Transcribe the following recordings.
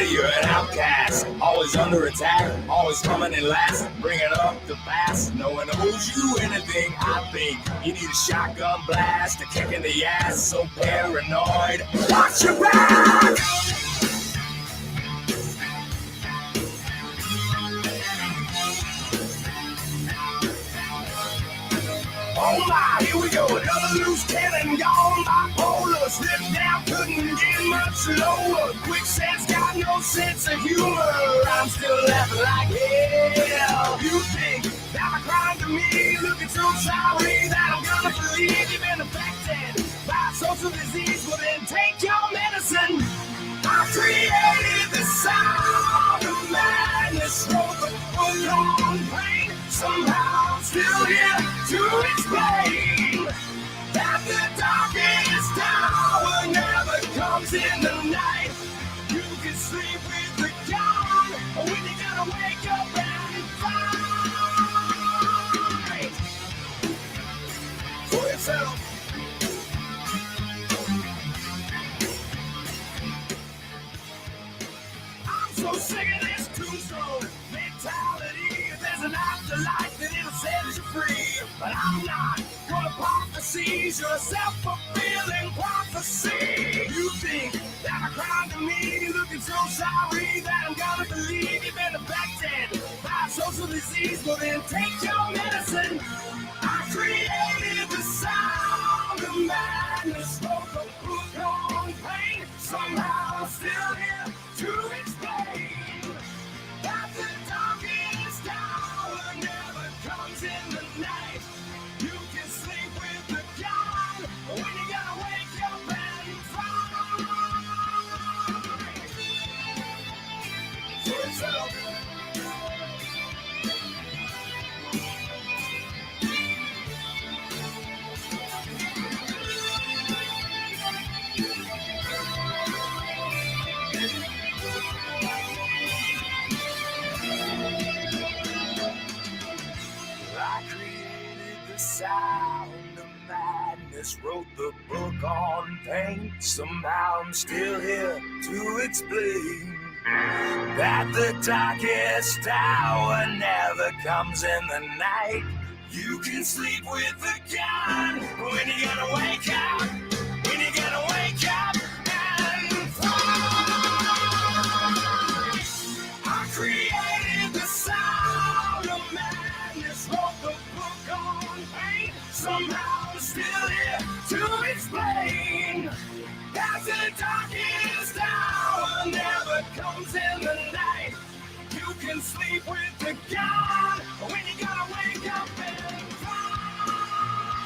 you're an outcast, always under attack, always coming in last, bringing up the past. No one owes you anything. I think you need a shotgun blast, a kick in the ass. So paranoid, watch your back. Oh my, here we go, another loose cannon gone. Bipolar, slipped down, couldn't get much lower. Quicksand's got no sense of humor. I'm still laughing like hell. You think that a crime to me? Looking so sorry that I'm gonna believe you've been affected by social disease. Well then take your medicine. I created the sound of madness, wrote the book on pain. Somehow I'm still here to explain that the darkest hour never comes in the night. You can sleep with the dawn when you gotta wake up and fight for yourself. I'm so sick of this tombstone mentality. There's an afterlife that it'll set you free. But I'm not gonna pop the seas. You're a self-fulfilling prophecy. You think that a crime to me? Looking so sorry that I'm gonna believe you've been affected by social disease. Well then take your medicine. I created the sound of madness, wrote the book on pain. Somehow I'm still here to explain that the darkest hour never comes in the night. You can sleep with the gun when you gotta wake up and fight for yourself. I created the sound of madness, wrote the book on pain. Somehow I'm still here to explain that the darkest hour never comes in the night. You can sleep with the gun when you gotta wake up, when you gotta wake up and fight. I created the sound of madness, wrote the book on pain. Somehow I'm still here to explain that the darkest hour never comes in the night. You can sleep with the gun when you gotta wake up and fight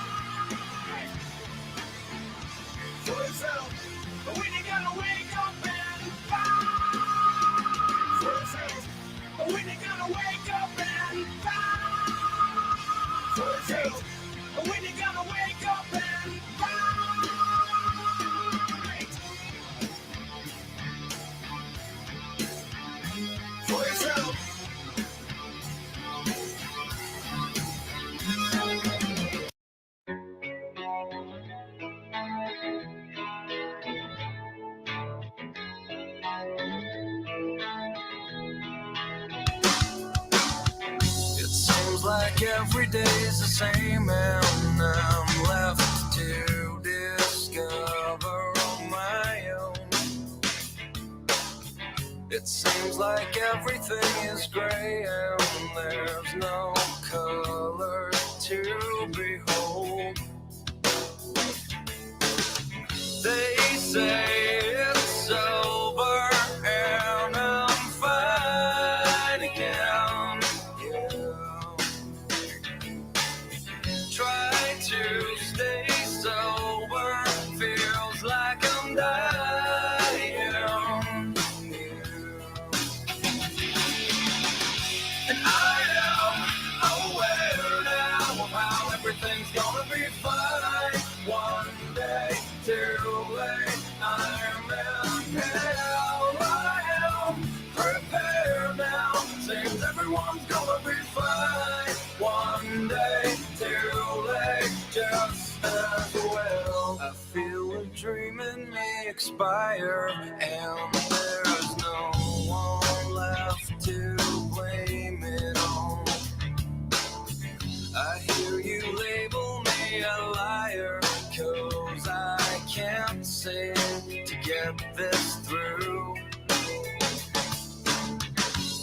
for yourself. When you gotta wake up and fight for yourself. When you gotta wake up and fight for yourself. When you gotta wake up and fight for yourself. It seems like every day's the same, and I'm left to discover on my own. It seems like everything is gray and there's no color to behold. They say it's over and I'm fine again. Yeah. Try to stay sober, feels like I'm dying. And I am aware now of how everything's gonna be fine. One day, too late, I'm in hell. I am prepared now, seems everyone's gonna be fine. One day, too late, just as well. feel a dream in me expire, and there's no one left to blame it on. I hear you label me a liar, 'cause I can't seem to get this through.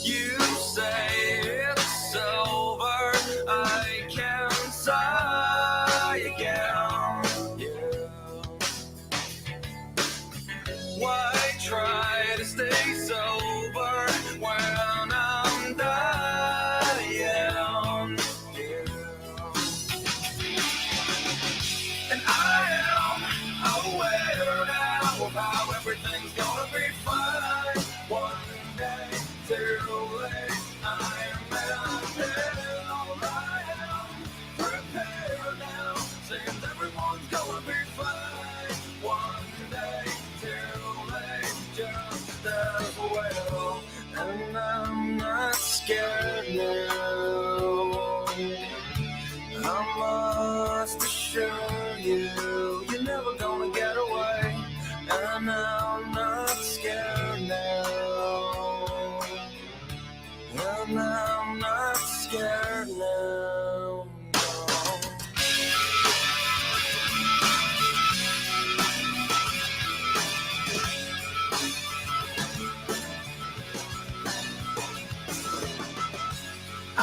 You say it's over, I can't sigh again. Yeah. Why try to stay sober when I'm dying? Yeah. And I am aware now of how everything's gonna be fine. One day too late, I am prepared now. Seems everyone's gonna be fine. One day too late, just as well. And I'm not scared now. I must assure you, you're never gonna get away. And I'm not scared now. And I'm not scared now. I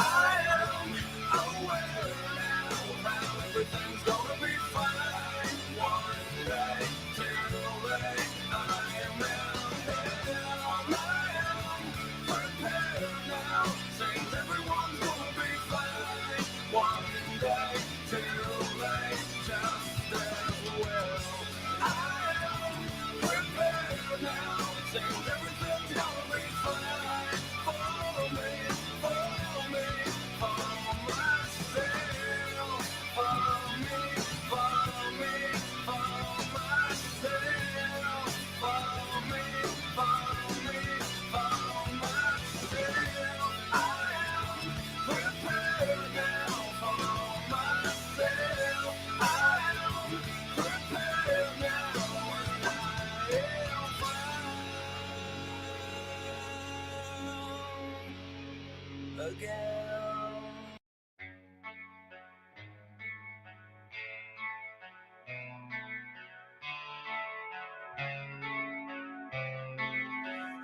am aware now how everything's gonna be fine. One day too late, I am prepared now. Seems everyone's gonna be fine. One day too late, just as well. I am prepared now. Seems everything's gonna be fine. Follow me, follow me, follow myself. Follow me, follow me, follow myself. Follow me, follow me, follow myself. I am prepared now. Follow myself. I am prepared now. And I am found again.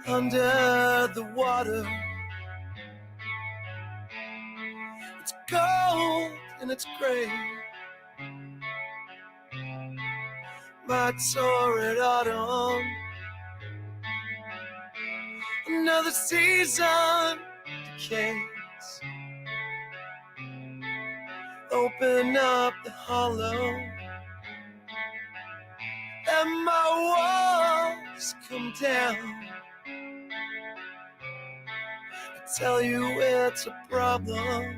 Under the water, it's cold and it's gray. My torrid autumn, another season decays. Open up the hollow, and my walls come down. Tell you it's a problem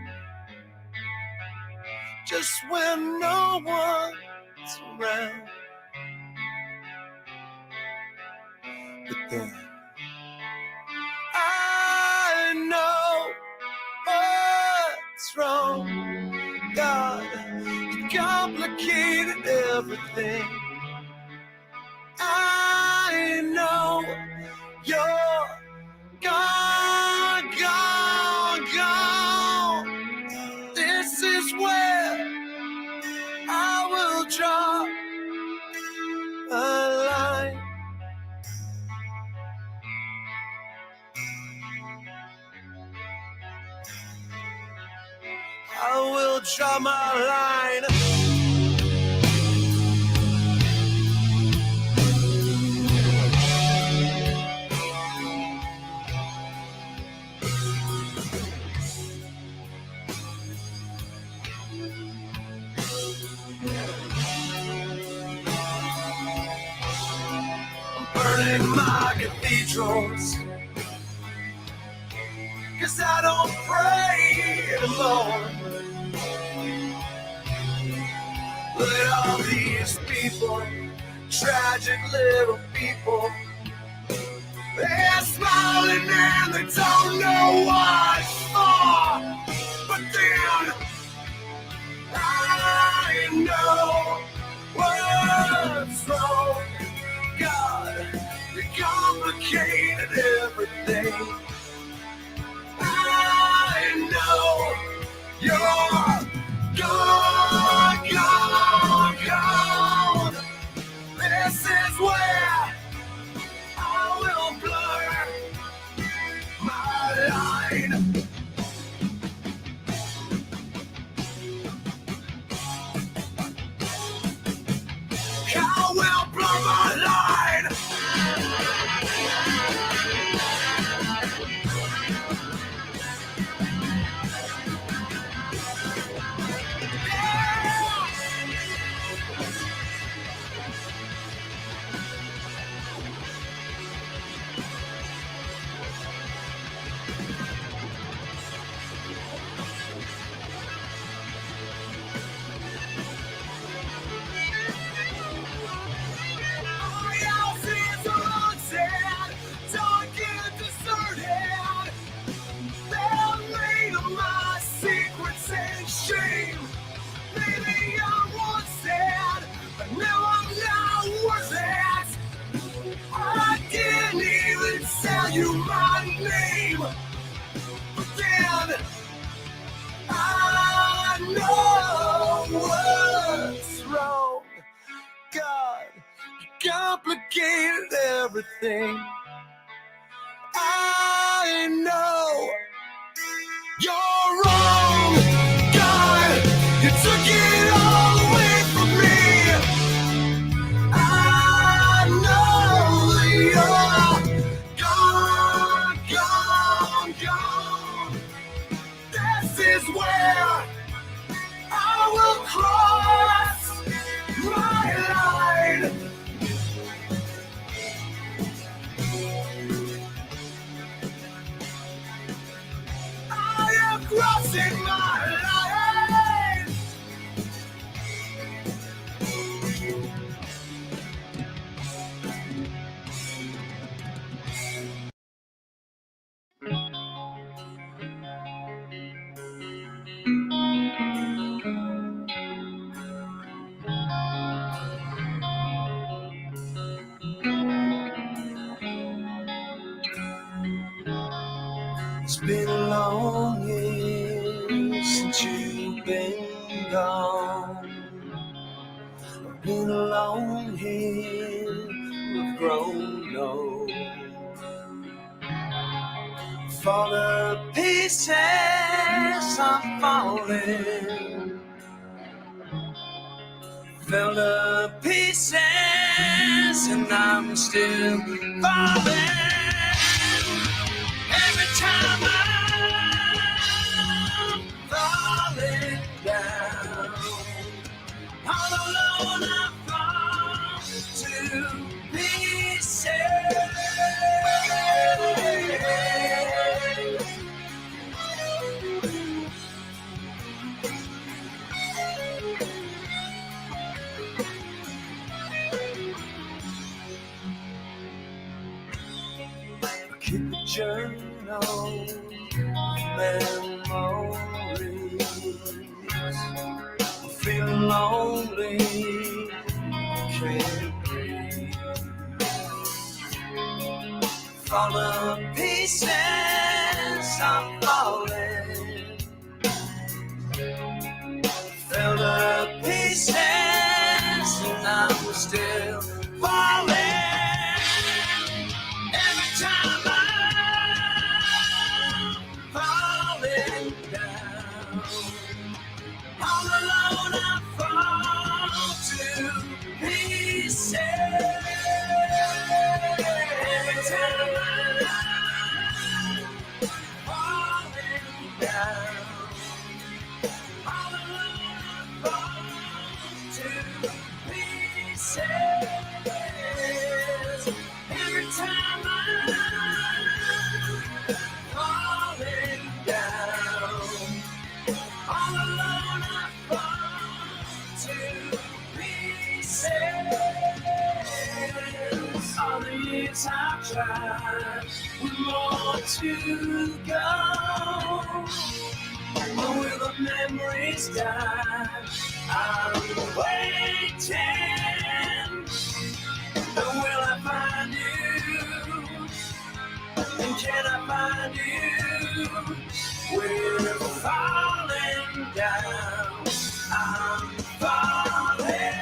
just when no one's around. But then I know what's wrong. God, you complicated everything. I know you're gone, gone, gone. This is where I will draw a line. I will draw my line. Burning my cathedrals, 'cause I don't pray anymore. Look at all these people, tragic little people. They're smiling and they don't know what for. But then I know what's wrong. God, you complicated everything. is where I will blur my line. I will blur my line. You my name, but then I know what's wrong. God, you complicated everything. I know you're wrong. God, you took it all away from me. I know that you're gone. This is where I will cross my line. I am crossing my line. It's been a long year since you've been gone. I've been alone here, we've grown old. Fall to pieces, I'm falling. Fell to pieces, and I'm still falling. Every time I'm falling down, all alone I fall to pieces. Keep a journal of memories. I'm feeling lonely, can't breathe. Fall to pieces, I'm falling. Fell to pieces, and I'm still falling. Every time falling down, all alone I fall to pieces. Every time I'm falling down, all alone I fall to pieces. Every time falling down, all alone I fall to pieces. All the years I've tried, with more to go. But will the memories die? I'm waiting. And will I find you? And can I find you? We're falling down. I'm falling.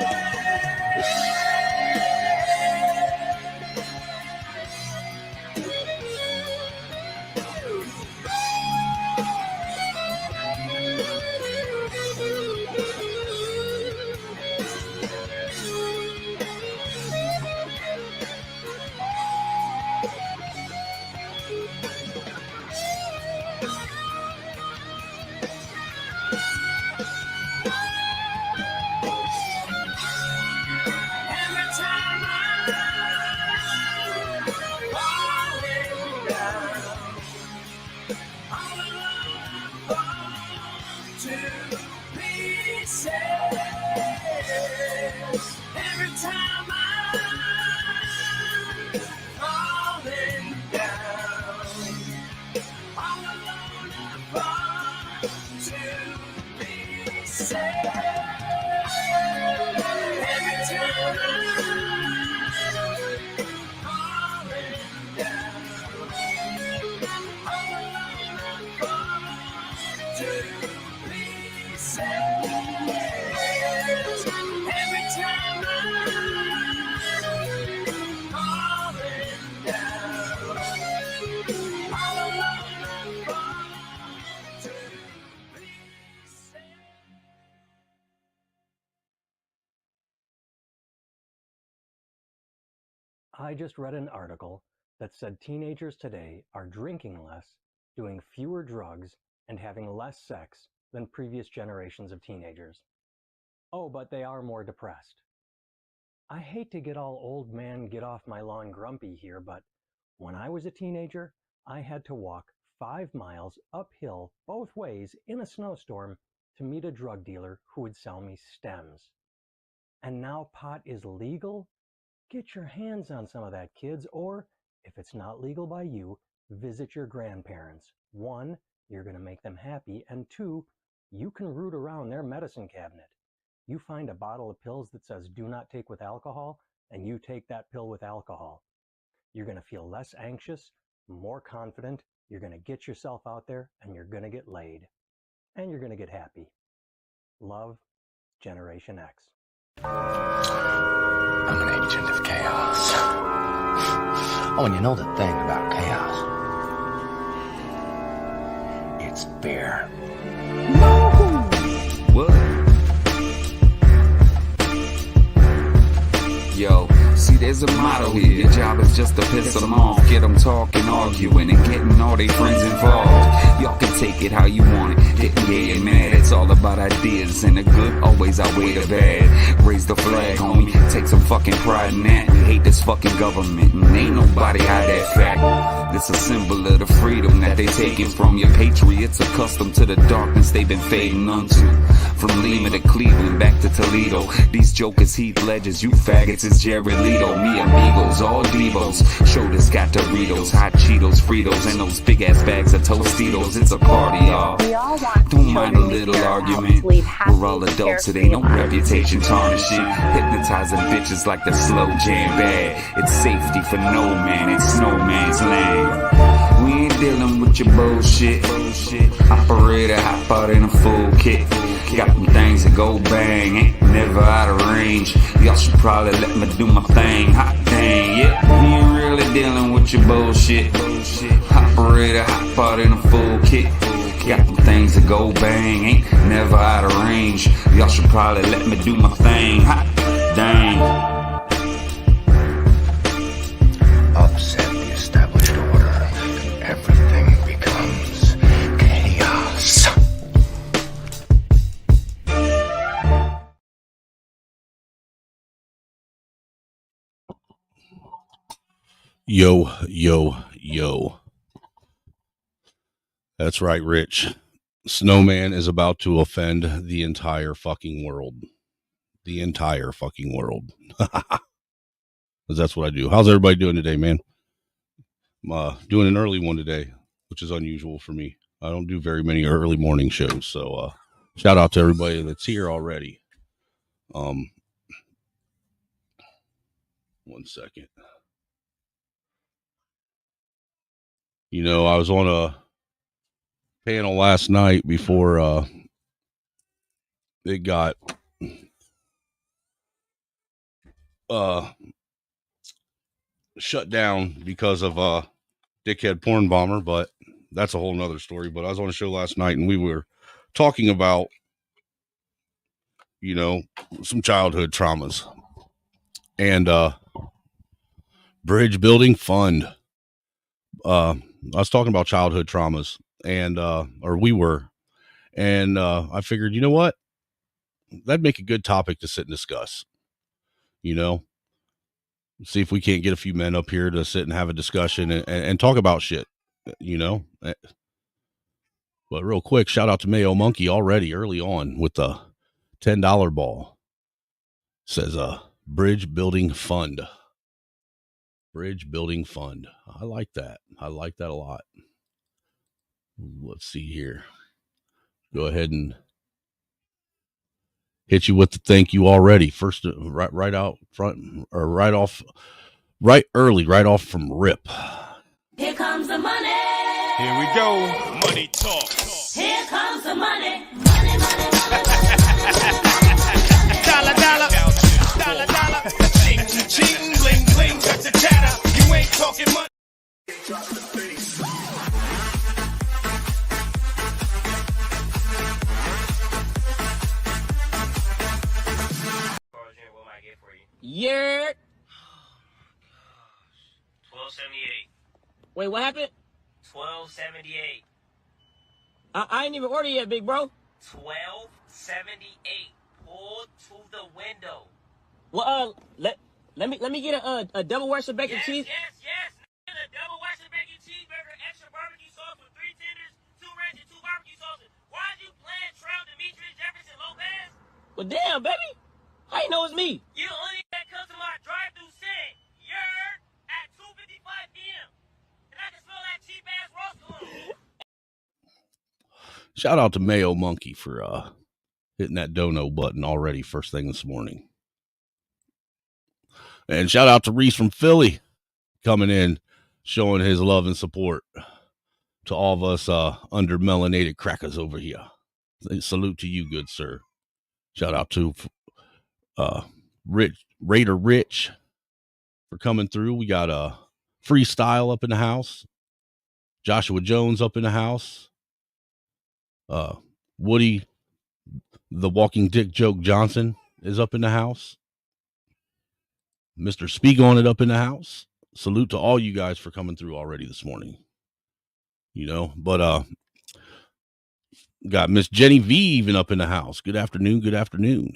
I just read an article that said teenagers today are drinking less, doing fewer drugs, and having less sex than previous generations of teenagers. Oh, but they are more depressed. I hate to get all old man get off my lawn grumpy here, but when I was a teenager, I had to walk 5 miles uphill both ways in a snowstorm to meet a drug dealer who would sell me stems. And now pot is legal? Get your hands on some of that, kids, or if it's not legal by you, visit your grandparents. 1, you're going to make them happy, and 2, you can root around their medicine cabinet. You find a bottle of pills that says do not take with alcohol, and you take that pill with alcohol. You're going to feel less anxious, more confident, you're going to get yourself out there, and you're going to get laid. And you're going to get happy. Love, Generation X. I'm an agent of chaos. Oh, and you know the thing about chaos? It's fear. What? Yo, see, there's a motto here. Your job is just to piss them off, get them talking, arguing, and getting all their friends involved. Y'all can take it how you want it, getting gay and mad. It's all about ideas, and the good always outweigh the bad. Raise the flag, homie, take some fucking pride in that. We hate this fucking government, and ain't nobody hide that fact. It's a symbol of the freedom that they taking from your patriots, accustomed to the darkness they've been fading unto. From Lima to Cleveland, back to Toledo, these jokers, Heath Ledgers, you faggots, it's Jared Leto, me amigos, all Devos. Shoulders got Doritos, hot Cheetos, Fritos, and those big ass bags of Tostitos. It's a party, y'all. Don't mind a little argument. We're all adults, it ain't no reputation tarnishing. Hypnotizing bitches like the slow jam bad. It's safety for no man, it's snowman's land. We ain't dealing with your bullshit. Operator, hop out in a full kit. Got them things that go bang, ain't never out of range. Y'all should probably let me do my thing. Hot dang, yeah. We ain't really dealing with your bullshit. Operator, hop out in a full kit. Got them things that go bang, ain't never out of range. Y'all should probably let me do my thing. Hot dang. Upset the established order, and everything becomes chaos. Yo, yo, yo. That's right, Rich. Snowman is about to offend the entire fucking world. The entire fucking world. Because that's what I do. How's everybody doing today, man? I'm doing an early one today, which is unusual for me. I don't do very many early morning shows. So shout out to everybody that's here already. 1 second. You know, I was on a panel last night before it got shut down because of dickhead porn bomber, but that's a whole nother story. But I was on a show last night and we were talking about, you know, some childhood traumas and bridge building fund. I was talking about childhood traumas and or we were, and I figured, you know what, that'd make a good topic to sit and discuss. You know, see if we can't get a few men up here to sit and have a discussion and talk about shit, you know. But real quick, shout out to Mayo Monkey already early on with the $10 ball. Says bridge building fund. Bridge building fund. I like that. I like that a lot. Let's see here. Go ahead and hit you with the thank you already. First, right out front, or right off from rip. Here comes the money. Here we go. Money talk. Here comes the money. Money, money, money. Dollar, dollar. Dollar, dollar. Ching, ching, bling, bling. Cut the chatter. You ain't talking money. Drop the bass. Yeah. 1278. Wait, what happened? 1278. I ain't even ordered yet, big bro. 1278. Pull to the window. Well, let me get a double Western bacon cheese. Yes. The double Western bacon cheeseburger, extra barbecue sauce with 3 tenders, 2 ranch, and 2 barbecue sauces. Why are you playing Trail Demetrius Jefferson Lopez? Well, damn, baby. How you know it's me? You only gotta come to my drive-thru setting. You're at 2:55 p.m. And I can smell that cheap-ass roast cologne. Shout out to Mayo Monkey for hitting that dono button already first thing this morning. And shout out to Reese from Philly coming in, showing his love and support to all of us under melanated crackers over here. Salute to you, good sir. Shout out to Raider Rich for coming through. We got Freestyle up in the house. Joshua Jones up in the house. Woody, the Walking Dick Joke Johnson is up in the house. Mr. Speak on it up in the house. Salute to all you guys for coming through already this morning. You know, but got Miss Jenny V even up in the house. Good afternoon.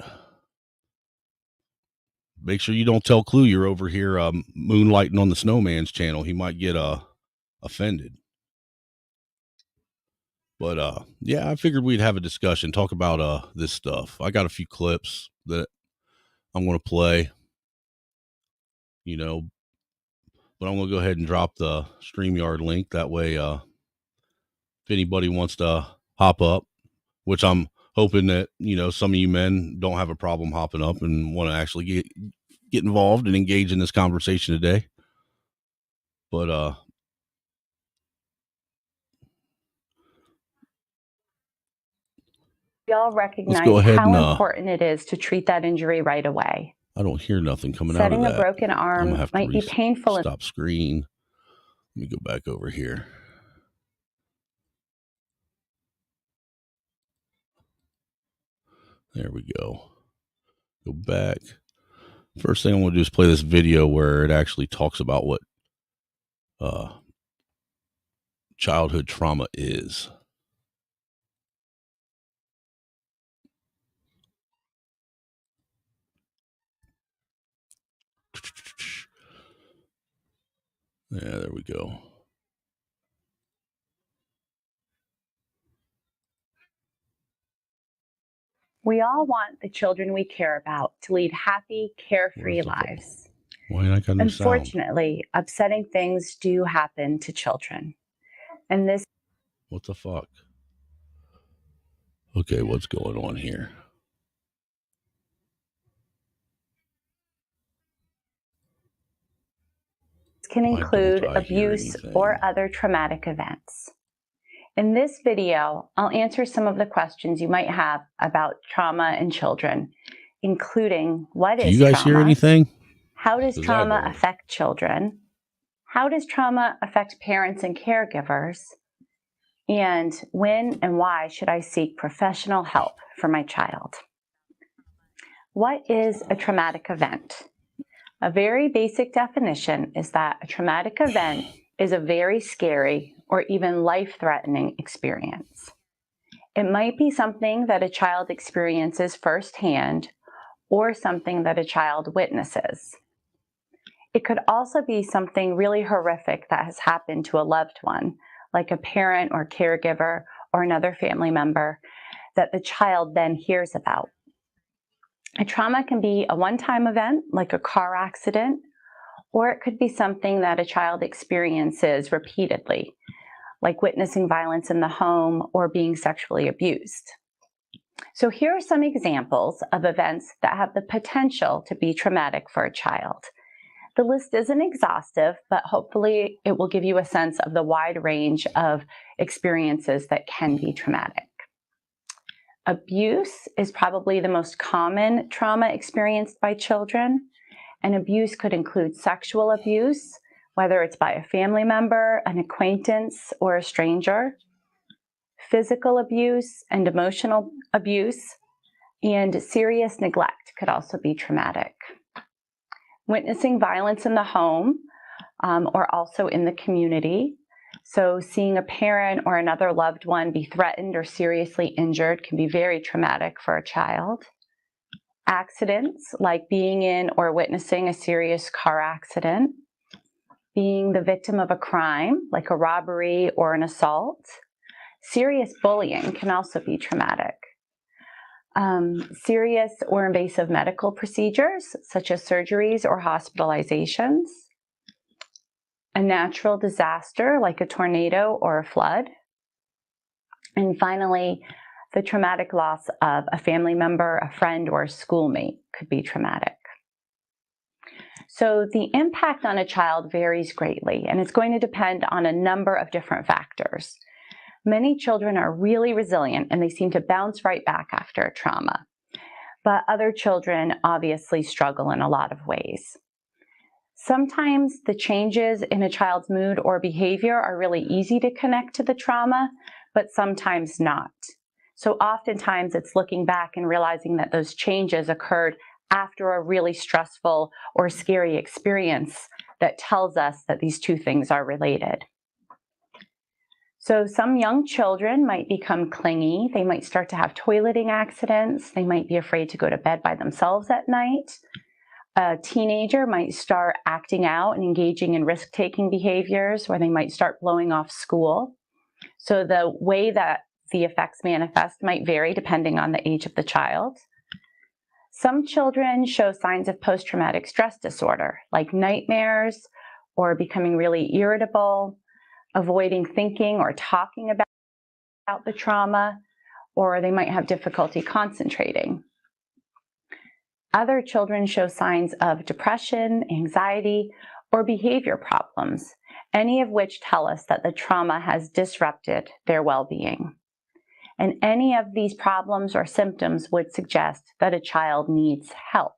Make sure you don't tell Clue you're over here moonlighting on the Snowman's channel. He might get offended. But yeah, I figured we'd have a discussion, talk about this stuff. I got a few clips that I'm going to play, you know, but I'm going to go ahead and drop the StreamYard link. That way, if anybody wants to hop up, which I'm hoping that, you know, some of you men don't have a problem hopping up and want to actually get involved and engage in this conversation today. But we all recognize how important it is to treat that injury right away. I don't hear nothing coming out of that. Setting a broken arm might be painful. Stop screen. Let me go back over here. There we go. Go back. First thing I want to do is play this video where it actually talks about what childhood trauma is. Yeah, there we go. We all want the children we care about to lead happy, carefree lives. Unfortunately, upsetting things do happen to children. And this... What the fuck? Okay, what's going on here? Can include abuse or other traumatic events. In this video, I'll answer some of the questions you might have about trauma in children, including what is trauma? Do you guys hear anything? How does trauma affect children? How does trauma affect parents and caregivers? And when and why should I seek professional help for my child? What is a traumatic event? A very basic definition is that a traumatic event is a very scary or even life-threatening experience. It might be something that a child experiences firsthand or something that a child witnesses. It could also be something really horrific that has happened to a loved one, like a parent or caregiver or another family member that the child then hears about. A trauma can be a one-time event, like a car accident, or it could be something that a child experiences repeatedly, like witnessing violence in the home or being sexually abused. So here are some examples of events that have the potential to be traumatic for a child. The list isn't exhaustive, but hopefully it will give you a sense of the wide range of experiences that can be traumatic. Abuse is probably the most common trauma experienced by children, and abuse could include sexual abuse, whether it's by a family member, an acquaintance, or a stranger, physical abuse and emotional abuse, and serious neglect could also be traumatic. Witnessing violence in the home or also in the community. So seeing a parent or another loved one be threatened or seriously injured can be very traumatic for a child. Accidents, like being in or witnessing a serious car accident, being the victim of a crime, like a robbery or an assault. Serious bullying can also be traumatic. Serious or invasive medical procedures, such as surgeries or hospitalizations. A natural disaster, like a tornado or a flood. And finally, the traumatic loss of a family member, a friend, or a schoolmate could be traumatic. So the impact on a child varies greatly, and it's going to depend on a number of different factors. Many children are really resilient and they seem to bounce right back after a trauma. But other children obviously struggle in a lot of ways. Sometimes the changes in a child's mood or behavior are really easy to connect to the trauma, but sometimes not. So oftentimes it's looking back and realizing that those changes occurred after a really stressful or scary experience that tells us that these two things are related. So some young children might become clingy. They might start to have toileting accidents. They might be afraid to go to bed by themselves at night. A teenager might start acting out and engaging in risk-taking behaviors, where they might start blowing off school. So the way that the effects manifest might vary depending on the age of the child. Some children show signs of post-traumatic stress disorder, like nightmares or becoming really irritable, avoiding thinking or talking about the trauma, or they might have difficulty concentrating. Other children show signs of depression, anxiety, or behavior problems, any of which tell us that the trauma has disrupted their well-being. And any of these problems or symptoms would suggest that a child needs help.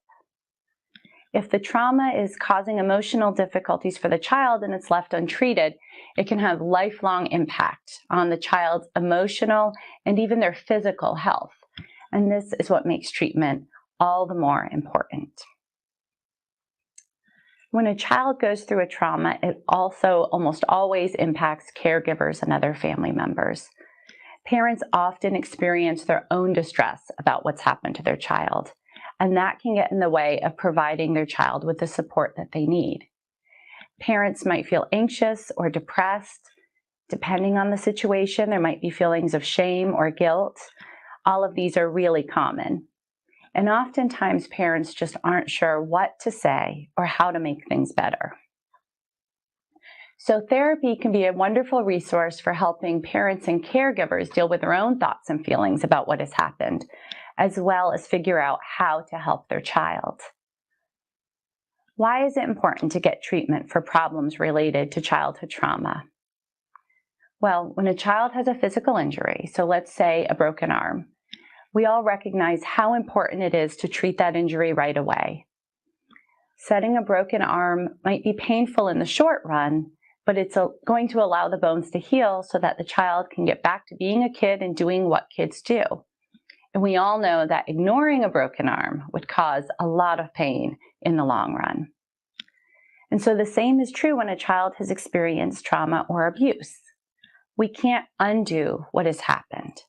If the trauma is causing emotional difficulties for the child and it's left untreated, it can have lifelong impact on the child's emotional and even their physical health. And this is what makes treatment all the more important. When a child goes through a trauma, it also almost always impacts caregivers and other family members. Parents often experience their own distress about what's happened to their child, and that can get in the way of providing their child with the support that they need. Parents might feel anxious or depressed. Depending on the situation, there might be feelings of shame or guilt. All of these are really common. And oftentimes parents just aren't sure what to say or how to make things better. So therapy can be a wonderful resource for helping parents and caregivers deal with their own thoughts and feelings about what has happened, as well as figure out how to help their child. Why is it important to get treatment for problems related to childhood trauma? Well, when a child has a physical injury, so let's say a broken arm, we all recognize how important it is to treat that injury right away. Setting a broken arm might be painful in the short run, but it's going to allow the bones to heal so that the child can get back to being a kid and doing what kids do. And we all know that ignoring a broken arm would cause a lot of pain in the long run. And so the same is true when a child has experienced trauma or abuse. We can't undo what has happened,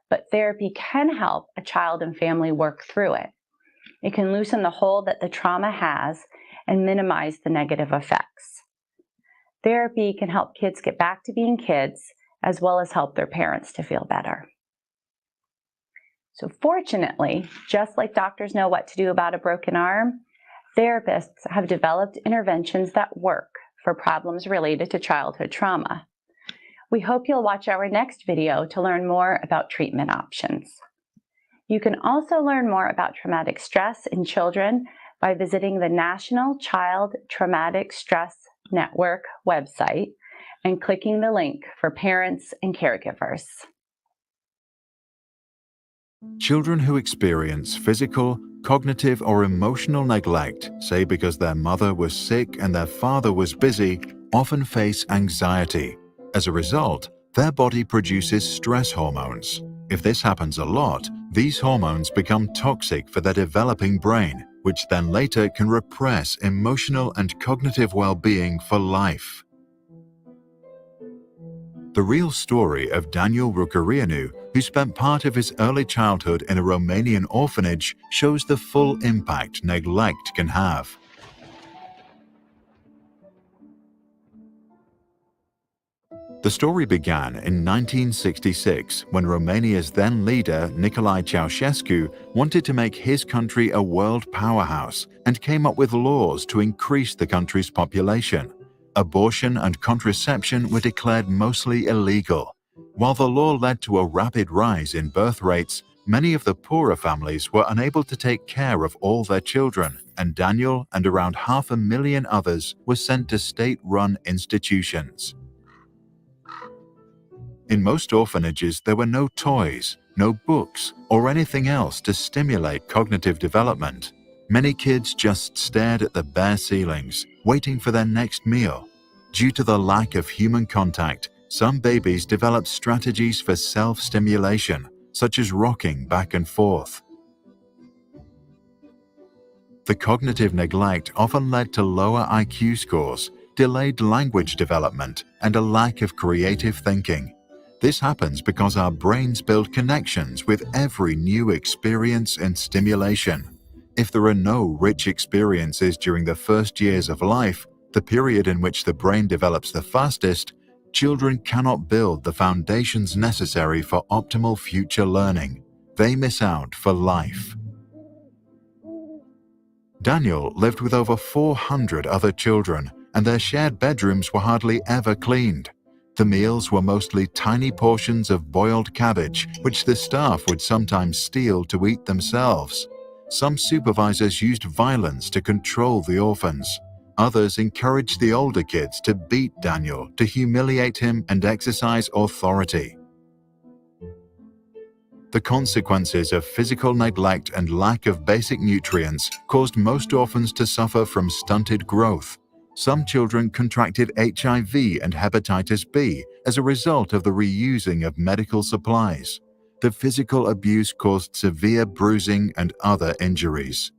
but therapy can help a child and family work through it. It can loosen the hold that the trauma has and minimize the negative effects. Therapy can help kids get back to being kids, as well as help their parents to feel better. So fortunately, just like doctors know what to do about a broken arm, therapists have developed interventions that work for problems related to childhood trauma. We hope you'll watch our next video to learn more about treatment options. You can also learn more about traumatic stress in children by visiting the National Child Traumatic Stress Network website and clicking the link for parents and caregivers. Children who experience physical, cognitive, or emotional neglect, say because their mother was sick and their father was busy, often face anxiety. As a result, their body produces stress hormones. If this happens a lot, these hormones become toxic for their developing brain, which then later can repress emotional and cognitive well-being for life. The real story of Daniel Rucarianu, who spent part of his early childhood in a Romanian orphanage, shows the full impact neglect can have. The story began in 1966 when Romania's then leader Nicolae Ceausescu wanted to make his country a world powerhouse and came up with laws to increase the country's population. Abortion and contraception were declared mostly illegal. While the law led to a rapid rise in birth rates, many of the poorer families were unable to take care of all their children, and Daniel and around 500,000 others were sent to state-run institutions. In most orphanages, there were no toys, no books, or anything else to stimulate cognitive development. Many kids just stared at the bare ceilings, waiting for their next meal. Due to the lack of human contact, some babies develop strategies for self-stimulation, such as rocking back and forth. The cognitive neglect often led to lower IQ scores, delayed language development, and a lack of creative thinking. This happens because our brains build connections with every new experience and stimulation. If there are no rich experiences during the first years of life, the period in which the brain develops the fastest, children cannot build the foundations necessary for optimal future learning. They miss out for life. Daniel lived with over 400 other children, and their shared bedrooms were hardly ever cleaned. The meals were mostly tiny portions of boiled cabbage, which the staff would sometimes steal to eat themselves. Some supervisors used violence to control the orphans. Others encouraged the older kids to beat Daniel, to humiliate him and exercise authority. The consequences of physical neglect and lack of basic nutrients caused most orphans to suffer from stunted growth. Some children contracted HIV and hepatitis B as a result of the reusing of medical supplies. The physical abuse caused severe bruising and other injuries.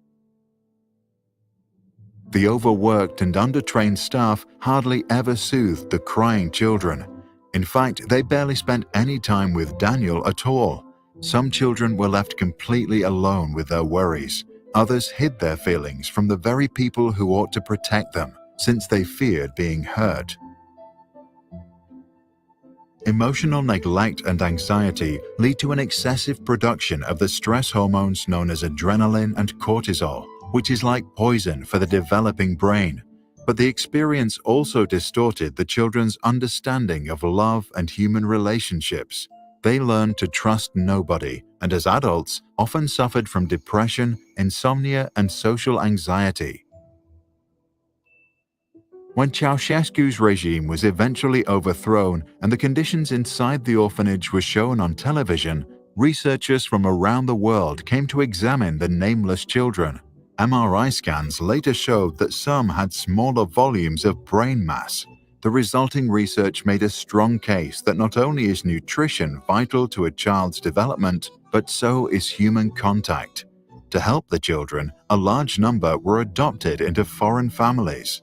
The overworked and undertrained staff hardly ever soothed the crying children. In fact, they barely spent any time with Daniel at all. Some children were left completely alone with their worries. Others hid their feelings from the very people who ought to protect them, since they feared being hurt. Emotional neglect and anxiety lead to an excessive production of the stress hormones known as adrenaline and cortisol, which is like poison for the developing brain. But the experience also distorted the children's understanding of love and human relationships. They learned to trust nobody, and as adults, often suffered from depression, insomnia, and social anxiety. When Ceausescu's regime was eventually overthrown and the conditions inside the orphanage were shown on television, researchers from around the world came to examine the nameless children. MRI scans later showed that some had smaller volumes of brain mass. The resulting research made a strong case that not only is nutrition vital to a child's development, but so is human contact. To help the children, a large number were adopted into foreign families.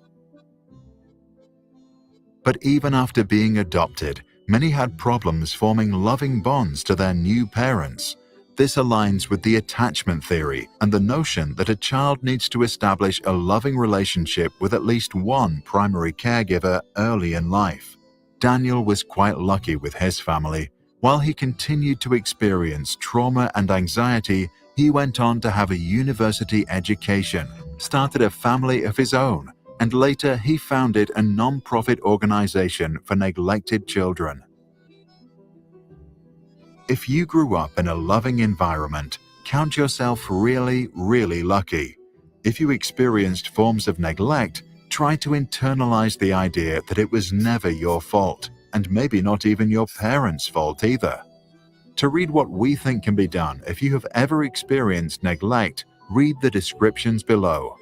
But even after being adopted, many had problems forming loving bonds to their new parents. This aligns with the attachment theory and the notion that a child needs to establish a loving relationship with at least one primary caregiver early in life. Daniel was quite lucky with his family. While he continued to experience trauma and anxiety, he went on to have a university education, started a family of his own, and later he founded a non-profit organization for neglected children. If you grew up in a loving environment, count yourself really, really lucky. If you experienced forms of neglect, try to internalize the idea that it was never your fault, and maybe not even your parents' fault either. To read what we think can be done if you have ever experienced neglect, read the descriptions below.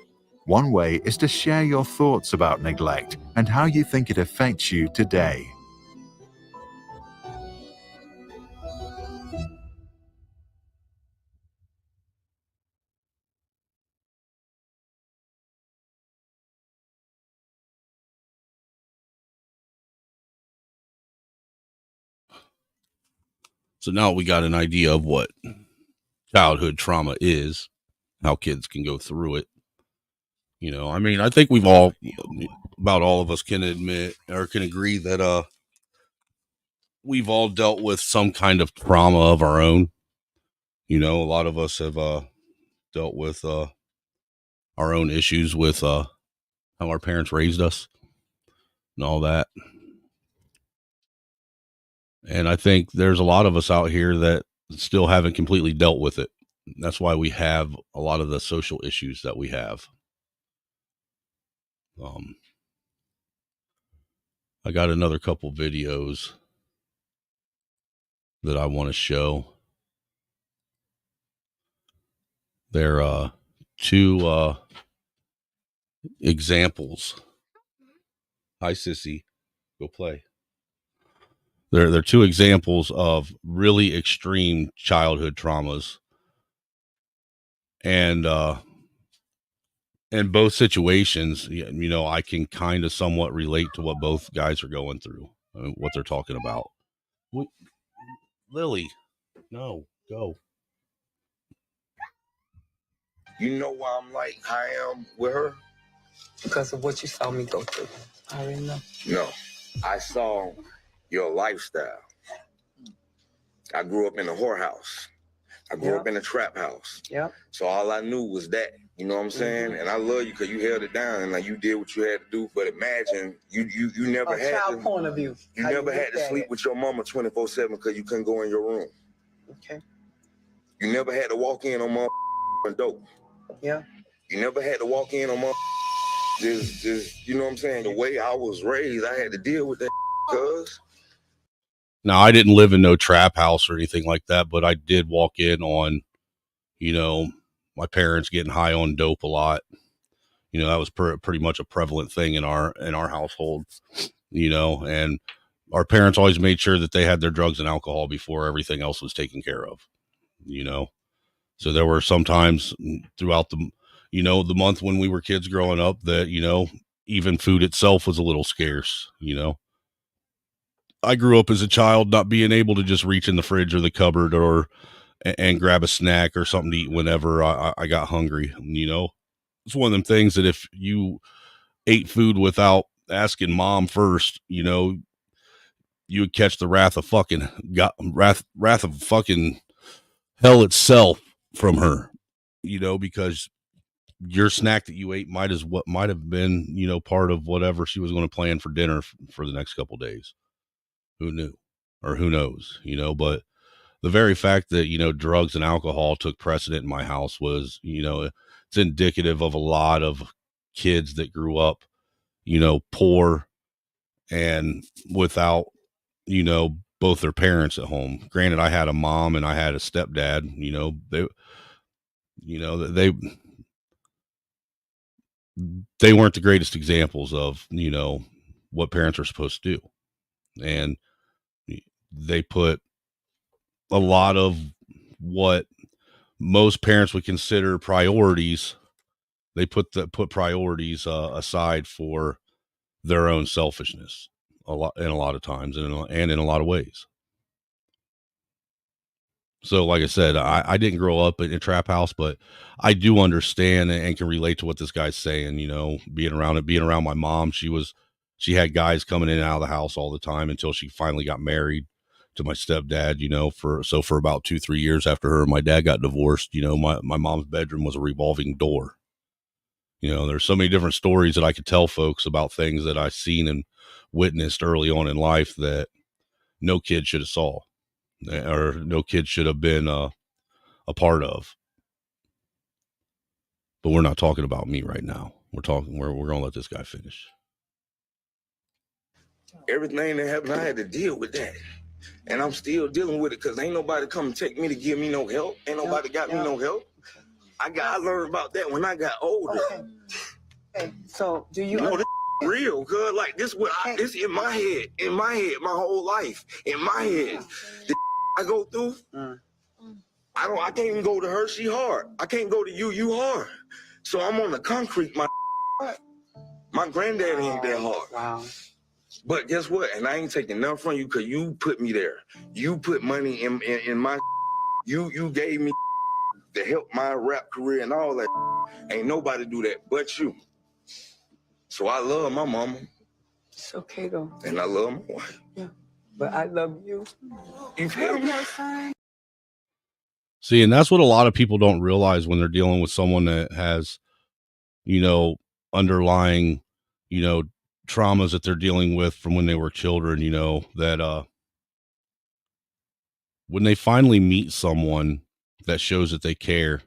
One way is to share your thoughts about neglect and how you think it affects you today. So now we got an idea of what childhood trauma is, how kids can go through it. You know, I mean, I think we've all, about all of us can admit or can agree that we've all dealt with some kind of trauma of our own. You know, a lot of us have dealt with our own issues with how our parents raised us and all that. And I think there's a lot of us out here that still haven't completely dealt with it. That's why we have a lot of the social issues that we have. I got another couple videos that I want to show. They're two examples. Hi, Sissy. Go play. They're two examples of really extreme childhood traumas. And in both situations, you know, I can kind of somewhat relate to what both guys are going through, what they're talking about. Lily, no, go. You know why I'm like I am with her? Because of what you saw me go through. I already know. No, I saw your lifestyle. I grew up in a whorehouse. I grew up in a trap house. Yep. So all I knew was that. You know what I'm saying? And I love you because you held it down and like you did what you had to do. But imagine you never had child point of view. You never had to sleep with your mama 24/7 because you couldn't go in your room. Okay. You never had to walk in on mother dope. Yeah. You never had to walk in on mother just you know what I'm saying? The way I was raised, I had to deal with that cuz. Now, I didn't live in no trap house or anything like that, but I did walk in on, you know, my parents getting high on dope a lot. You know, that was pretty much a prevalent thing in our household, you know, and our parents always made sure that they had their drugs and alcohol before everything else was taken care of, you know. So there were some times throughout the, you know, the month when we were kids growing up that, you know, even food itself was a little scarce, you know. I grew up as a child not being able to just reach in the fridge or the cupboard and grab a snack or something to eat whenever I got hungry. You know, it's one of them things that if you ate food without asking mom first, you know, you would catch the wrath of fucking hell itself from her, you know, because your snack that you ate might have been, you know, part of whatever she was going to plan for dinner for the next couple of days. Who knew, or who knows, you know, but the very fact that, you know, drugs and alcohol took precedent in my house was, you know, it's indicative of a lot of kids that grew up, you know, poor and without, you know, both their parents at home. Granted, I had a mom and I had a stepdad, you know, they weren't the greatest examples of, you know, what parents are supposed to do. And they put a lot of what most parents would consider priorities. They put priorities aside for their own selfishness a lot of times and in a lot of ways. So, like I said, I didn't grow up in a trap house, but I do understand and can relate to what this guy's saying. You know, being around my mom, she had guys coming in and out of the house all the time until she finally got married to my stepdad. You know, for about 2-3 years after her and my dad got divorced, you know, my mom's bedroom was a revolving door. You know, there's so many different stories that I could tell folks about things that I've seen and witnessed early on in life that no kid should have saw. Or no kid should have been a part of. But we're not talking about me right now. We're going to let this guy finish. Everything that happened, I had to deal with that. And I'm still dealing with it because ain't nobody come and take me to give me no help. Ain't nobody got me no help. I learned about that when I got older. Okay. So do you know this real good? Like this this in my head, my whole life, in my head. The I go through, I can't even go to her, she hard. I can't go to you hard. So I'm on the concrete, my granddaddy ain't that hard. Wow. But guess what? And I ain't taking nothing from you because you put me there. You put money in my. You gave me to help my rap career and all that. Ain't nobody do that but you. So I love my mama. It's okay though. And I love my wife. Yeah. But I love you. You feel me? See, and that's what a lot of people don't realize when they're dealing with someone that has, underlying, traumas that they're dealing with from when they were children, that when they finally meet someone that shows that they care,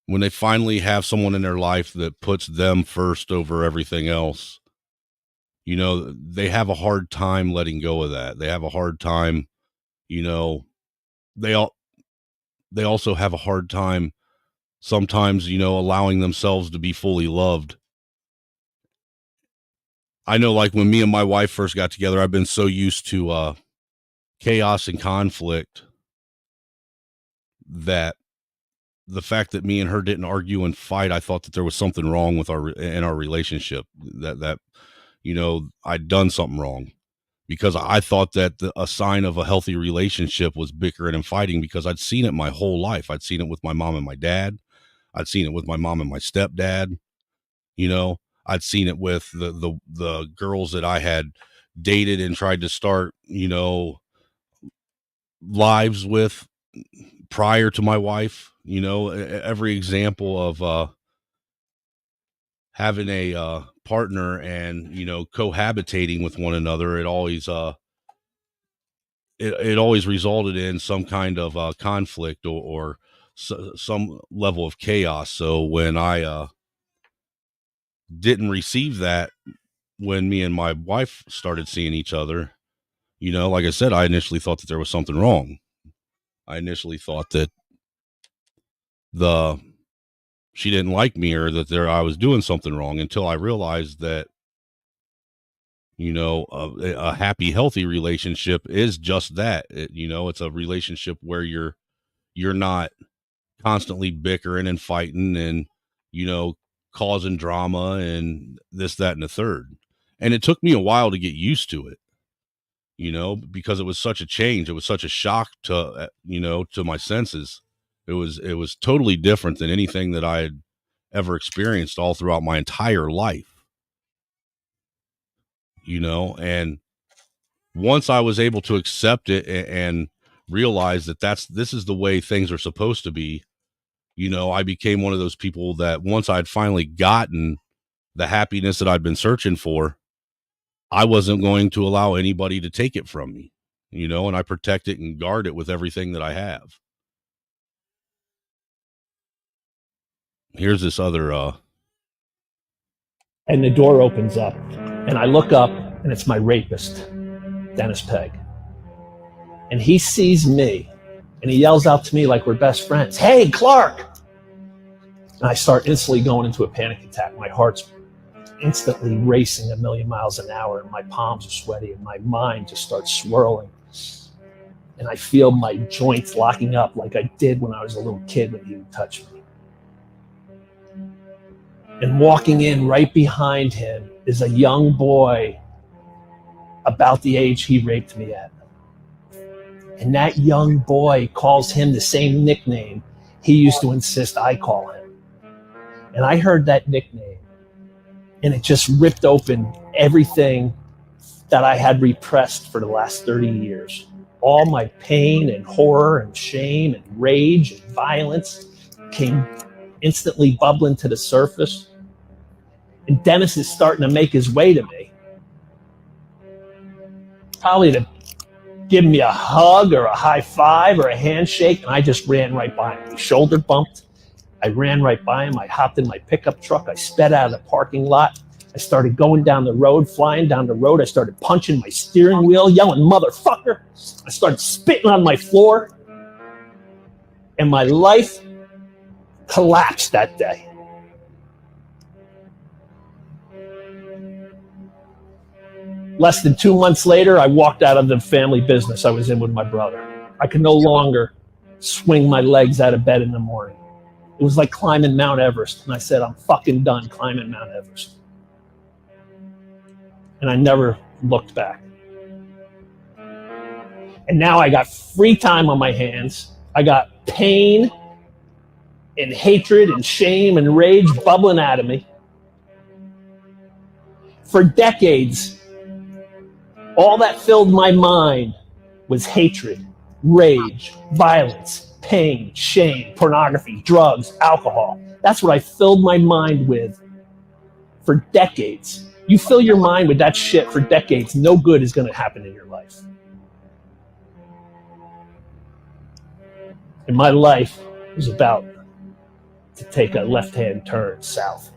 when they finally have someone in their life that puts them first over everything else, they have a hard time letting go of that. They have a hard time, they also have a hard time sometimes, allowing themselves to be fully loved. I know, like when me and my wife first got together, I've been so used to chaos and conflict that the fact that me and her didn't argue and fight, I thought that there was something wrong with our relationship, that I'd done something wrong, because I thought that a sign of a healthy relationship was bickering and fighting, because I'd seen it my whole life. I'd seen it with my mom and my dad. I'd seen it with my mom and my stepdad. I'd seen it with the girls that I had dated and tried to start, lives with prior to my wife. Every example of having a partner and, cohabitating with one another, it always it always resulted in some kind of conflict or some level of chaos. So when I didn't receive that, when me and my wife started seeing each other, like I said, I initially thought that there was something wrong. I initially thought that she didn't like me, or that I was doing something wrong, until I realized that, a happy, healthy relationship is just that. It's a relationship where you're not constantly bickering and fighting and, causing drama and this, that, and the third. And it took me a while to get used to it, because it was such a change. It was such a shock to, to my senses. It was totally different than anything that I had ever experienced all throughout my entire life. And once I was able to accept it and realize that this is the way things are supposed to be, I became one of those people that once I'd finally gotten the happiness that I'd been searching for, I wasn't going to allow anybody to take it from me, and I protect it and guard it with everything that I have. Here's this other, and the door opens up, and I look up, and it's my rapist, Dennis Pegg. And he sees me, and he yells out to me like we're best friends, "Hey, Clark!" And I start instantly going into a panic attack. My heart's instantly racing 1,000,000 miles an hour, and my palms are sweaty, and my mind just starts swirling. And I feel my joints locking up like I did when I was a little kid when he would touch me. And walking in right behind him is a young boy about the age he raped me at. And that young boy calls him the same nickname he used to insist I call him. And I heard that nickname, and it just ripped open everything that I had repressed for the last 30 years. All my pain and horror and shame and rage and violence came instantly bubbling to the surface. And Dennis is starting to make his way to me. Probably to give me a hug or a high five or a handshake, and I just ran right by him. We shoulder bumped. I ran right by him. I hopped in my pickup truck. I sped out of the parking lot. I started going down the road, flying down the road. I started punching my steering wheel, yelling, "Motherfucker!" I started spitting on my floor. And my life collapsed that day. Less than 2 months later, I walked out of the family business I was in with my brother. I could no longer swing my legs out of bed in the morning. It was like climbing Mount Everest. And I said, I'm fucking done climbing Mount Everest. and I never looked back. And now I got free time on my hands. I got pain and hatred and shame and rage bubbling out of me. For decades, all that filled my mind was hatred, rage, violence, pain, shame, pornography, drugs, alcohol. That's what I filled my mind with for decades. You fill your mind with that shit for decades, no good is going to happen in your life. And my life was about to take a left-hand turn south.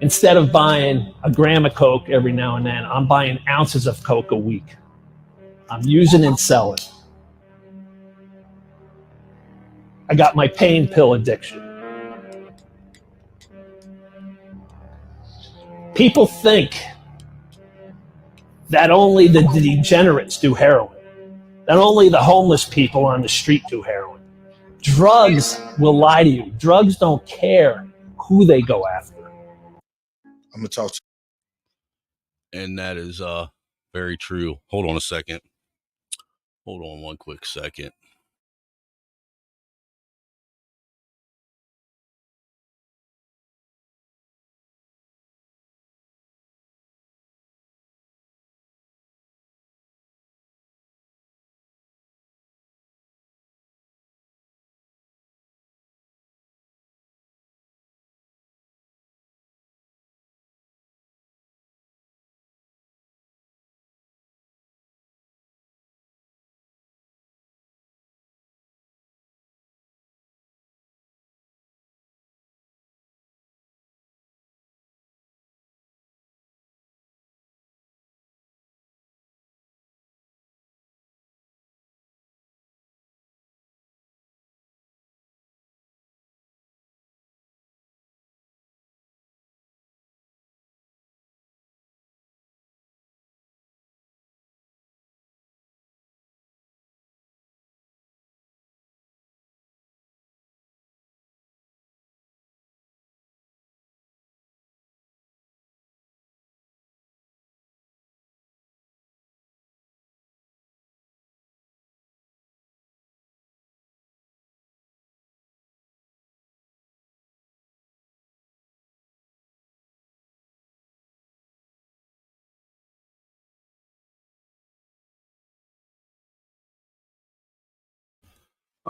Instead of buying a gram of Coke every now and then, I'm buying ounces of Coke a week. I'm using and selling. I got my pain pill addiction. People think that only the degenerates do heroin, that only the homeless people on the street do heroin. Drugs will lie to you. Drugs don't care who they go after. I'm gonna talk to and that is very true. Hold on a second. Hold on one quick second.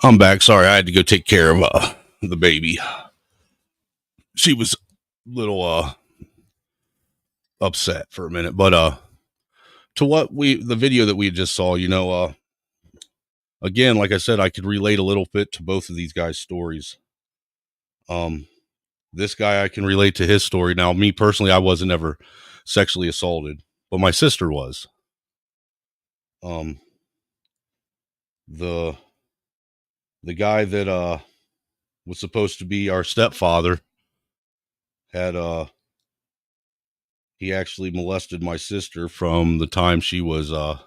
I'm back. Sorry, I had to go take care of the baby. She was a little upset for a minute, but to what the video that we just saw, again, like I said, I could relate a little bit to both of these guys' stories. This guy, I can relate to his story. Now, me personally, I wasn't ever sexually assaulted, but my sister was. The guy that was supposed to be our stepfather had he actually molested my sister from the time she was I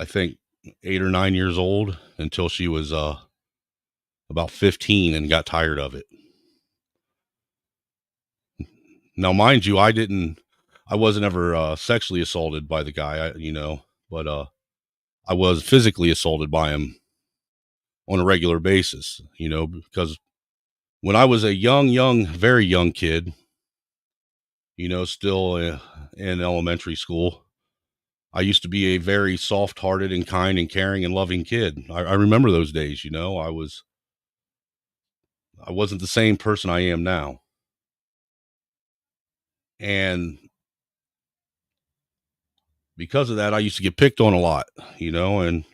think 8 or 9 years old until she was about 15 and got tired of it. Now, mind you, I wasn't ever sexually assaulted by the guy, but I was physically assaulted by him on a regular basis, because when I was a very young kid, still in elementary school, I used to be a very soft-hearted and kind and caring and loving kid. I remember those days, I wasn't the same person I am now. And because of that, I used to get picked on a lot, and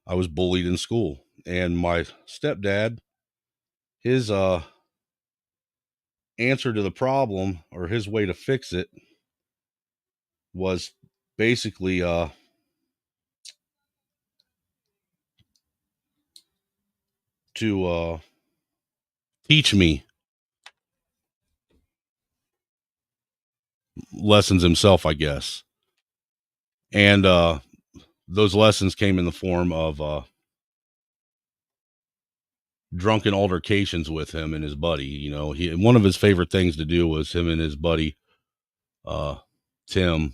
I was bullied in school. And my stepdad, his answer to the problem, or his way to fix it, was basically to teach me lessons himself, I guess. And those lessons came in the form of drunken altercations with him and his buddy. You know, one of his favorite things to do was him and his buddy, Tim.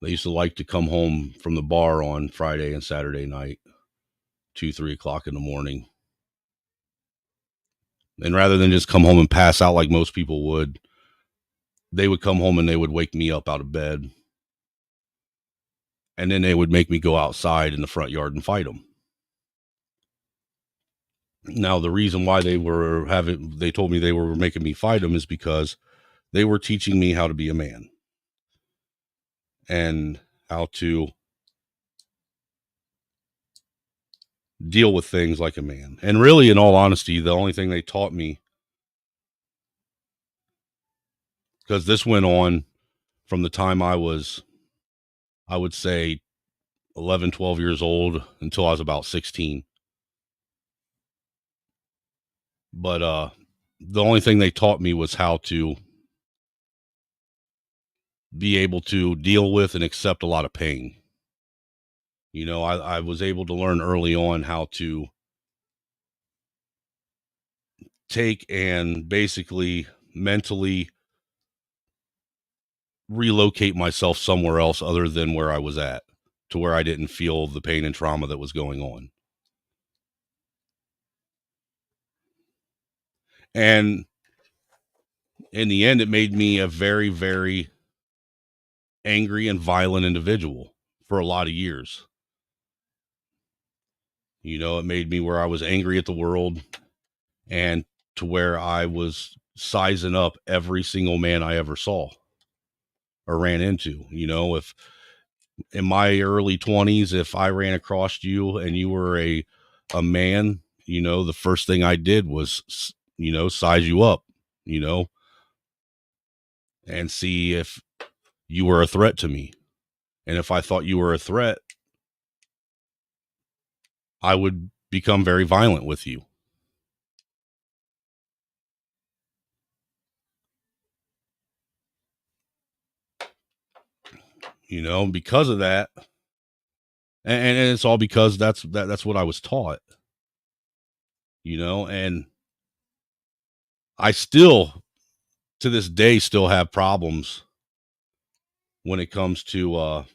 They used to like to come home from the bar on Friday and Saturday night, 2-3 o'clock in the morning. And rather than just come home and pass out like most people would, they would come home and they would wake me up out of bed. And then they would make me go outside in the front yard and fight them. Now, the reason why they told me they were making me fight them is because they were teaching me how to be a man and how to deal with things like a man. And really, in all honesty, the only thing they taught me, because this went on from the time I was, I would say, 11, 12 years old until I was about 16. But the only thing they taught me was how to be able to deal with and accept a lot of pain. You know, I was able to learn early on how to take and basically mentally relocate myself somewhere else other than where I was at, to where I didn't feel the pain and trauma that was going on. And in the end, it made me a very, very angry and violent individual for a lot of years. You know, it made me where I was angry at the world and to where I was sizing up every single man I ever saw or ran into. You know, if in my early 20s, if I ran across you and you were a man, you know, the first thing I did was, you know, size you up, you know, and see if you were a threat to me. And if I thought you were a threat, I would become very violent with you. You know, because of that, and it's all because that's what I was taught. You know, and I still, to this day, still have problems when it comes to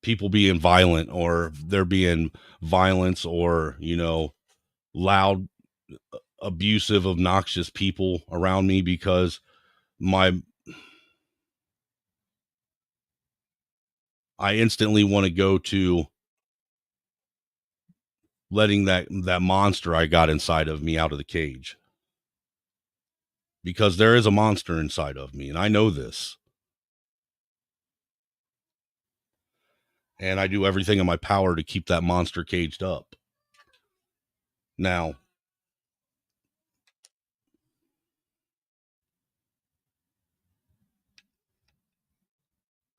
people being violent, or there being violence, or, you know, loud, abusive, obnoxious people around me, because I instantly want to go to letting that monster I got inside of me out of the cage, because there is a monster inside of me, and I know this. And I do everything in my power to keep that monster caged up. Now,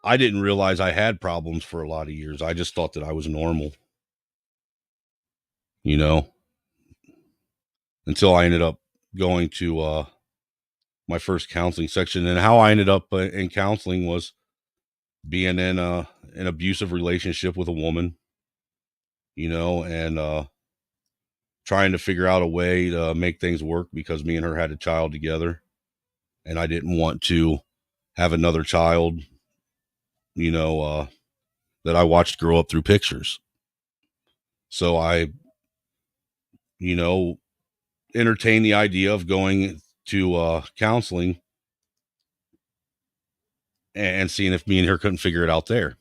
I didn't realize I had problems for a lot of years. I just thought that I was normal, you know, until I ended up going to my first counseling section. And how I ended up in counseling was being in an abusive relationship with a woman, you know, and trying to figure out a way to make things work, because me and her had a child together, and I didn't want to have another child, you know, that I watched grow up through pictures. So I, you know, entertained the idea of going to counseling and seeing if me and her couldn't figure it out there.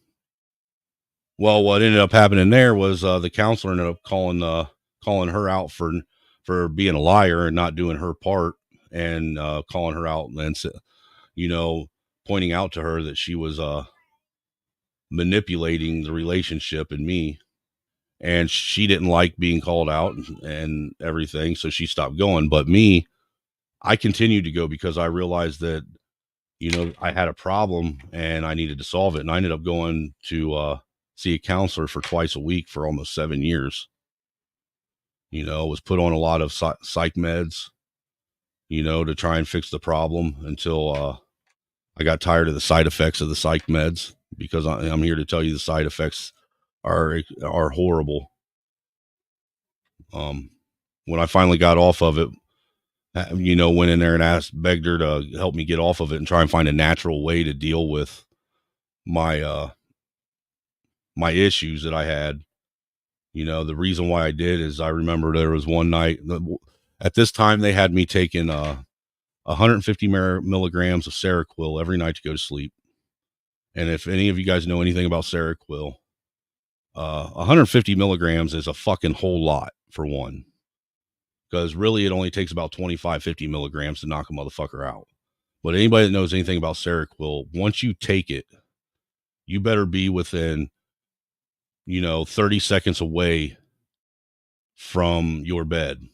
Well, what ended up happening there was the counselor ended up calling her out for being a liar and not doing her part, and calling her out, and, you know, pointing out to her that she was manipulating the relationship and me, and she didn't like being called out and everything, so she stopped going. But me, I continued to go, because I realized that, you know, I had a problem and I needed to solve it. And I ended up going to see a counselor for twice a week for almost 7 years. You know, was put on a lot of psych meds, you know, to try and fix the problem, until I got tired of the side effects of the psych meds, because I'm here to tell you the side effects are horrible. When I finally got off of it, went in there and begged her to help me get off of it and try and find a natural way to deal with my my issues that I had. The reason why I did is I remember there was one night at this time they had me taking 150 milligrams of Seroquel every night to go to sleep. And if any of you guys know anything about Seroquel, 150 milligrams is a fucking whole lot for one, because really it only takes about 25, 50 milligrams to knock a motherfucker out. But anybody that knows anything about Seroquel, once you take it, you better be within 30 seconds away from your bed,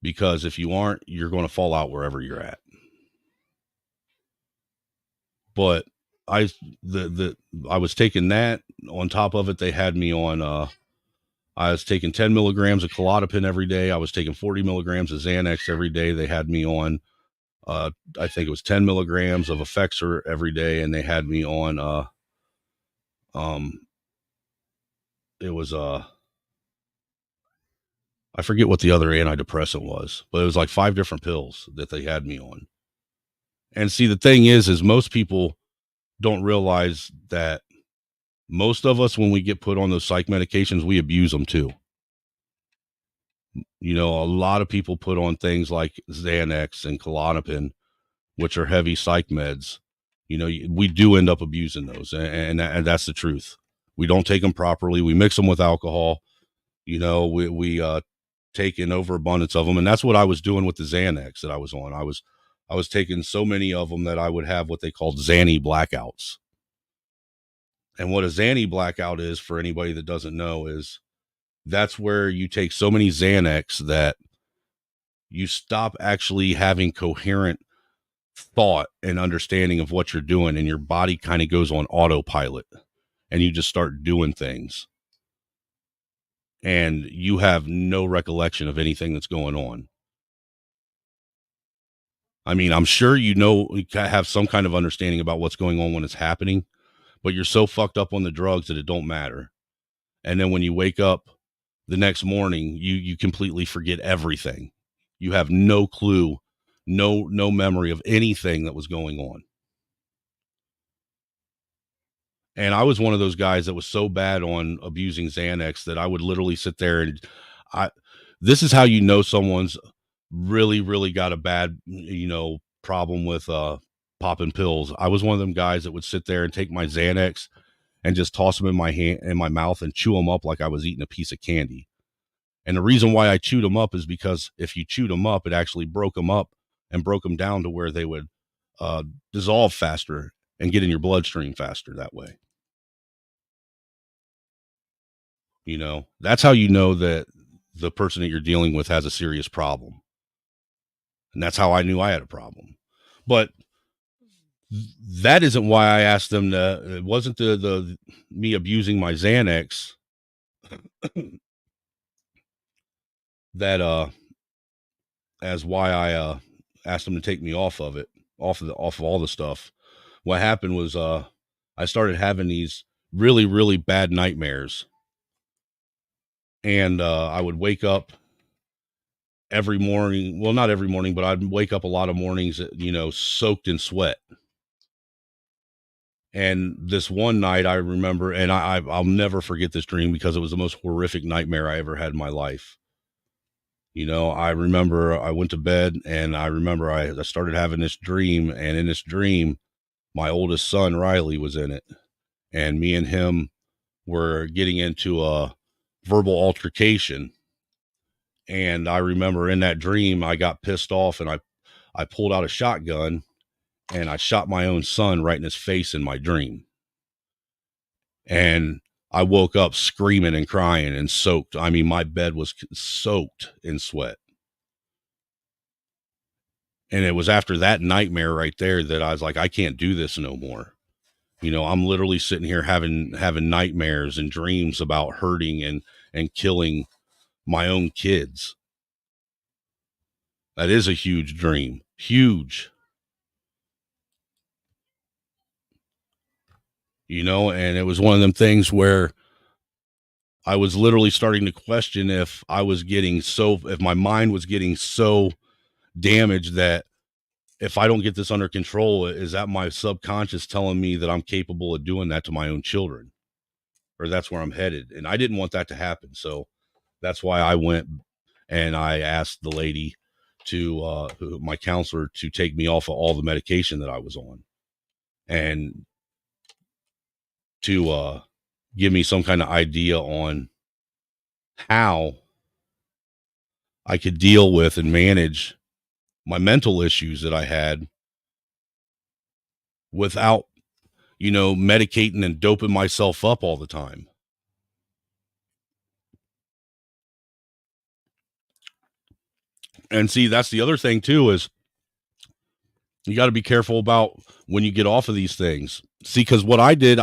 because if you aren't, you're going to fall out wherever you're at. But I was taking that. On top of it, they had me on I was taking 10 milligrams of Klonopin every day. I was taking 40 milligrams of Xanax every day. They had me on I think it was 10 milligrams of Effexor every day, and they had me on it was I forget what the other antidepressant was, but it was like 5 different pills that they had me on. And see, the thing is most people don't realize that most of us, when we get put on those psych medications, we abuse them too. A lot of people put on things like Xanax and Klonopin, which are heavy psych meds. We do end up abusing those, and that's the truth. We don't take them properly. We mix them with alcohol. We take an overabundance of them, and that's what I was doing with the Xanax that I was on. I was taking so many of them that I would have what they called Xanny blackouts. And what a Xanny blackout is, for anybody that doesn't know, is that's where you take so many Xanax that you stop actually having coherent thought and understanding of what you're doing, and your body kind of goes on autopilot, and you just start doing things, and you have no recollection of anything that's going on. I mean, I'm sure you have some kind of understanding about what's going on when it's happening, but you're so fucked up on the drugs that it don't matter. And then when you wake up the next morning, you completely forget everything. You have no clue, no memory of anything that was going on. And I was one of those guys that was so bad on abusing Xanax that I would literally sit there and this is how you know someone's really, really got a bad, problem with popping pills. I was one of them guys that would sit there and take my Xanax and just toss them in my mouth and chew them up like I was eating a piece of candy. And the reason why I chewed them up is because if you chewed them up, it actually broke them up and broke them down to where they would dissolve faster and get in your bloodstream faster that way. That's how you know that the person that you're dealing with has a serious problem. And that's how I knew I had a problem. But that isn't why I asked them it wasn't the me abusing my Xanax that as why I asked them to take me off of it, off of all the stuff. What happened was I started having these really, really bad nightmares. And I would wake up every morning. Well, not every morning, but I'd wake up a lot of mornings, soaked in sweat. And this one night I remember, and I'll never forget this dream because it was the most horrific nightmare I ever had in my life. I remember I went to bed, and I remember I started having this dream, and in this dream, my oldest son, Riley, was in it. And me and him were getting into a verbal altercation. And I remember in that dream, I got pissed off, and I pulled out a shotgun, and I shot my own son right in his face in my dream. And I woke up screaming and crying and soaked. I mean, my bed was soaked in sweat. And it was after that nightmare right there that I was like, I can't do this no more. I'm literally sitting here having nightmares and dreams about hurting and killing my own kids. That is a huge dream. Huge. And it was one of them things where I was literally starting to question if if my mind was getting so damaged that if I don't get this under control, is that my subconscious telling me that I'm capable of doing that to my own children, or that's where I'm headed? And I didn't want that to happen. So that's why I went and I asked the lady my counselor, to take me off of all the medication that I was on, and to give me some kind of idea on how I could deal with and manage my mental issues that I had without, medicating and doping myself up all the time. And see, that's the other thing too, is you got to be careful about when you get off of these things. See, because what I did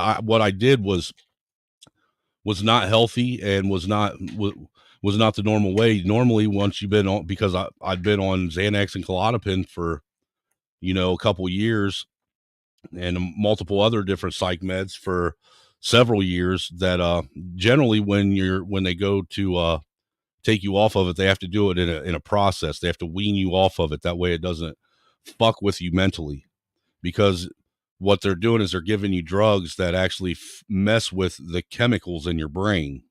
was not healthy and was not the normal way. Normally, once you've been on, because I'd been on Xanax and Klonopin for, a couple years, and multiple other different psych meds for several years, that generally when they go to take you off of it, they have to do it in a process. They have to wean you off of it. That way it doesn't fuck with you mentally, because what they're doing is they're giving you drugs that actually mess with the chemicals in your brain.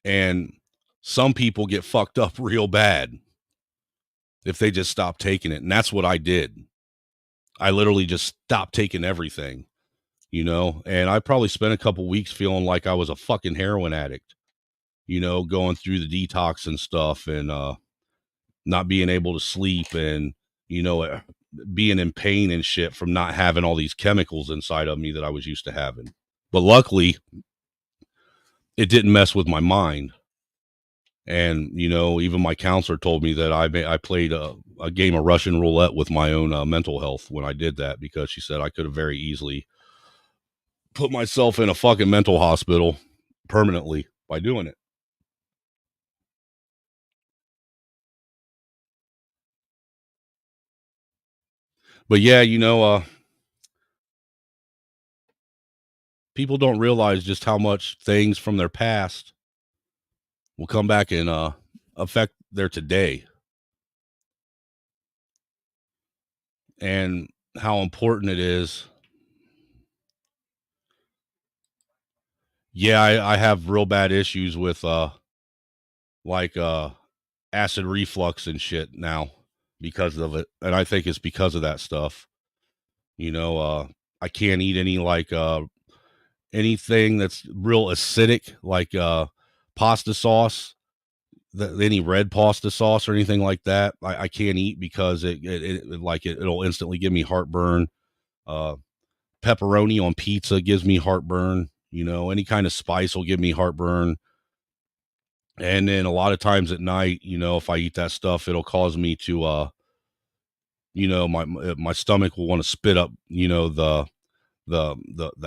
And some people get fucked up real bad if they just stop taking it. And that's what I did. I literally just stopped taking everything, and I probably spent a couple weeks feeling like I was a fucking heroin addict, going through the detox and stuff, and not being able to sleep, and, being in pain and shit from not having all these chemicals inside of me that I was used to having. But luckily, it didn't mess with my mind. And, even my counselor told me that I played a game of Russian roulette with my own mental health when I did that, because she said I could have very easily put myself in a fucking mental hospital permanently by doing it. But yeah, people don't realize just how much things from their past will come back and affect their today, and how important it is. Yeah, I have real bad issues with like acid reflux and shit now because of it, and I think it's because of that stuff. I can't eat anything that's real acidic, like pasta sauce, any red pasta sauce or anything like that. I can't eat because it'll instantly give me heartburn. Pepperoni on pizza gives me heartburn. Any kind of spice will give me heartburn. And then a lot of times at night, if I eat that stuff, it'll cause me to, my stomach will want to spit up, the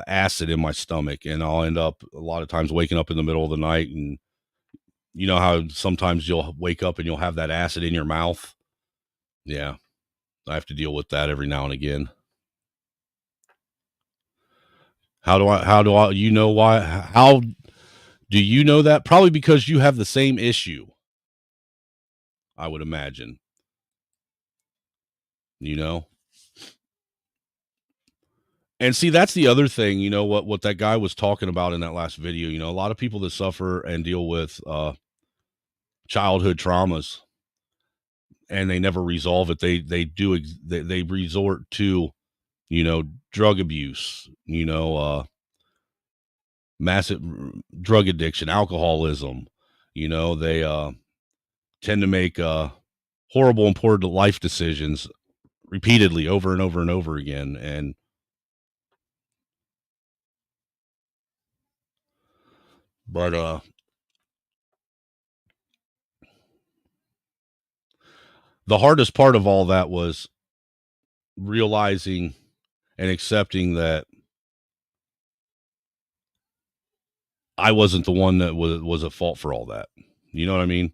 acid in my stomach, and I'll end up a lot of times waking up in the middle of the night, and you know how sometimes you'll wake up and you'll have that acid in your mouth. Yeah, I have to deal with that every now and again. How do I, why, how do you know that? Probably because you have the same issue, I would imagine, And see, that's the other thing, what that guy was talking about in that last video, a lot of people that suffer and deal with childhood traumas, and they never resolve it. They resort to, drug abuse, massive drug addiction, alcoholism. They tend to make horrible, important life decisions repeatedly over and over and over again. But the hardest part of all that was realizing and accepting that I wasn't the one that was at fault for all that. You know what I mean?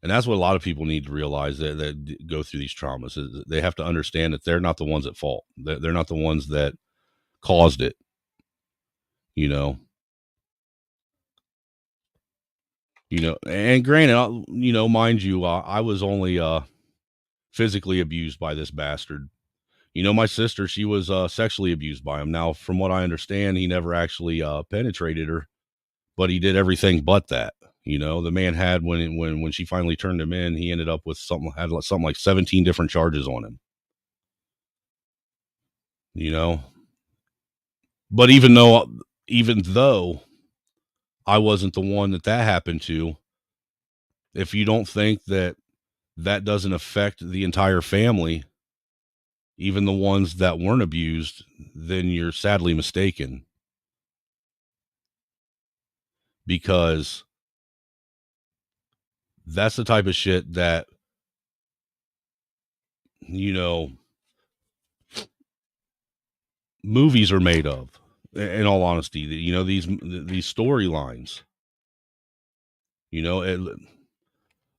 And that's what a lot of people need to realize that go through these traumas. Is they have to understand that they're not the ones at fault. They're not the ones that caused it. And granted, mind you, I was only physically abused by this bastard. My sister, she was sexually abused by him. Now, from what I understand, he never actually penetrated her, but he did everything but that. The man had, when she finally turned him in, he ended up with something like 17 different charges on him. But even though I wasn't the one that happened to, if you don't think that doesn't affect the entire family, even the ones that weren't abused, then you're sadly mistaken. Because that's the type of shit that, movies are made of, in all honesty. These storylines.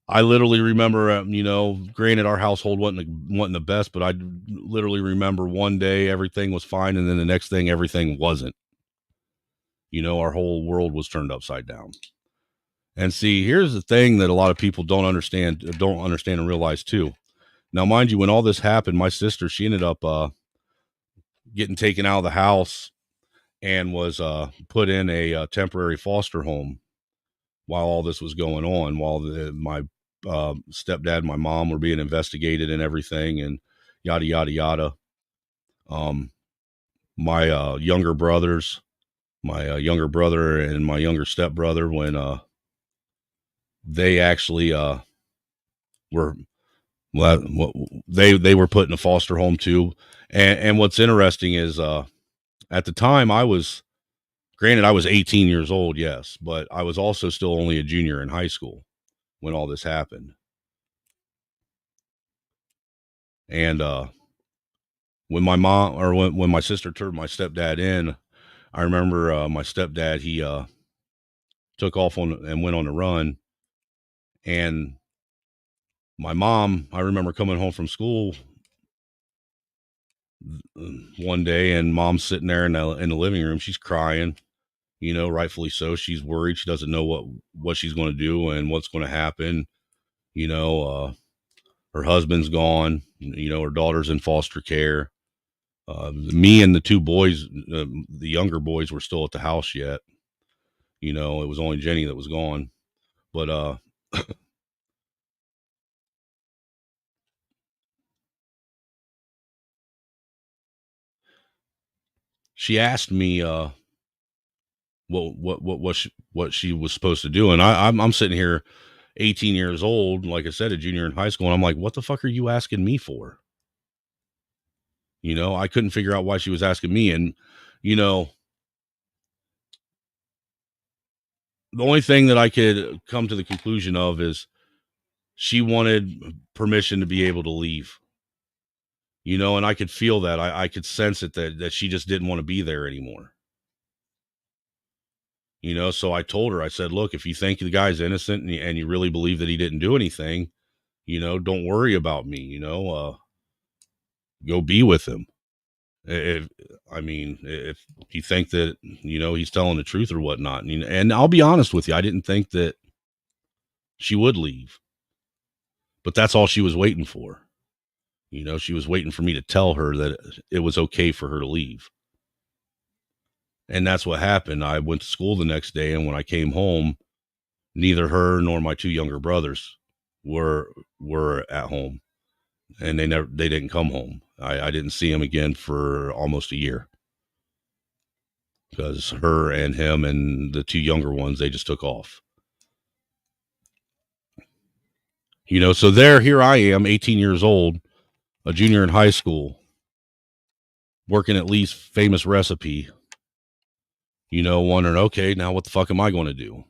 I literally remember, granted our household wasn't the best, but I literally remember one day everything was fine, and then the next thing everything wasn't. Our whole world was turned upside down. And see, here's the thing that a lot of people don't understand and realize too. Now, mind you, when all this happened, my sister, she ended up getting taken out of the house and was put in a temporary foster home while all this was going on, while my stepdad and my mom were being investigated and everything, and yada, yada, yada. My younger brothers, my younger brother and my younger stepbrother, when they actually were, they were put in a foster home too. And what's interesting is at the time I was 18 years old, yes, but I was also still only a junior in high school when all this happened. And when my mom, or when my sister turned my stepdad in, I remember my stepdad, he took off and went on a run. And my mom, I remember coming home from school one day, and mom's sitting there in the living room. She's crying, rightfully so. She's worried. She doesn't know what she's going to do and what's going to happen. Her husband's gone, her daughter's in foster care. Me and the two boys, the younger boys, were still at the house yet. It was only Jenny that was gone. But she asked me what she was supposed to do, and I'm sitting here 18 years old, like I said, a junior in high school, and I'm like, what the fuck are you asking me for? I couldn't figure out why she was asking me. And the only thing that I could come to the conclusion of is she wanted permission to be able to leave. And I could feel that. I could sense it, that she just didn't want to be there anymore. So I told her, I said, look, if you think the guy's innocent and you really believe that he didn't do anything, don't worry about me, go be with him. If you think that, he's telling the truth or whatnot. And I'll be honest with you, I didn't think that she would leave, but that's all she was waiting for. She was waiting for me to tell her that it was okay for her to leave. And that's what happened. I went to school the next day, and when I came home, neither her nor my two younger brothers were at home, and they didn't come home. I didn't see them again for almost a year, because her and him and the two younger ones, they just took off. So here I am, 18 years old, a junior in high school, working at Lee's Famous Recipe, wondering, okay, now what the fuck am I going to do?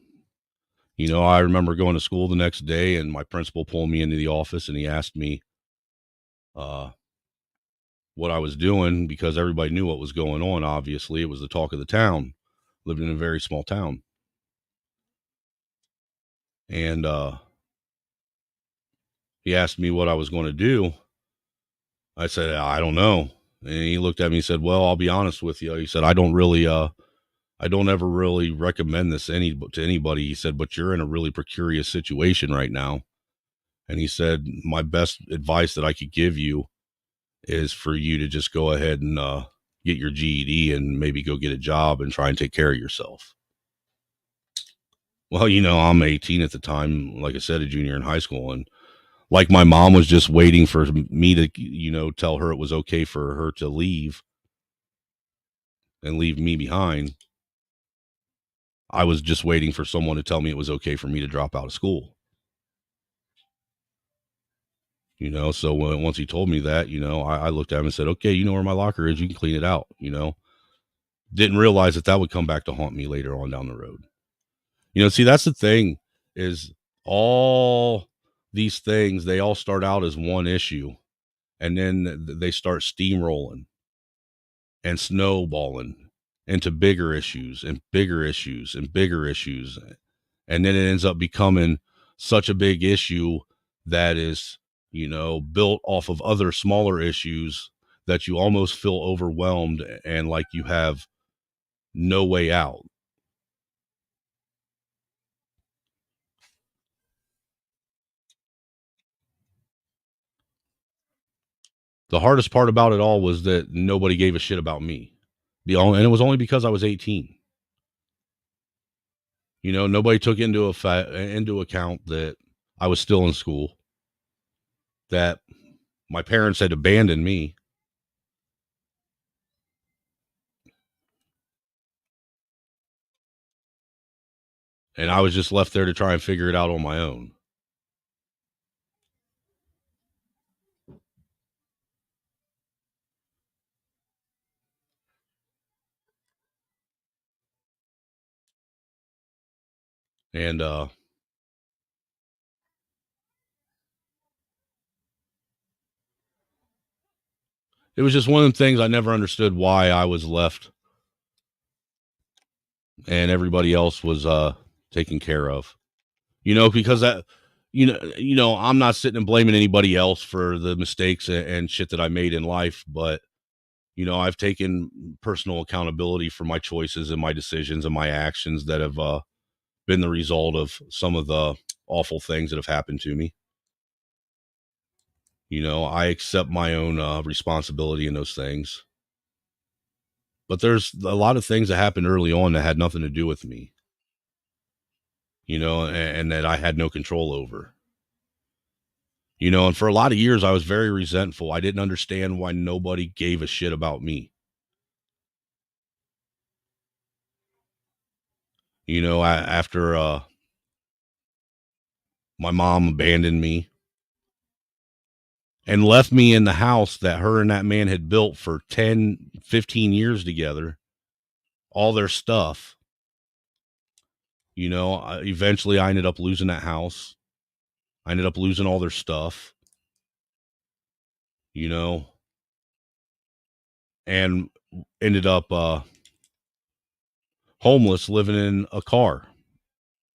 I remember going to school the next day, and my principal pulled me into the office, and he asked me what I was doing, because everybody knew what was going on. Obviously, it was the talk of the town. Lived in a very small town. And he asked me what I was going to do. I said, I don't know. And he looked at me and said, well, I'll be honest with you. He said, I don't really I don't ever really recommend this to anybody. He said, but you're in a really precarious situation right now. And he said, my best advice that I could give you is for you to just go ahead and get your GED and maybe go get a job and try and take care of yourself. Well, I'm 18 at the time, like I said, a junior in high school. And like my mom was just waiting for me to, tell her it was okay for her to leave and leave me behind. I was just waiting for someone to tell me it was okay for me to drop out of school. So once he told me that, I looked at him and said, okay, you know where my locker is, you can clean it out, Didn't realize that would come back to haunt me later on down the road. See, that's the thing, is all these things, they all start out as one issue, and then they start steamrolling and snowballing into bigger issues and bigger issues and bigger issues. And then it ends up becoming such a big issue that is, built off of other smaller issues that you almost feel overwhelmed and like you have no way out. The hardest part about it all was that nobody gave a shit about me. And it was only because I was 18. Nobody took into account that I was still in school, that my parents had abandoned me. And I was just left there to try and figure it out on my own. And it was just one of the things I never understood, why I was left and everybody else was taken care of. Because that, I'm not sitting and blaming anybody else for the mistakes and shit that I made in life, but I've taken personal accountability for my choices and my decisions and my actions that have been the result of some of the awful things that have happened to me. I accept my own responsibility in those things. But there's a lot of things that happened early on that had nothing to do with me, and that I had no control over. And for a lot of years, I was very resentful. I didn't understand why nobody gave a shit about me. After my mom abandoned me and left me in the house that her and that man had built for 10, 15 years together, all their stuff. Eventually I ended up losing that house. I ended up losing all their stuff, and ended up homeless, living in a car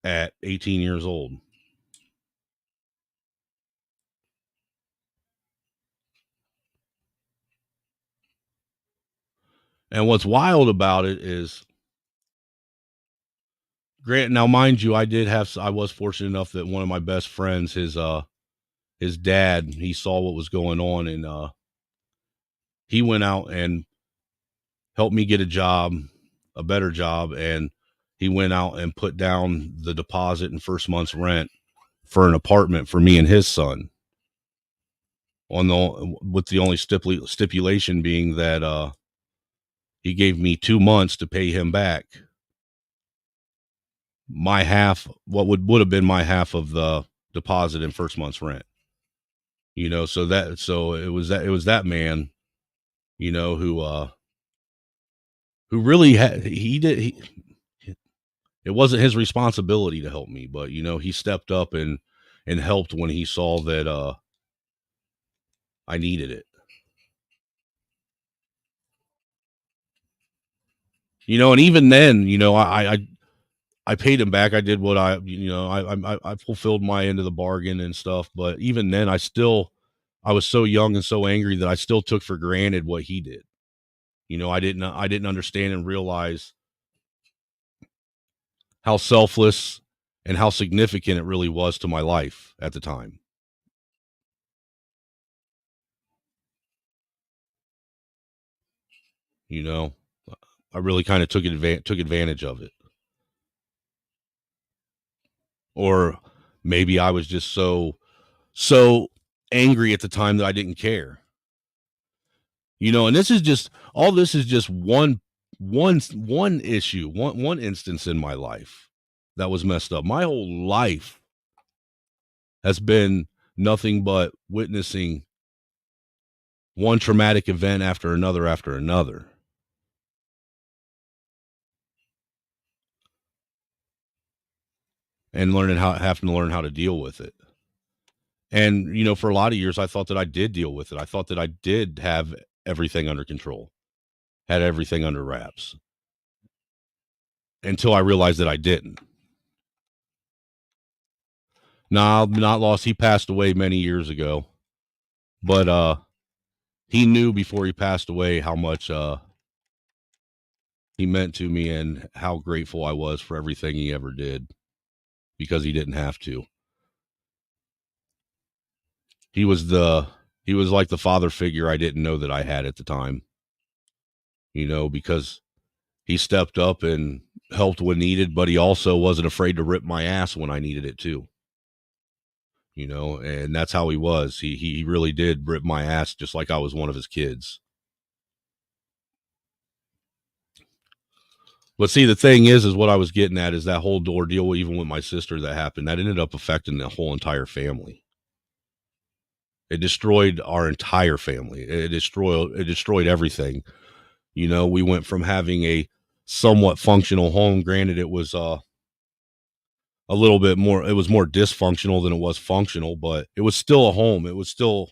at 18 years old. And what's wild about it is, now mind you, I was fortunate enough that one of my best friends, his dad, he saw what was going on, and he went out and helped me get a better job, and he went out and put down the deposit and first month's rent for an apartment for me and his son, with the only stipulation being that he gave me 2 months to pay him back my half, what would have been my half of the deposit and first month's rent. So it was that man, who really it wasn't his responsibility to help me, but he stepped up and helped when he saw that I needed it. And even then, I paid him back. I did what I fulfilled my end of the bargain and stuff. But even then, I was so young and so angry that I still took for granted what he did. I didn't understand and realize how selfless and how significant it really was to my life at the time. You know, I really kind of took advantage of it. Or maybe I was just so angry at the time that I didn't care. You know, and this is just one issue, one instance in my life that was messed up. My whole life has been nothing but witnessing one traumatic event after another after another. And having to learn how to deal with it. And, you know, for a lot of years, I thought that I did deal with it. I thought that I did have everything under control, had everything under wraps, until I realized that I didn't. No, not lost. He passed away many years ago, but he knew before he passed away how much he meant to me and how grateful I was for everything he ever did, because he didn't have to. He was like the father figure I didn't know that I had at the time, you know, because he stepped up and helped when needed, but he also wasn't afraid to rip my ass when I needed it too. You know, and that's how he was. He really did rip my ass just like I was one of his kids. But see, the thing is what I was getting at is that whole ordeal, even with my sister, that happened, that ended up affecting the whole entire family. It destroyed our entire family. It destroyed everything. You know, we went from having a somewhat functional home. Granted, it was a little bit more, it was more dysfunctional than it was functional, but it was still a home. It was still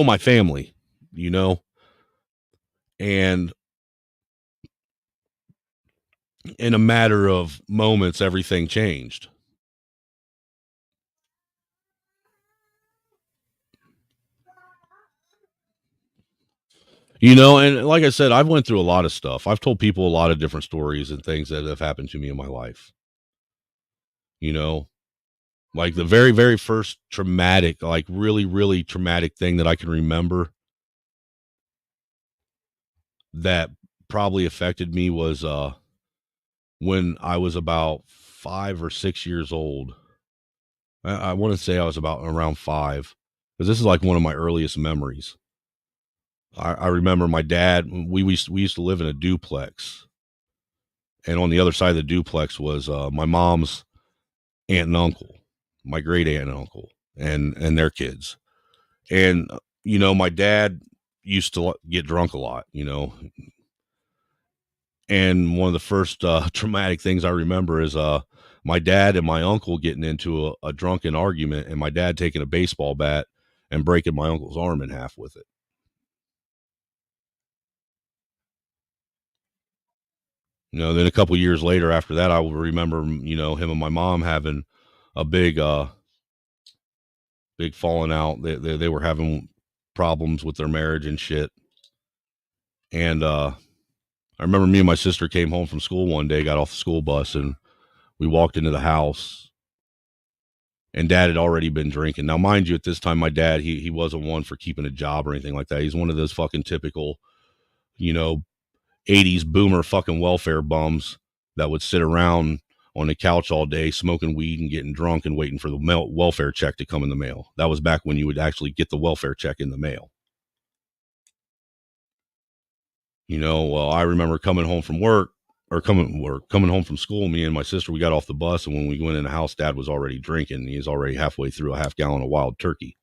my family, you know? And in a matter of moments, everything changed. You know, and like I said, I've went through a lot of stuff. I've told people a lot of different stories and things that have happened to me in my life. You know, like the very, very first traumatic, like really, really traumatic thing that I can remember that probably affected me was when I was about 5 or 6 years old. I want to say I was about around 5, because this is like one of my earliest memories. I remember my dad, we used to live in a duplex, and on the other side of the duplex was my mom's aunt and uncle, my great aunt and uncle, and their kids. And you know, my dad used to get drunk a lot, you know. And one of the first traumatic things I remember is my dad and my uncle getting into a drunken argument, and my dad taking a baseball bat and breaking my uncle's arm in half with it. You know, then a couple years later after that, I will remember, you know, him and my mom having a big falling out. They were having problems with their marriage and shit. And I remember me and my sister came home from school one day, got off the school bus, and we walked into the house, and Dad had already been drinking. Now, mind you, at this time, my dad, he wasn't one for keeping a job or anything like that. He's one of those fucking typical, you know, 80s boomer fucking welfare bums that would sit around on the couch all day smoking weed and getting drunk and waiting for the welfare check to come in the mail. That was back when you would actually get the welfare check in the mail. You know, well, I remember coming home from school. Me and my sister, we got off the bus, and when we went in the house, Dad was already drinking. He was already halfway through a half gallon of wild turkey.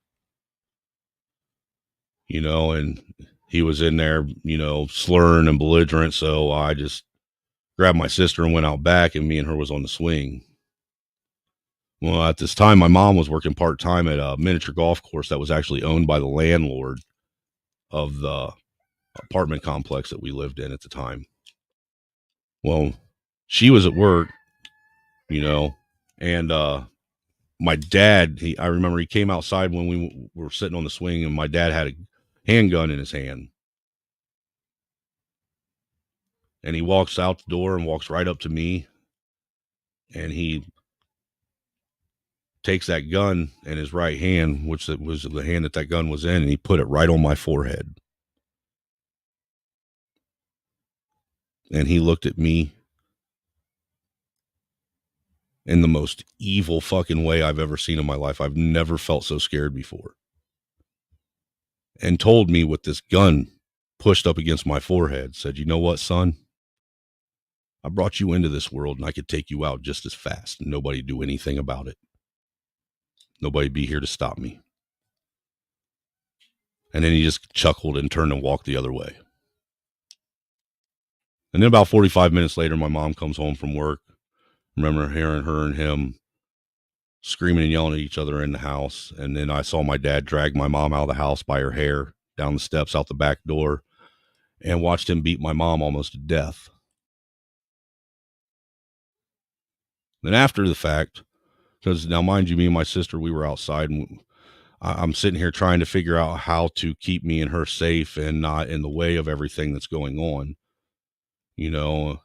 You know, and he was in there, you know, slurring and belligerent. So I just grabbed my sister and went out back, and me and her was on the swing. Well, at this time, my mom was working part-time at a miniature golf course that was actually owned by the landlord of the apartment complex that we lived in at the time. Well, she was at work, you know, and my dad, I remember he came outside when we were sitting on the swing, and my dad had a handgun in his hand. And he walks out the door and walks right up to me. And he takes that gun in his right hand, which was the hand that gun was in, and he put it right on my forehead. And he looked at me in the most evil fucking way I've ever seen in my life. I've never felt so scared before. And told me with this gun pushed up against my forehead, said, "You know what, son? I brought you into this world and I could take you out just as fast and nobody do anything about it. Nobody be here to stop me." And then he just chuckled and turned and walked the other way. And then about 45 minutes later, my mom comes home from work. I remember hearing her and him screaming and yelling at each other in the house. And then I saw my dad drag my mom out of the house by her hair down the steps out the back door and watched him beat my mom almost to death. Then after the fact, because now mind you, me and my sister, we were outside, and I'm sitting here trying to figure out how to keep me and her safe and not in the way of everything that's going on, you know.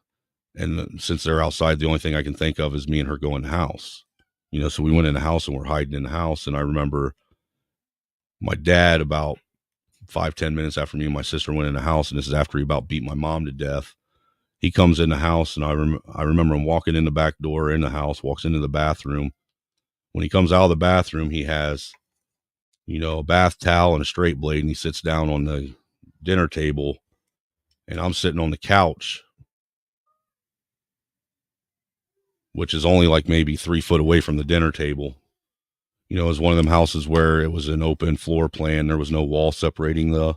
And since they're outside, the only thing I can think of is me and her going in the house, you know. So we went in the house and we're hiding in the house. And I remember my dad, about 5-10 minutes after me and my sister went in the house, and this is after he about beat my mom to death, he comes in the house, and I remember him walking in the back door in the house, walks into the bathroom. When he comes out of the bathroom, he has, you know, a bath towel and a straight blade, and he sits down on the dinner table, and I'm sitting on the couch, which is only like maybe 3 foot away from the dinner table. You know, it was one of them houses where it was an open floor plan. There was no wall separating the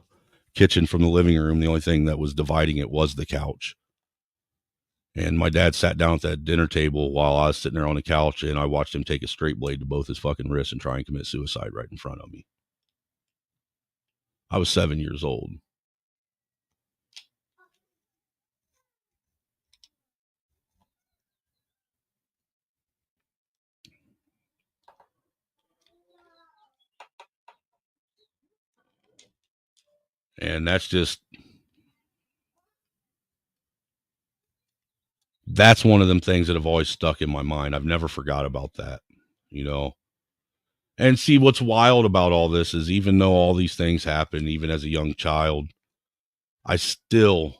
kitchen from the living room. The only thing that was dividing it was the couch. And my dad sat down at that dinner table while I was sitting there on the couch, and I watched him take a straight blade to both his fucking wrists and try and commit suicide right in front of me. I was 7 years old. And that's one of them things that have always stuck in my mind. I've never forgot about that, you know. And see, what's wild about all this is, even though all these things happened, even as a young child, I still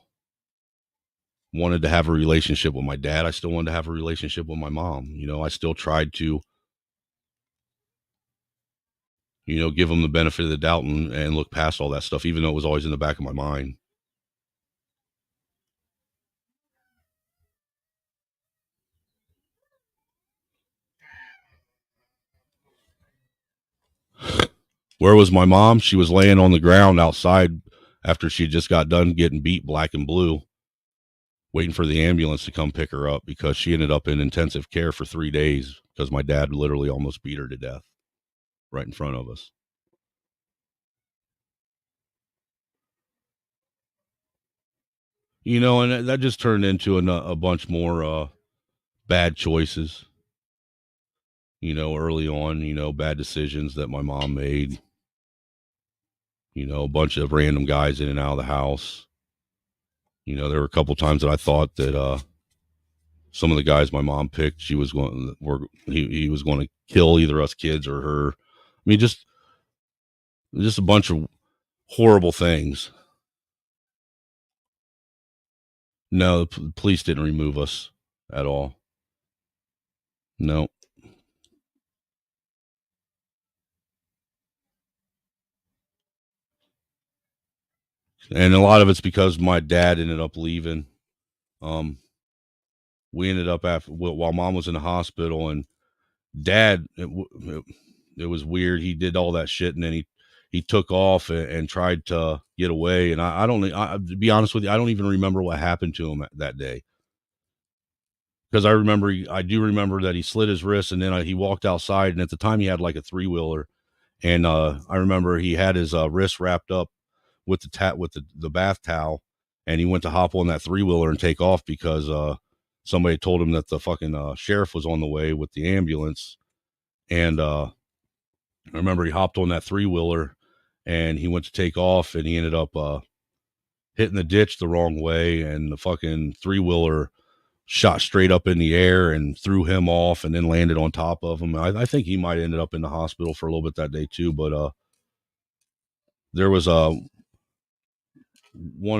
wanted to have a relationship with my dad. I still wanted to have a relationship with my mom. You know, I still tried to, you know, give them the benefit of the doubt and look past all that stuff, even though it was always in the back of my mind. Where was my mom? She was laying on the ground outside after she just got done getting beat black and blue, waiting for the ambulance to come pick her up, because she ended up in intensive care for 3 days because my dad literally almost beat her to death right in front of us. You know, and that just turned into a bunch more bad choices, you know, early on, you know, bad decisions that my mom made. You know, a bunch of random guys in and out of the house. You know, there were a couple times that I thought that some of the guys my mom picked, he was going to kill either us kids or her. I mean, just a bunch of horrible things. No, the police didn't remove us at all. No. And a lot of it's because my dad ended up leaving. We ended up while mom was in the hospital, and dad, it was weird. He did all that shit, and then he took off and tried to get away. And I to be honest with you, I don't even remember what happened to him that day. Because I do remember that he slit his wrist, and then he walked outside, and at the time he had like a 3-wheeler. And I remember he had his wrist wrapped up with the bath towel, and he went to hop on that 3-wheeler and take off because somebody told him that the fucking sheriff was on the way with the ambulance. And I remember he hopped on that 3-wheeler and he went to take off, and he ended up hitting the ditch the wrong way, and the fucking 3-wheeler shot straight up in the air and threw him off and then landed on top of him. I think he might have ended up in the hospital for a little bit that day too, but there was one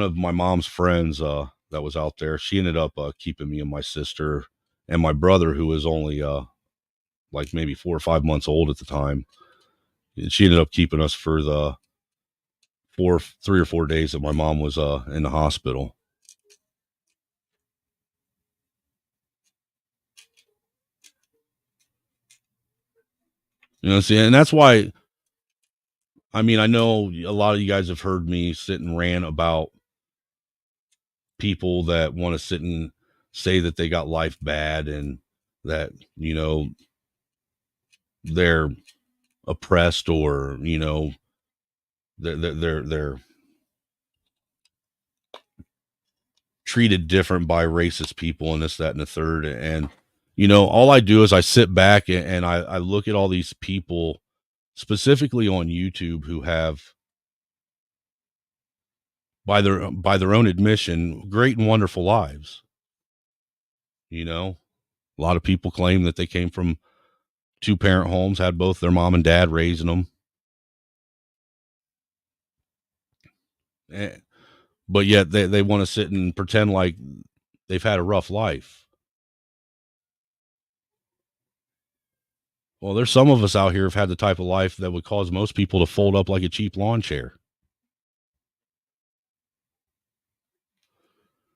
of my mom's friends that was out there. She ended up keeping me and my sister and my brother, who was only like maybe 4 or 5 months old at the time. And she ended up keeping us for the 3 or 4 days that my mom was in the hospital. You know, see, and that's why, I mean, I know a lot of you guys have heard me sit and rant about people that want to sit and say that they got life bad and that, you know, they're oppressed, or, you know, they're treated different by racist people and this, that, and the third. And, you know, all I do is I sit back and I look at all these people, specifically on YouTube, who have, by their own admission, great and wonderful lives. You know, a lot of people claim that they came from 2-parent homes, had both their mom and dad raising them. But yet they want to sit and pretend like they've had a rough life. Well, there's some of us out here who've had the type of life that would cause most people to fold up like a cheap lawn chair.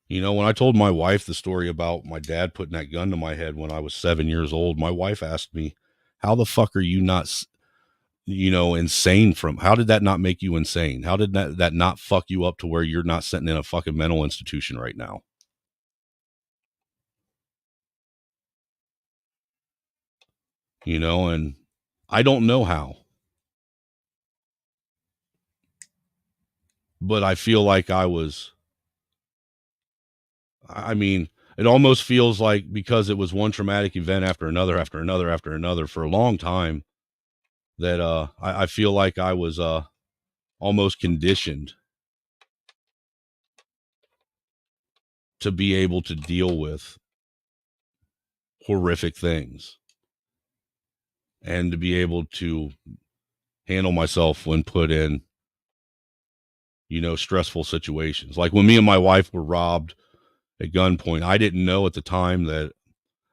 You know, when I told my wife the story about my dad putting that gun to my head when I was 7 years old, my wife asked me, how the fuck are you not, you know, insane from? How did that not make you insane? How did that not fuck you up to where you're not sitting in a fucking mental institution right now? You know, and I don't know how. But I feel like I mean, it almost feels like, because it was one traumatic event after another, after another, after another for a long time, that I feel like I was almost conditioned to be able to deal with horrific things and to be able to handle myself when put in, you know, stressful situations. Like when me and my wife were robbed at gunpoint, I didn't know at the time that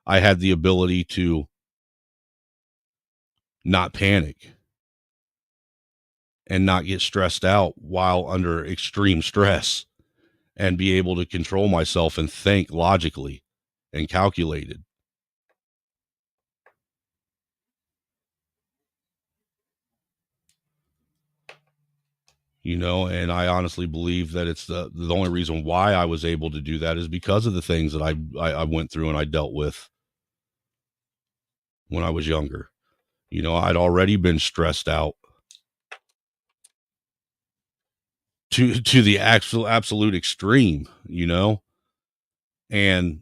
I had the ability to not panic and not get stressed out while under extreme stress, and be able to control myself and think logically and calculated. You know, and I honestly believe that it's the only reason why I was able to do that is because of the things that I went through and I dealt with when I was younger. You know, I'd already been stressed out to the absolute extreme, you know, and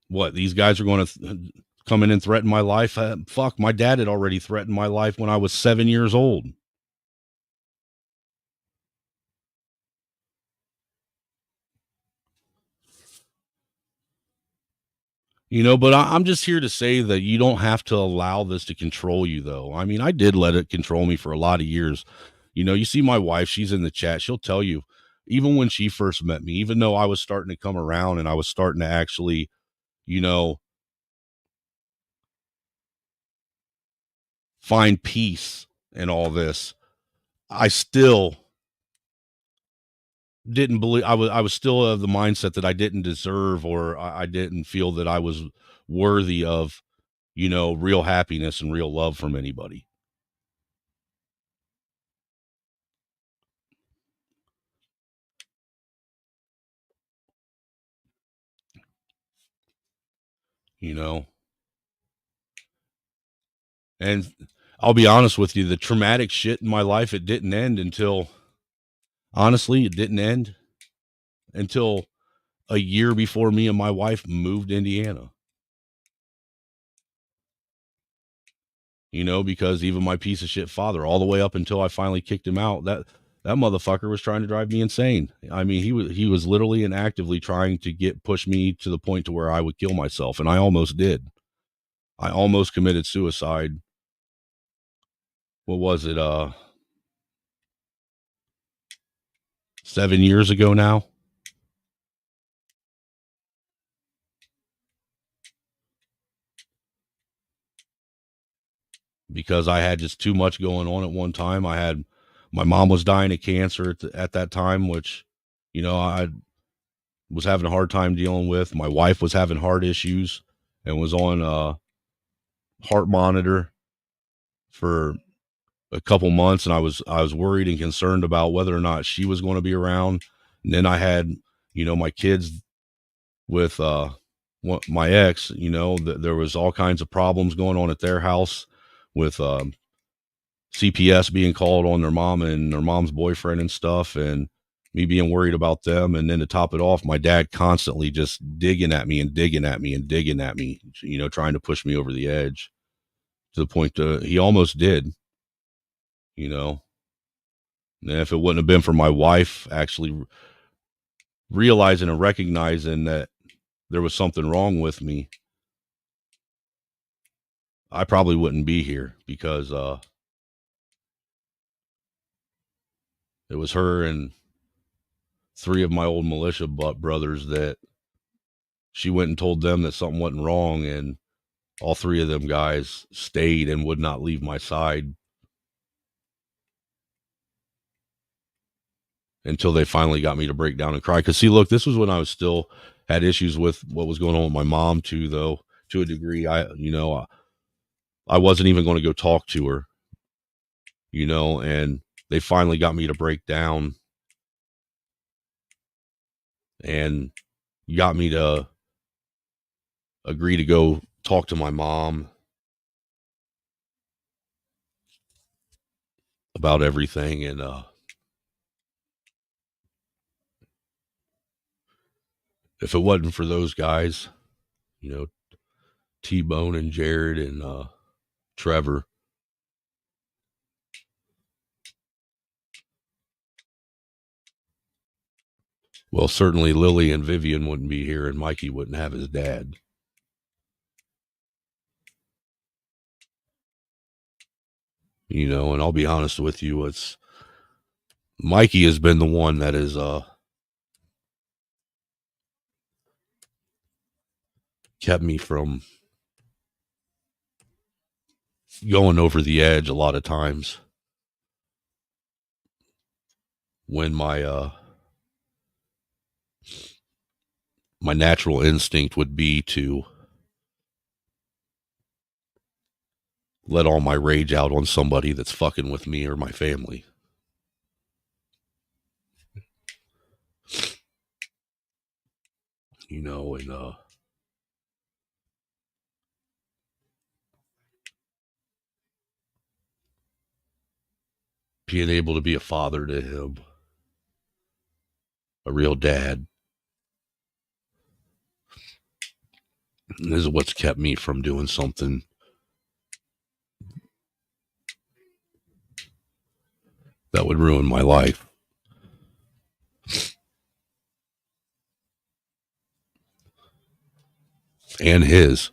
what, these guys are going to come in and threaten my life? Fuck, my dad had already threatened my life when I was 7 years old. You know, but I'm just here to say that you don't have to allow this to control you, though. I mean, I did let it control me for a lot of years. You know, you see my wife, she's in the chat. She'll tell you, even when she first met me, even though I was starting to come around and I was starting to actually, you know, find peace in all this, I still didn't believe, I was still of the mindset that I didn't deserve, or I didn't feel that I was worthy of, you know, real happiness and real love from anybody. You know, and I'll be honest with you, the traumatic shit in my life, it didn't end until, honestly, it didn't end until a year before me and my wife moved to Indiana. you know, because even my piece of shit father, all the way up until I finally kicked him out, that motherfucker was trying to drive me insane. I mean, he was literally and actively trying to push me to the point to where I would kill myself, and I almost did. I almost committed suicide. What was it? 7 years ago now. Because I had just too much going on at one time. My mom was dying of cancer at that time, which, you know, I was having a hard time dealing with. My wife was having heart issues and was on a heart monitor for a couple months. And I was worried and concerned about whether or not she was going to be around. And then I had, you know, my kids with, my ex, you know, there was all kinds of problems going on at their house with, CPS being called on their mom and their mom's boyfriend and stuff, and me being worried about them. And then to top it off, my dad constantly just digging at me and digging at me and digging at me, you know, trying to push me over the edge to the point that he almost did, you know. And if it wouldn't have been for my wife actually realizing and recognizing that there was something wrong with me, I probably wouldn't be here, because it was her and 3 of my old militia brothers that she went and told them that something wasn't wrong, and all 3 of them guys stayed and would not leave my side until they finally got me to break down and cry. Because see, look, this was when I was still had issues with what was going on with my mom too, though, to a degree. I wasn't even going to go talk to her, you know, and they finally got me to break down and got me to agree to go talk to my mom about everything. And if it wasn't for those guys, you know, T-Bone and Jared and Trevor, well, certainly Lily and Vivian wouldn't be here, and Mikey wouldn't have his dad. You know, and I'll be honest with you, it's Mikey has been the one that has kept me from going over the edge a lot of times when my my natural instinct would be to let all my rage out on somebody that's fucking with me or my family. You know, and being able to be a father to him, a real dad, this is what's kept me from doing something that would ruin my life. And his.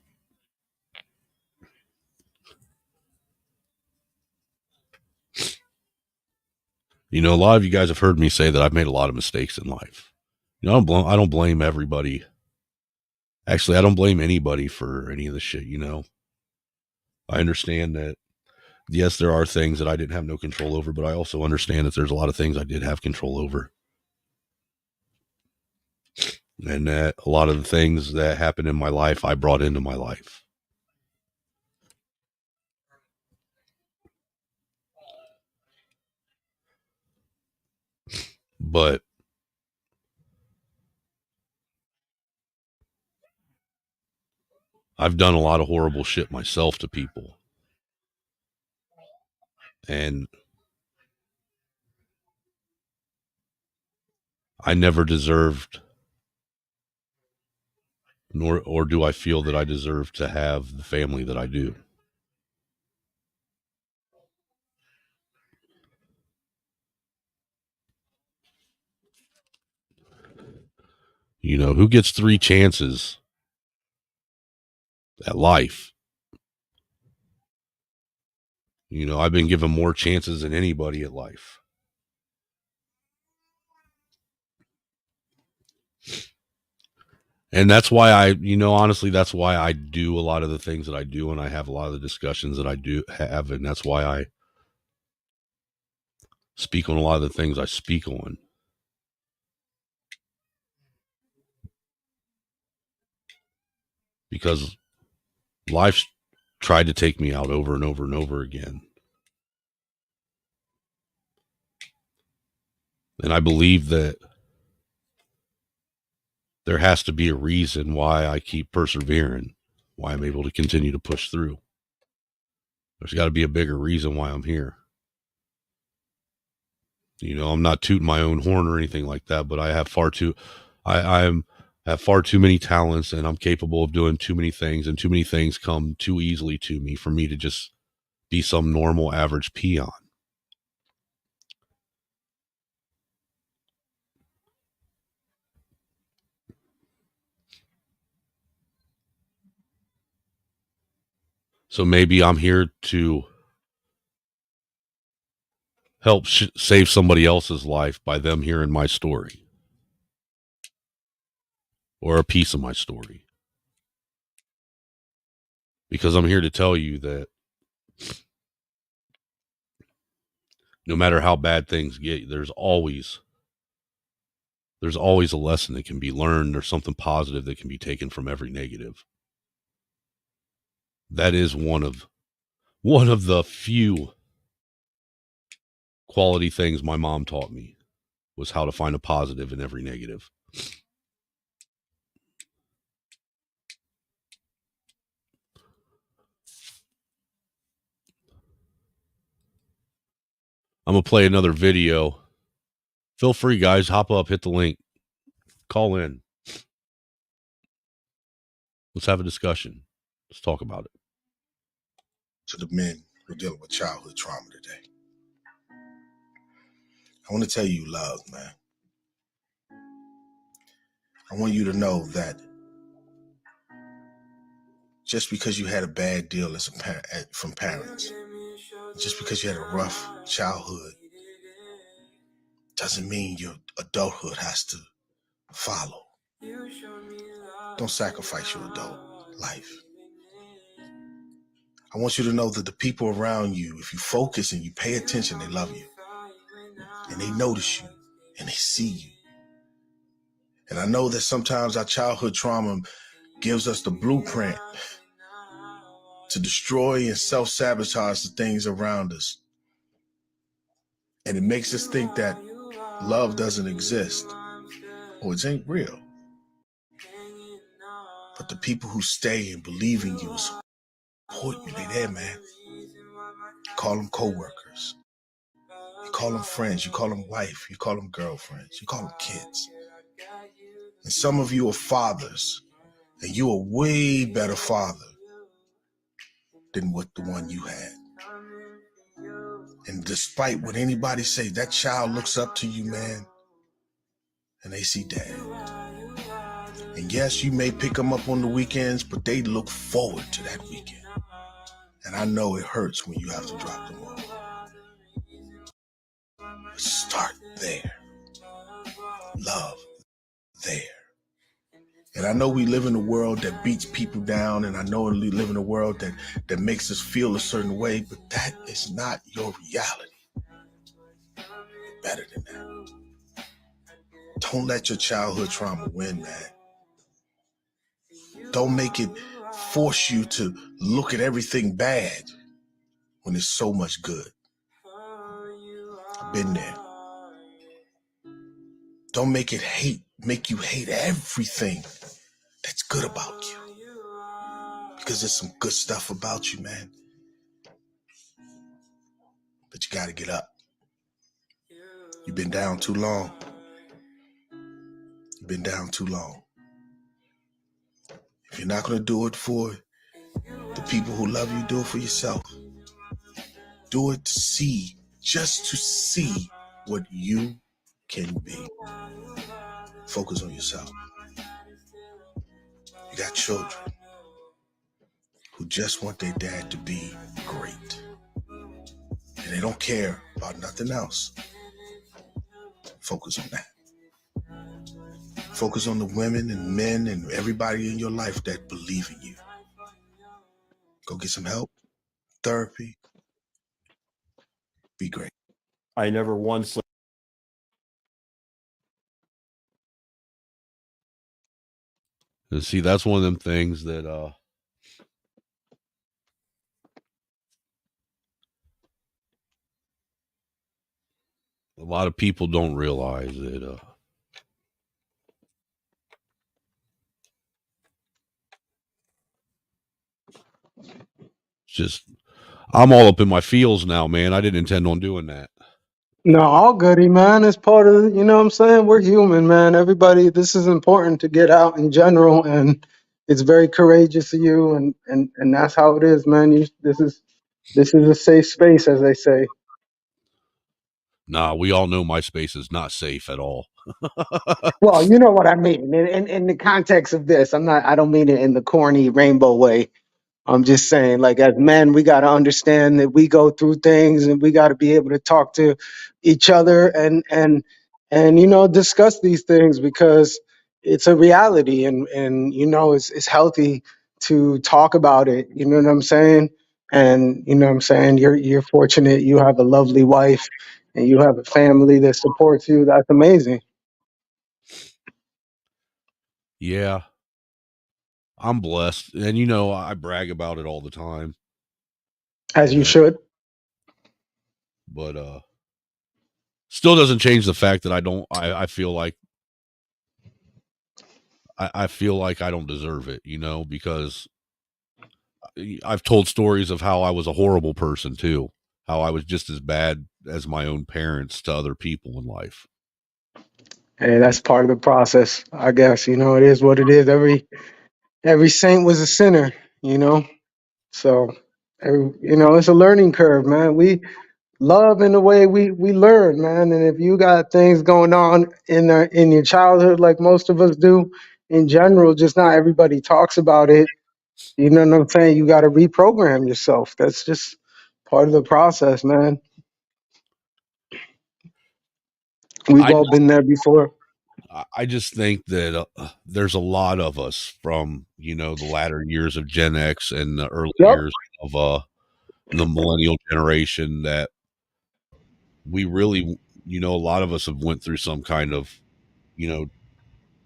You know, a lot of you guys have heard me say that I've made a lot of mistakes in life. You know, I don't blame everybody. Actually, I don't blame anybody for any of the shit, you know. I understand that, yes, there are things that I didn't have no control over, but I also understand that there's a lot of things I did have control over. And that a lot of the things that happened in my life, I brought into my life. But I've done a lot of horrible shit myself to people. And I never deserved, or do I feel that I deserve to have the family that I do. You know, who gets 3 chances at life? You know, I've been given more chances than anybody at life. And that's why honestly, that's why I do a lot of the things that I do, and I have a lot of the discussions that I do have, and that's why I speak on a lot of the things I speak on. Because life's tried to take me out over and over and over again. And I believe that there has to be a reason why I keep persevering, why I'm able to continue to push through. There's got to be a bigger reason why I'm here. You know, I'm not tooting my own horn or anything like that, but I have have far too many talents, and I'm capable of doing too many things, and too many things come too easily to me for me to just be some normal average peon. So maybe I'm here to help save somebody else's life by them hearing my story or a piece of my story. Because I'm here to tell you that no matter how bad things get, there's always a lesson that can be learned, or something positive that can be taken from every negative. That is one of the few quality things my mom taught me, was how to find a positive in every negative. I'm going to play another video. Feel free, guys. Hop up, hit the link, call in. Let's have a discussion. Let's talk about it. To the men who are dealing with childhood trauma today, I want to tell you love, man. I want you to know that just because you had a bad deal as a parent, from parents, just because you had a rough childhood, doesn't mean your adulthood has to follow. Don't sacrifice your adult life. I want you to know that the people around you, if you focus and you pay attention, they love you. And they notice you. And they see you. And I know that sometimes our childhood trauma gives us the blueprint to destroy and self-sabotage the things around us. And it makes us think that love doesn't exist or it ain't real. But the people who stay and believe in you and support you, they there, man. You call them co-workers. You call them friends. You call them wife. You call them girlfriends. You call them kids. And some of you are fathers, and you're a way better father than what the one you had. And despite what anybody say, that child looks up to you, man, and they see dad. And yes, you may pick them up on the weekends, but they look forward to that weekend. And I know it hurts when you have to drop them off. But start there. Love there. And I know we live in a world that beats people down, and I know we live in a world that makes us feel a certain way, but that is not your reality. You're better than that. Don't let your childhood trauma win, man. Don't make it force you to look at everything bad when there's so much good. I've been there. Don't make you hate everything that's good about you. Because there's some good stuff about you, man. But you gotta get up. You've been down too long. You've been down too long. If you're not gonna do it for the people who love you, do it for yourself. Do it just to see what you can be. Focus on yourself. You got children who just want their dad to be great. And they don't care about nothing else. Focus on that. Focus on the women and men and everybody in your life that believe in you. Go get some help, therapy. Be great. I never once. And see, that's one of them things that a lot of people don't realize that it's just I'm all up in my feels now, man. I didn't intend on doing that. No, all goody, man. It's part of, you know what I'm saying? We're human, man. Everybody, this is important to get out in general, and it's very courageous of you, and that's how it is, man. This is a safe space, as they say. Nah, we all know my space is not safe at all. Well, you know what I mean. In the context of this, I don't mean it in the corny rainbow way. I'm just saying, like, as men, we got to understand that we go through things, and we got to be able to talk to each other and discuss these things, because it's a reality, and it's healthy to talk about it. You know what I'm saying? And you know what I'm saying, you're fortunate. You have a lovely wife, and you have a family that supports you. That's amazing. Yeah, I'm blessed, and I brag about it all the time. As you should. But still doesn't change the fact that I feel like I feel like I don't deserve it, because I've told stories of how I was a horrible person too, how I was just as bad as my own parents to other people in life. Hey, that's part of the process, I guess. It is what it is. Every saint was a sinner, you know. So, it's a learning curve, man. We love in the way we learn, man. And if you got things going on in your childhood, like most of us do, in general, just not everybody talks about it. You know what I'm saying? You got to reprogram yourself. That's just part of the process, man. We've all been there before. I just think that there's a lot of us from the latter years of Gen X and the early Yep. years of the millennial generation that we really, a lot of us have went through some kind of,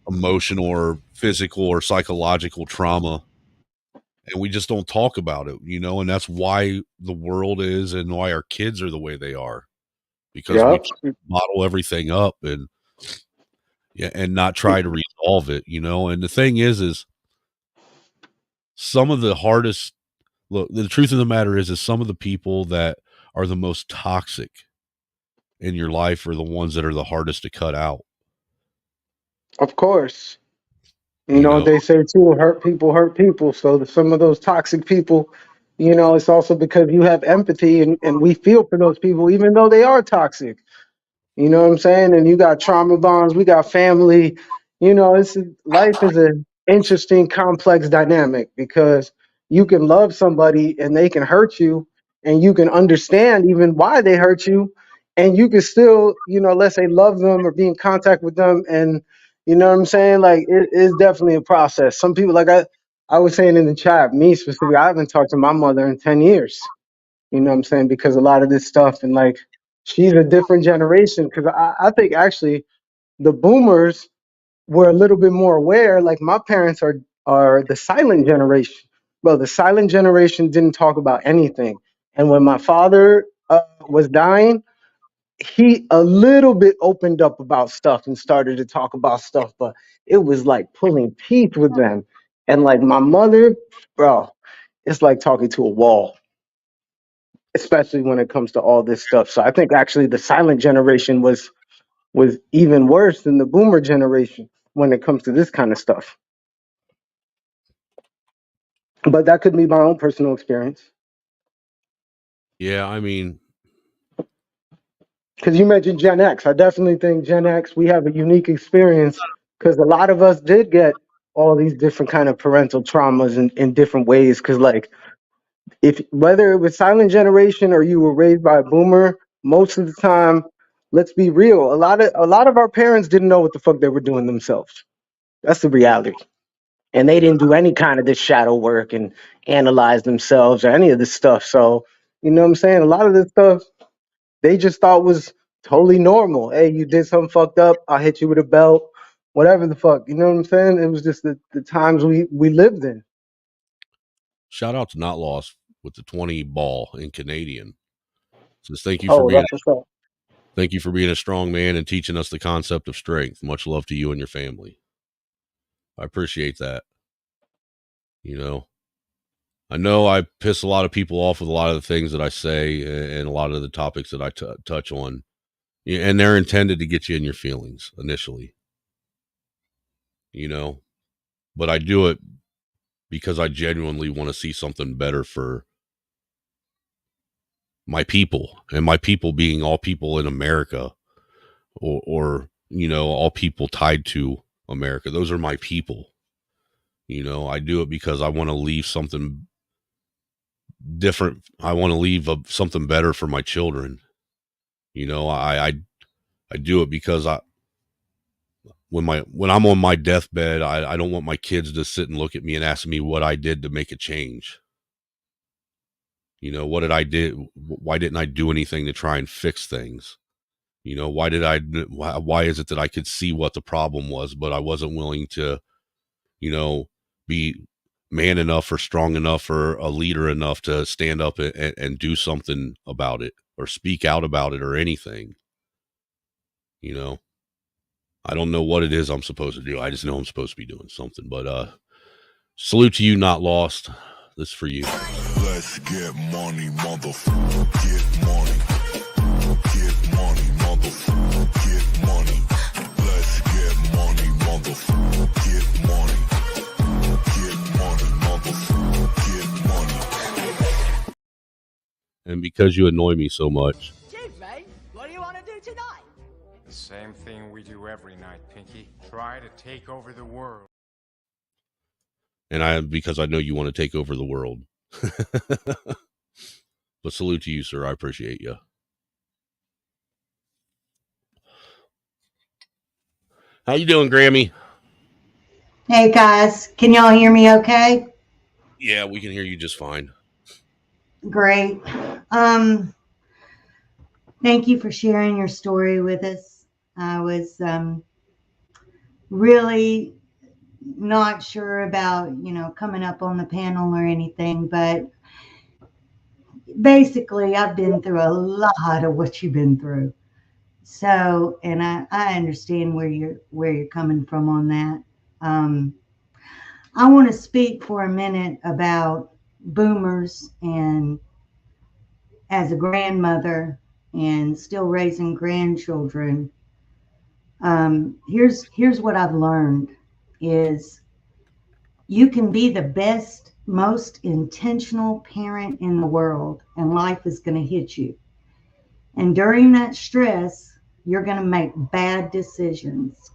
emotional or physical or psychological trauma, and we just don't talk about it, and that's why the world is and why our kids are the way they are, because we Yep. model everything up and not try to resolve it, and the thing is some of the hardest look, the truth of the matter is some of the people that are the most toxic in your life are the ones that are the hardest to cut out. Of course. You What know, they say too, hurt people hurt people. So some of those toxic people, it's also because you have empathy, and we feel for those people, even though they are toxic. You know what I'm saying? And you got trauma bonds, we got family. Life is an interesting, complex dynamic, because you can love somebody and they can hurt you, and you can understand even why they hurt you, and you can still, let's say, love them or be in contact with them. And you know what I'm saying? Like, it is definitely a process. Some people, like I was saying in the chat, me specifically, I haven't talked to my mother in 10 years. You know what I'm saying? Because a lot of this stuff, and like, she's a different generation. Because I think actually the boomers were a little bit more aware. Like, my parents are the silent generation. Well, the silent generation didn't talk about anything. And when my father was dying, he a little bit opened up about stuff and started to talk about stuff, but it was like pulling teeth with them. And like my mother, bro, it's like talking to a wall, especially when it comes to all this stuff. So I think actually the silent generation was even worse than the boomer generation when it comes to this kind of stuff. But that could be my own personal experience. yeah, I mean, Because you mentioned Gen X. I definitely think Gen X, we have a unique experience, because a lot of us did get all these different kind of parental traumas in different ways. Because like, if whether it was silent generation or you were raised by a boomer, most of the time, let's be real, a lot of our parents didn't know what the fuck they were doing themselves. That's the reality. And they didn't do any kind of this shadow work and analyze themselves or any of this stuff. So, you know what I'm saying? A lot of this stuff they just thought was totally normal. Hey, you did something fucked up, I'll hit you with a belt, whatever the fuck. You know what I'm saying? It was just the times we lived in. Shout out to Not Lost with the 20 ball in Canadian. Says thank you for Oh, being that's what's up. thank you for being a strong man and teaching us the concept of strength. Much love to you and your family. I appreciate that. You know I piss a lot of people off with a lot of the things that I say and a lot of the topics that I touch on. And they're intended to get you in your feelings initially. But I do it because I genuinely want to see something better for my people, and my people being all people in America or all people tied to America. Those are my people. I do it because I want to leave something different. I want to leave something better for my children. I do it because when I'm on my deathbed, I don't want my kids to sit and look at me and ask me what I did to make a change. What did I do? Why didn't I do anything to try and fix things? Why is it that I could see what the problem was, but I wasn't willing to, be man enough or strong enough or a leader enough to stand up and do something about it or speak out about it or anything. I don't know what it is I'm supposed to do. I just know I'm supposed to be doing something, but, salute to you, Not Lost. This is for you. Let's get money, motherfucker. Get money. Get money, motherfucker. Get money. Let's get money, motherfucker. Get money. Get money, motherfucker. Get money. And because you annoy me so much, Chief, mate, what do you want to do tonight? The same thing we do every night, Pinky. Try to take over the world. and because I know you want to take over the world. But salute to you, sir. I appreciate you. How you doing, Grammy? Hey guys, can y'all hear me okay? Yeah, we can hear you just fine. Great. Thank you for sharing your story with us. I was really not sure about, coming up on the panel or anything, but basically I've been through a lot of what you've been through. So, and I understand where you're coming from on that. I want to speak for a minute about boomers, and as a grandmother and still raising grandchildren, here's what I've learned is you can be the best, most intentional parent in the world, and life is going to hit you. And during that stress, you're going to make bad decisions.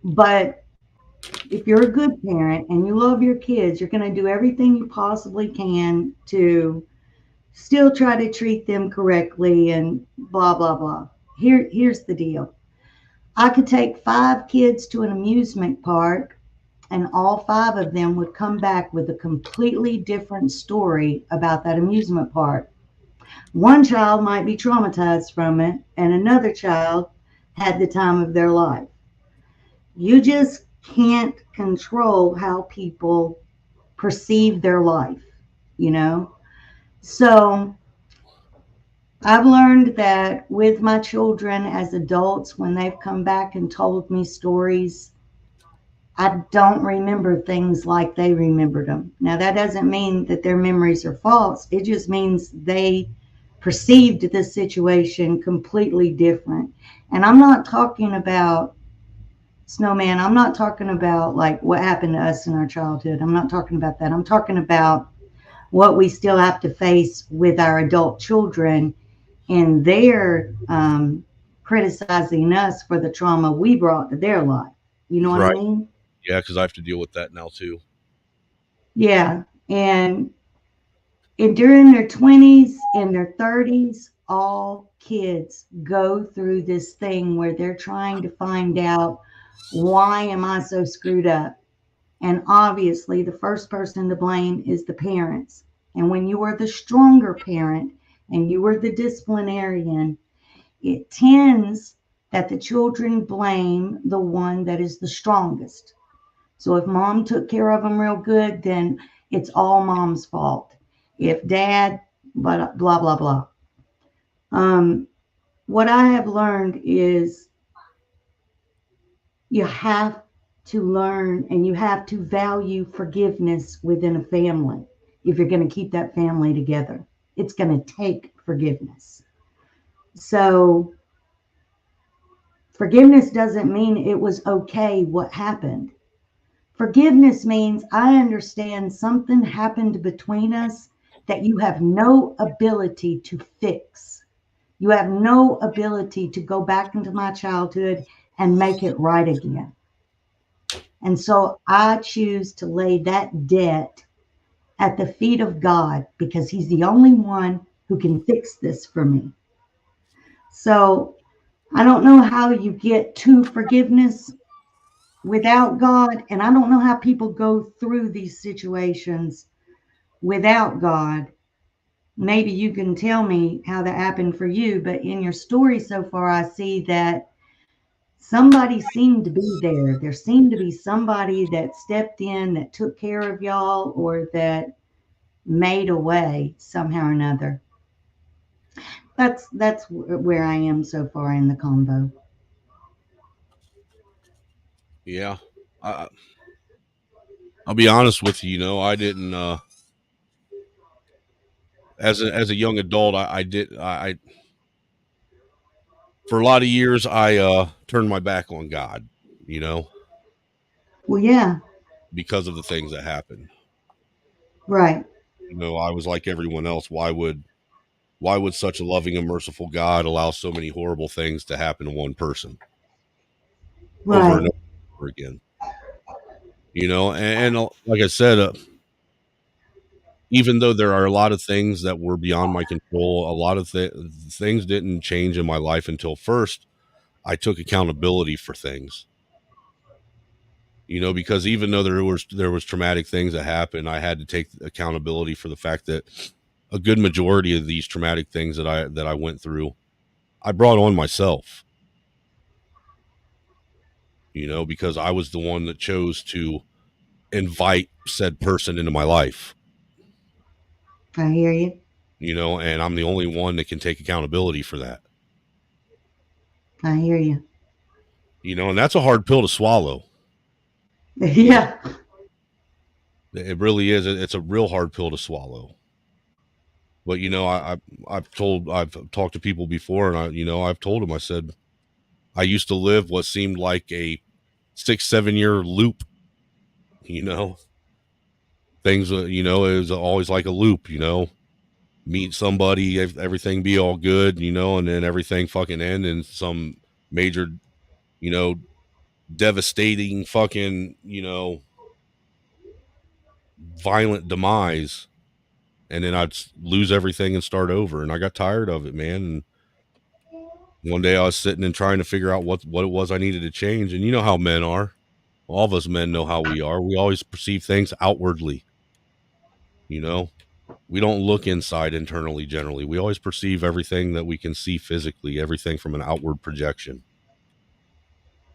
But if you're a good parent and you love your kids, you're going to do everything you possibly can to still try to treat them correctly and blah, blah, blah. Here's the deal. I could take 5 kids to an amusement park and all 5 of them would come back with a completely different story about that amusement park. One child might be traumatized from it and another child had the time of their life. You just can't control how people perceive their life, So I've learned that with my children as adults, when they've come back and told me stories, I don't remember things like they remembered them. Now, that doesn't mean that their memories are false. It just means they perceived this situation completely different. And I'm not talking about, Snowman, I'm not talking about like what happened to us in our childhood. I'm not talking about that. I'm talking about what we still have to face with our adult children, and they're criticizing us for the trauma we brought to their life. You know what I mean? Yeah, because I have to deal with that now too. Yeah. And during their 20s and their 30s, all kids go through this thing where they're trying to find out, why am I so screwed up? And obviously, the first person to blame is the parents. And when you are the stronger parent and you are the disciplinarian, it tends that the children blame the one that is the strongest. So if mom took care of them real good, then it's all mom's fault. If dad, blah, blah, blah. What I have learned is you have to learn and you have to value forgiveness within a family if you're going to keep that family together. It's going to take forgiveness. So forgiveness doesn't mean it was okay what happened. Forgiveness means I understand something happened between us that you have no ability to fix. You have no ability to go back into my childhood and make it right again. And so I choose to lay that debt at the feet of God because he's the only one who can fix this for me. So I don't know how you get to forgiveness without God, and I don't know how people go through these situations without God. Maybe you can tell me how that happened for you, but in your story so far, I see that somebody seemed to be there. There seemed to be somebody that stepped in, that took care of y'all, or that made a way somehow or another. That's where I am so far in the combo. Yeah. I'll be honest with you, I didn't as a young adult, I for a lot of years I turned my back on God, Well, yeah, because of the things that happened. right. I was like everyone else. Why would such a loving and merciful God allow so many horrible things to happen to one person over and Right. over again? And like I said, even though there are a lot of things that were beyond my control, a lot of things didn't change in my life until first I took accountability for things. Because even though there was traumatic things that happened, I had to take accountability for the fact that a good majority of these traumatic things that I went through, I brought on myself. Because I was the one that chose to invite said person into my life. I hear you. And I'm the only one that can take accountability for that. I hear you. And that's a hard pill to swallow. Yeah. It really is. It's a real hard pill to swallow. But I've talked to people before, and I've told them, I said, I used to live what seemed like a 6-7 year loop. Things, it was always like a loop. Meet somebody, everything be all good, and then everything fucking end in some major, devastating fucking, violent demise. And then I'd lose everything and start over. And I got tired of it, man. And one day I was sitting and trying to figure out what it was I needed to change. And you know how men are. All of us men know how we are. We always perceive things outwardly. We don't look inside internally generally. We always perceive everything that we can see physically, everything from an outward projection.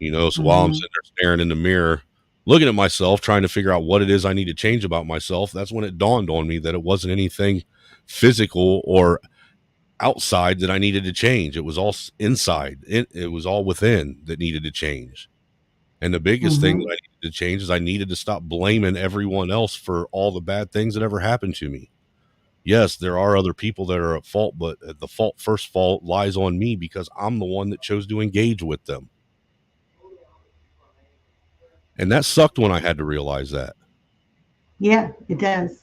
So while I'm sitting there staring in the mirror, looking at myself, trying to figure out what it is I need to change about myself, that's when it dawned on me that it wasn't anything physical or outside that I needed to change. It was all inside. It was all within that needed to change. And the biggest thing that I needed to change is I needed to stop blaming everyone else for all the bad things that ever happened to me. Yes, there are other people that are at fault, but the first fault lies on me because I'm the one that chose to engage with them. And that sucked when I had to realize that. Yeah, it does.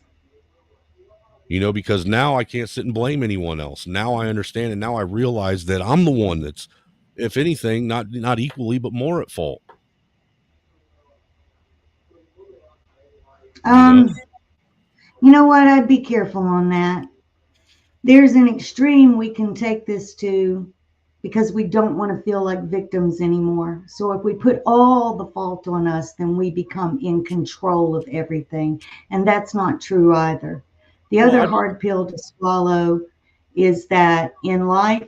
Because now I can't sit and blame anyone else. Now I understand, and now I realize that I'm the one that's, if anything, not equally, but more at fault. You know what? I'd be careful on that. There's an extreme we can take this to because we don't want to feel like victims anymore. So if we put all the fault on us, then we become in control of everything. And that's not true either. The other hard pill to swallow is that in life,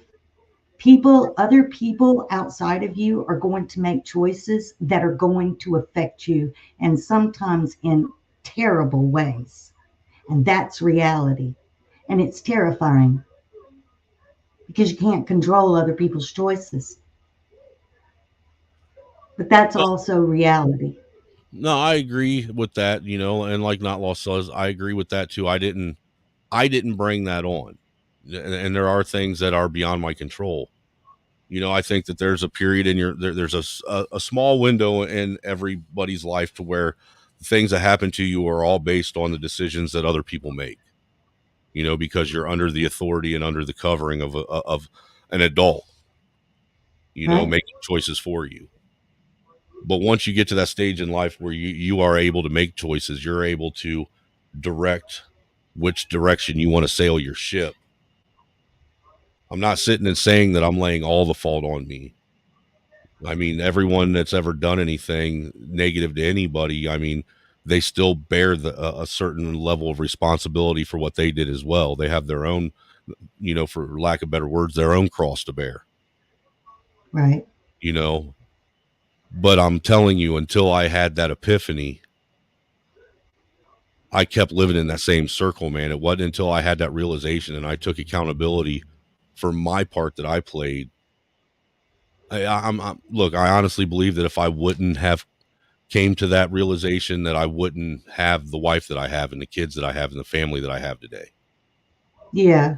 other people outside of you are going to make choices that are going to affect you, and sometimes in terrible ways. And that's reality. And it's terrifying because you can't control other people's choices. But that's also reality. No, I agree with that, and like Not Lost says, I agree with that too. I didn't bring that on. And there are things that are beyond my control. I think that there's a period in there's a small window in everybody's life to where things that happen to you are all based on the decisions that other people make, because you're under the authority and under the covering of an adult, Right. making choices for you. But once you get to that stage in life where you are able to make choices, you're able to direct which direction you want to sail your ship. I'm not sitting and saying that I'm laying all the fault on me. I mean, everyone that's ever done anything negative to anybody, I mean, they still bear a certain level of responsibility for what they did as well. They have their own, for lack of better words, their own cross to bear. Right. But I'm telling you, until I had that epiphany, I kept living in that same circle, man. It wasn't until I had that realization and I took accountability for my part that I played. Look, I honestly believe that if I wouldn't have came to that realization, that I wouldn't have the wife that I have and the kids that I have and the family that I have today. Yeah.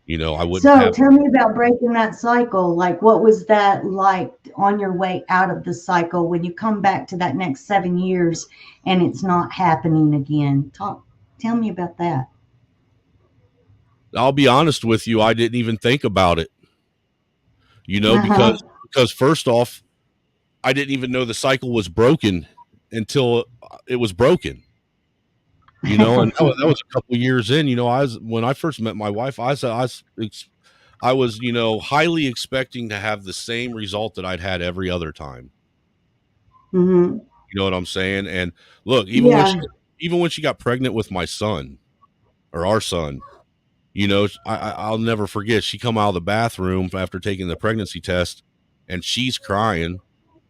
I wouldn't So have. tell me about breaking that cycle. Like, what was that like on your way out of the cycle when you come back to that next 7 years and it's not happening again? Tell me about that. I'll be honest with you. I didn't even think about it, because first off, I didn't even know the cycle was broken until it was broken. And that was a couple of years in. When I first met my wife, I was highly expecting to have the same result that I'd had every other time. Mm-hmm. You know what I'm saying? And look, even when she got pregnant with my son, or our son, I'll never forget. She come out of the bathroom after taking the pregnancy test, and she's crying.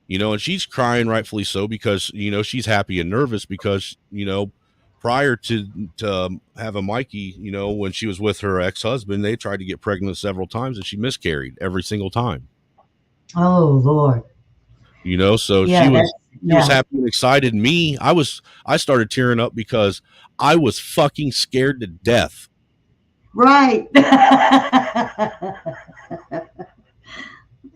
And she's crying rightfully so because she's happy and nervous because prior to having Mikey, when she was with her ex-husband, they tried to get pregnant several times and she miscarried every single time. Oh Lord. So she was happy and excited. Me, I started tearing up because I was fucking scared to death. Right.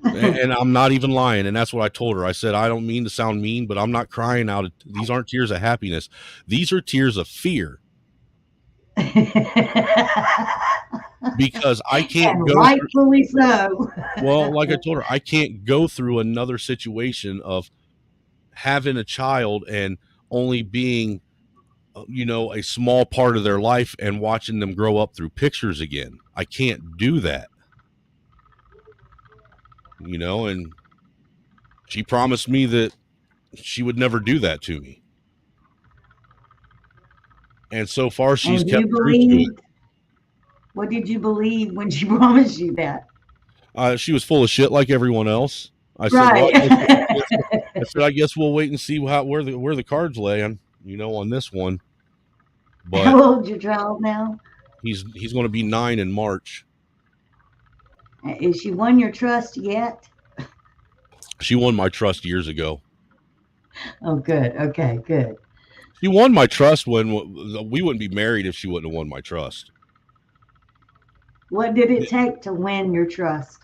And I'm not even lying. And that's what I told her. I said, I don't mean to sound mean, but I'm not crying out. These aren't tears of happiness. These are tears of fear. Because I can't and go rightfully so. Well, like I told her, I can't go through another situation of having a child and only being, a small part of their life and watching them grow up through pictures again. I can't do that. And she promised me that she would never do that to me. And so far, she's kept true to it. What did you believe when she promised you that? She was full of shit like everyone else. I said, right. I guess we'll wait and see where the cards lay on this one. But how old's your child now? He's going to be 9 in March. Is she won your trust yet? She won my trust years ago. Oh, good. Okay, good. She won my trust when we wouldn't be married if she wouldn't have won my trust. What did it take to win your trust?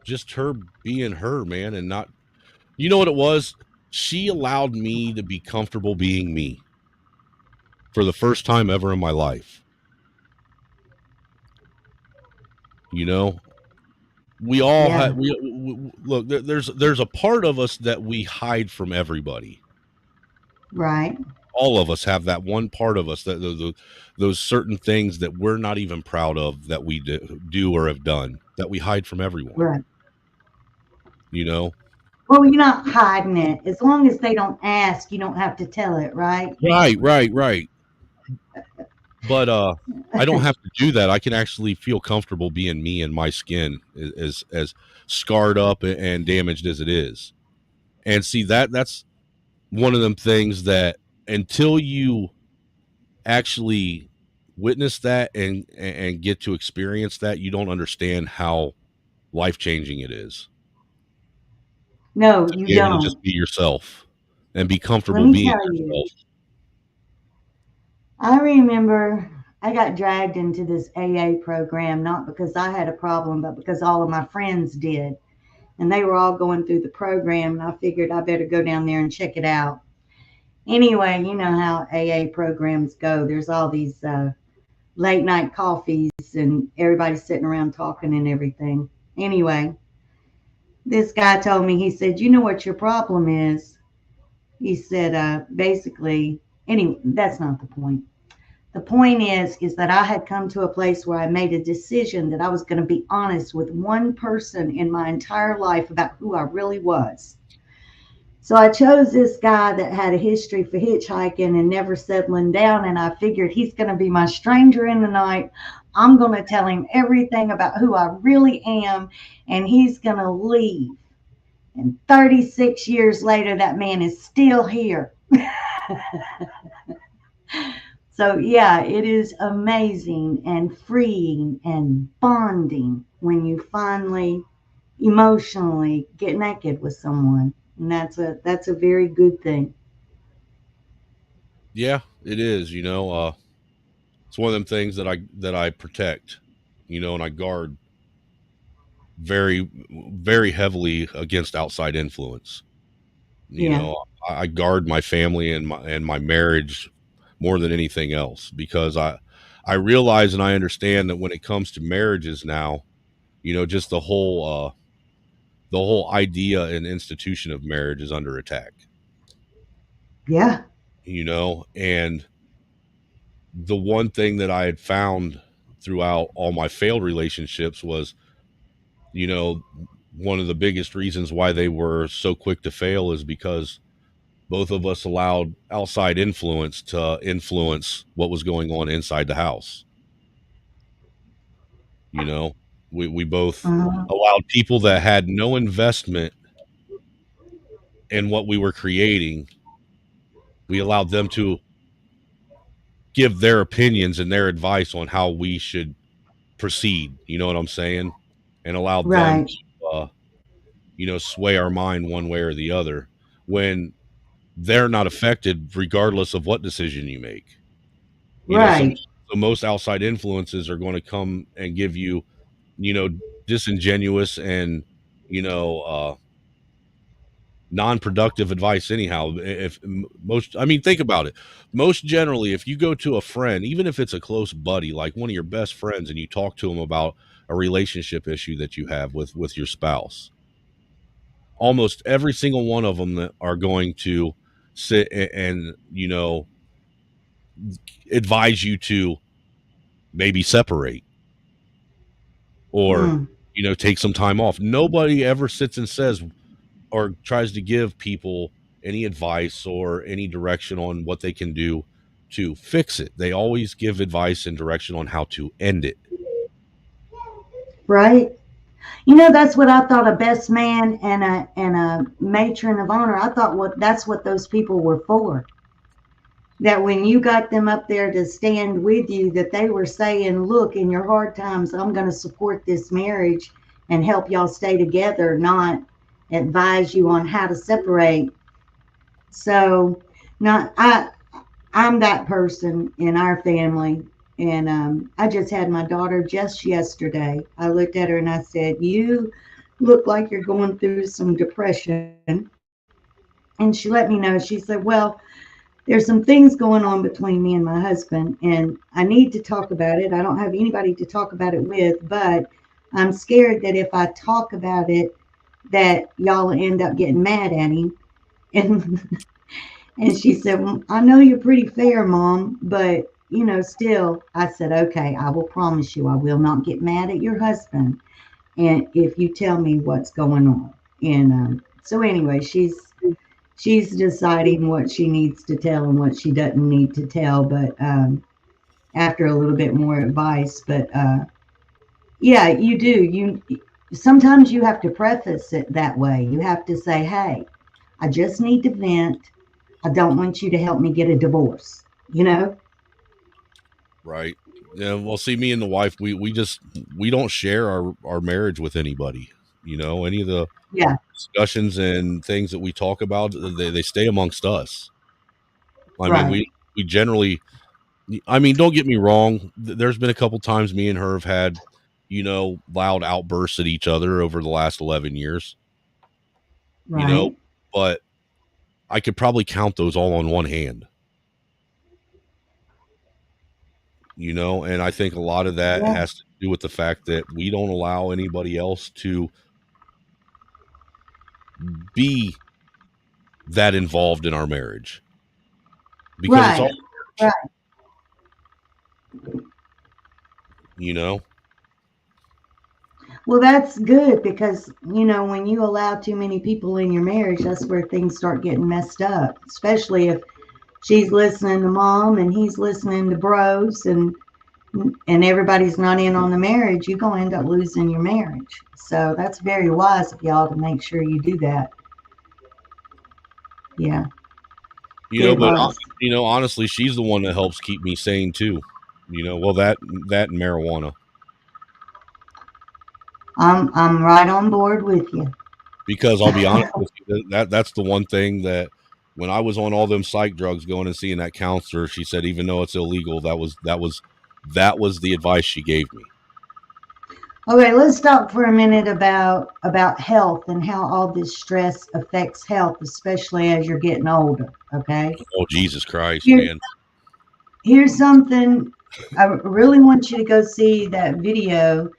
Just her being her, man, and not, you know what it was? She allowed me to be comfortable being me for the first time ever in my life. We all Yeah. have. Look. There's a part of us that we hide from everybody. Right. All of us have that one part of us that those certain things that we're not even proud of that we do or have done that we hide from everyone. Right. You know. Well, you're not hiding it. As long as they don't ask, you don't have to tell it, right? Right. But I don't have to do that. I can actually feel comfortable being me in my skin, as scarred up and damaged as it is. And see, that's one of them things that until you actually witness that and get to experience that, you don't understand how life-changing it is No, to you be able to just don't. be yourself and be Let comfortable me being tell you, yourself. I remember I got dragged into this AA program, not because I had a problem, but because all of my friends did. And they were all going through the program, and I figured I better go down there and check it out. Anyway, you know how AA programs go. There's all these late night coffees and everybody sitting around talking and everything. Anyway, this guy told me, he said, you know what your problem is? He said, basically, anyway, that's not the point. The point is that I had come to a place where I made a decision that I was going to be honest with one person in my entire life about who I really was. So I chose this guy that had a history for hitchhiking and never settling down, and I figured he's going to be my stranger in the night. I'm going to tell him everything about who I really am, and he's going to leave. And 36 years later, that man is still here. So, yeah, it is amazing and freeing and bonding when you finally emotionally get naked with someone. And that's a very good thing. Yeah, it is. It's one of them things that I protect, and I guard very, very heavily against outside influence. Yeah. I guard my family and my marriage more than anything else, because I realize and I understand that when it comes to marriages now, just the whole idea and institution of marriage is under attack. Yeah. And the one thing that I had found throughout all my failed relationships was, one of the biggest reasons why they were so quick to fail is because both of us allowed outside influence to influence what was going on inside the house. We both allowed people that had no investment in what we were creating. We allowed them to give their opinions and their advice on how we should proceed. You know what I'm saying? And allowed them Right. to, sway our mind one way or the other, when they're not affected regardless of what decision you make. So Right. most outside influences are going to come and give you, disingenuous and, non-productive advice anyhow. Think about it. Most generally, if you go to a friend, even if it's a close buddy, like one of your best friends, and you talk to them about a relationship issue that you have with your spouse, almost every single one of them that are going to sit and advise you to maybe separate or take some time off. Nobody ever sits and says or tries to give people any advice or any direction on what they can do to fix it. They always give advice and direction on how to end it. Right. That's what I thought, a best man and a matron of honor. I thought that's what those people were for. That when you got them up there to stand with you, that they were saying, look, in your hard times, I'm going to support this marriage and help y'all stay together, not advise you on how to separate. So I'm that person in our family. And I just had my daughter just yesterday. I looked at her and I said, you look like you're going through some depression. And she let me know. She said, well, there's some things going on between me and my husband, and I need to talk about it. I don't have anybody to talk about it with, but I'm scared that if I talk about it, that y'all will end up getting mad at him. And and she said, well, I know you're pretty fair, Mom, but still, I said, okay, I will promise you I will not get mad at your husband, and if you tell me what's going on. And so anyway, she's deciding what she needs to tell and what she doesn't need to tell, but after a little bit more advice. But yeah, you do. You sometimes you have to preface it that way. You have to say, hey, I just need to vent. I don't want you to help me get a divorce, Right. Yeah. Well, see, me and the wife, we don't share our marriage with anybody. Any of the Yeah. discussions and things that we talk about, they stay amongst us. I mean, Right. we generally, don't get me wrong. There's been a couple times me and her have had, loud outbursts at each other over the last 11 years, Right. but I could probably count those all on one hand, and I think a lot of that Yeah. has to do with the fact that we don't allow anybody else to be that involved in our marriage because it's all Right. Right. Well, that's good because, when you allow too many people in your marriage, that's where things start getting messed up, especially if she's listening to Mom and he's listening to bros and everybody's not in on the marriage. You're going to end up losing your marriage. So that's very wise of y'all to make sure you do that. Yeah. But honestly, she's the one that helps keep me sane too. Well, that and marijuana. I'm right on board with you. Because I'll be honest with you, that's the one thing that when I was on all them psych drugs, going and seeing that counselor, she said even though it's illegal, that was the advice she gave me. Okay, let's talk for a minute about health and how all this stress affects health, especially as you're getting older. Okay. Oh, Jesus Christ, man. Here's something. I really want you to go see that video.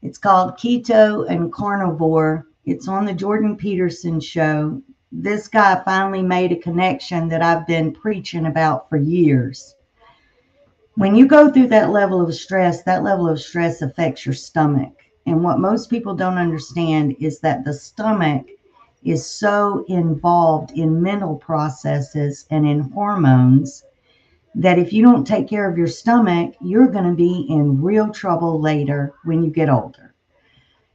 It's called Keto and Carnivore. It's on the Jordan Peterson show. This guy finally made a connection that I've been preaching about for years. When you go through that level of stress affects your stomach. And what most people don't understand is that the stomach is so involved in mental processes and in hormones that if you don't take care of your stomach, you're going to be in real trouble later when you get older.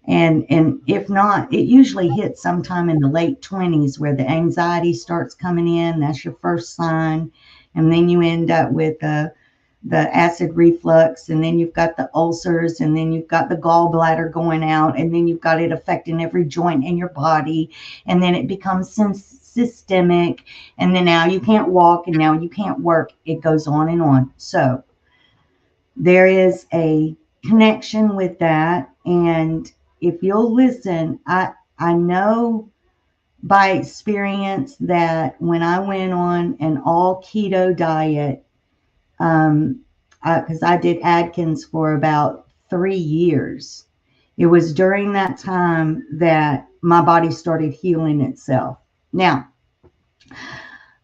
And if not, it usually hits sometime in the late 20s where the anxiety starts coming in. That's your first sign. And then you end up with the acid reflux, and then you've got the ulcers, and then you've got the gallbladder going out, and then you've got it affecting every joint in your body, and then it becomes systemic, and then now you can't walk, and now you can't work. It goes on and on. So there is a connection with that, and if you'll listen, I know by experience that when I went on an all keto diet, because I did Atkins for about 3 years. It was during that time that my body started healing itself. Now,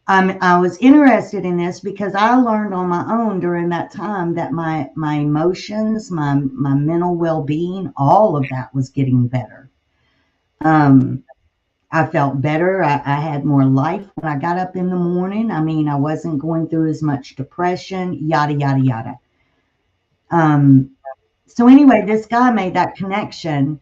I was interested in this because I learned on my own during that time that my emotions, my mental well-being, all of that was getting better. I felt better. I had more life when I got up in the morning. I mean, I wasn't going through as much depression, yada, yada, yada. So anyway, this guy made that connection,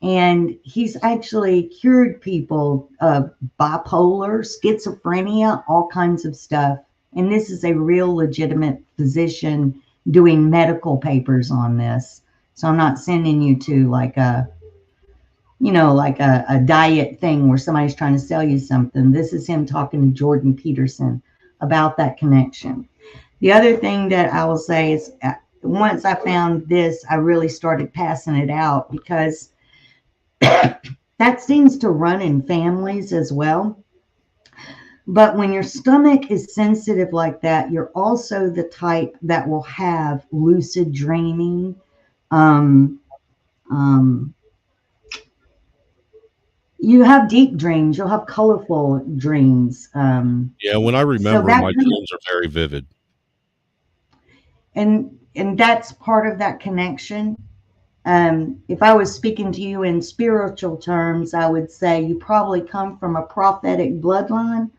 and he's actually cured people of bipolar, schizophrenia, all kinds of stuff. And this is a real legitimate physician doing medical papers on this. So I'm not sending you to like a diet thing where somebody's trying to sell you something. This is him talking to Jordan Peterson about that connection. The other thing that I will say is once I found this, I really started passing it out because that seems to run in families as well. But when your stomach is sensitive like that, you're also the type that will have lucid dreaming. You have deep dreams. You'll have colorful dreams. Yeah, when I remember, my dreams are very vivid. And that's part of that connection. If I was speaking to you in spiritual terms, I would say you probably come from a prophetic bloodline.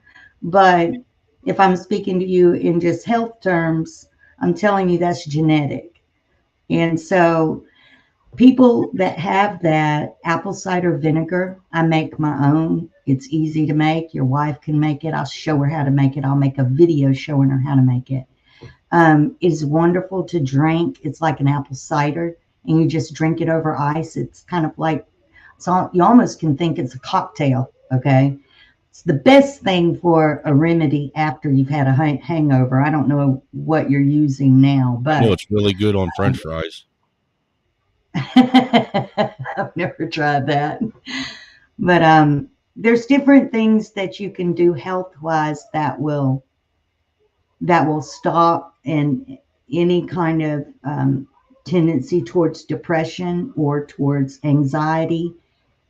But if I'm speaking to you in just health terms, I'm telling you that's genetic. And so people that have that apple cider vinegar, I make my own. It's easy to make. Your wife can make it. I'll show her how to make it. I'll make a video showing her how to make it. It's wonderful to drink. It's like an apple cider, and you just drink it over ice. It's kind of like, you almost can think it's a cocktail. Okay. It's the best thing for a remedy after you've had a hangover. I don't know what you're using now, but it's really good on French fries. I've never tried that. But there's different things that you can do health-wise that will stop and any kind of tendency towards depression or towards anxiety.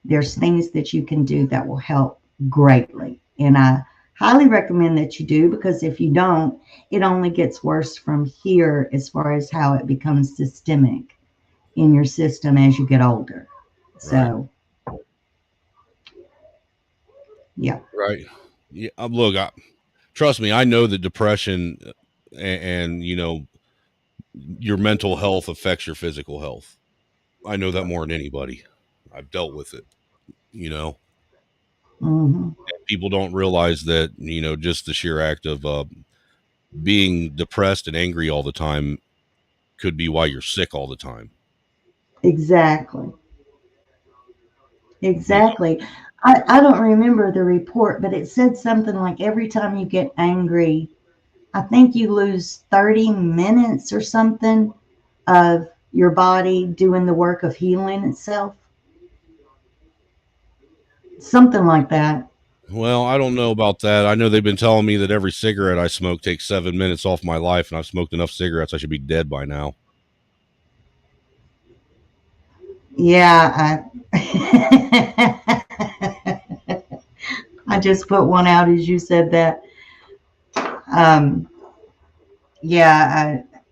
There's things that you can do that will help greatly. And I highly recommend that you do, because if you don't, it only gets worse from here as far as how it becomes systemic in your system as you get older. So, yeah. Right. Yeah. Look, trust me, I know that depression and your mental health affects your physical health. I know that more than anybody. I've dealt with it, Mm-hmm. People don't realize that, just the sheer act of being depressed and angry all the time could be why you're sick all the time. Exactly. I don't remember the report, but it said something like every time you get angry, I think you lose 30 minutes or something of your body doing the work of healing itself. Something like that. Well, I don't know about that. I know they've been telling me that every cigarette I smoke takes 7 minutes off my life, and I've smoked enough cigarettes I should be dead by now. Yeah, I just put one out as you said that.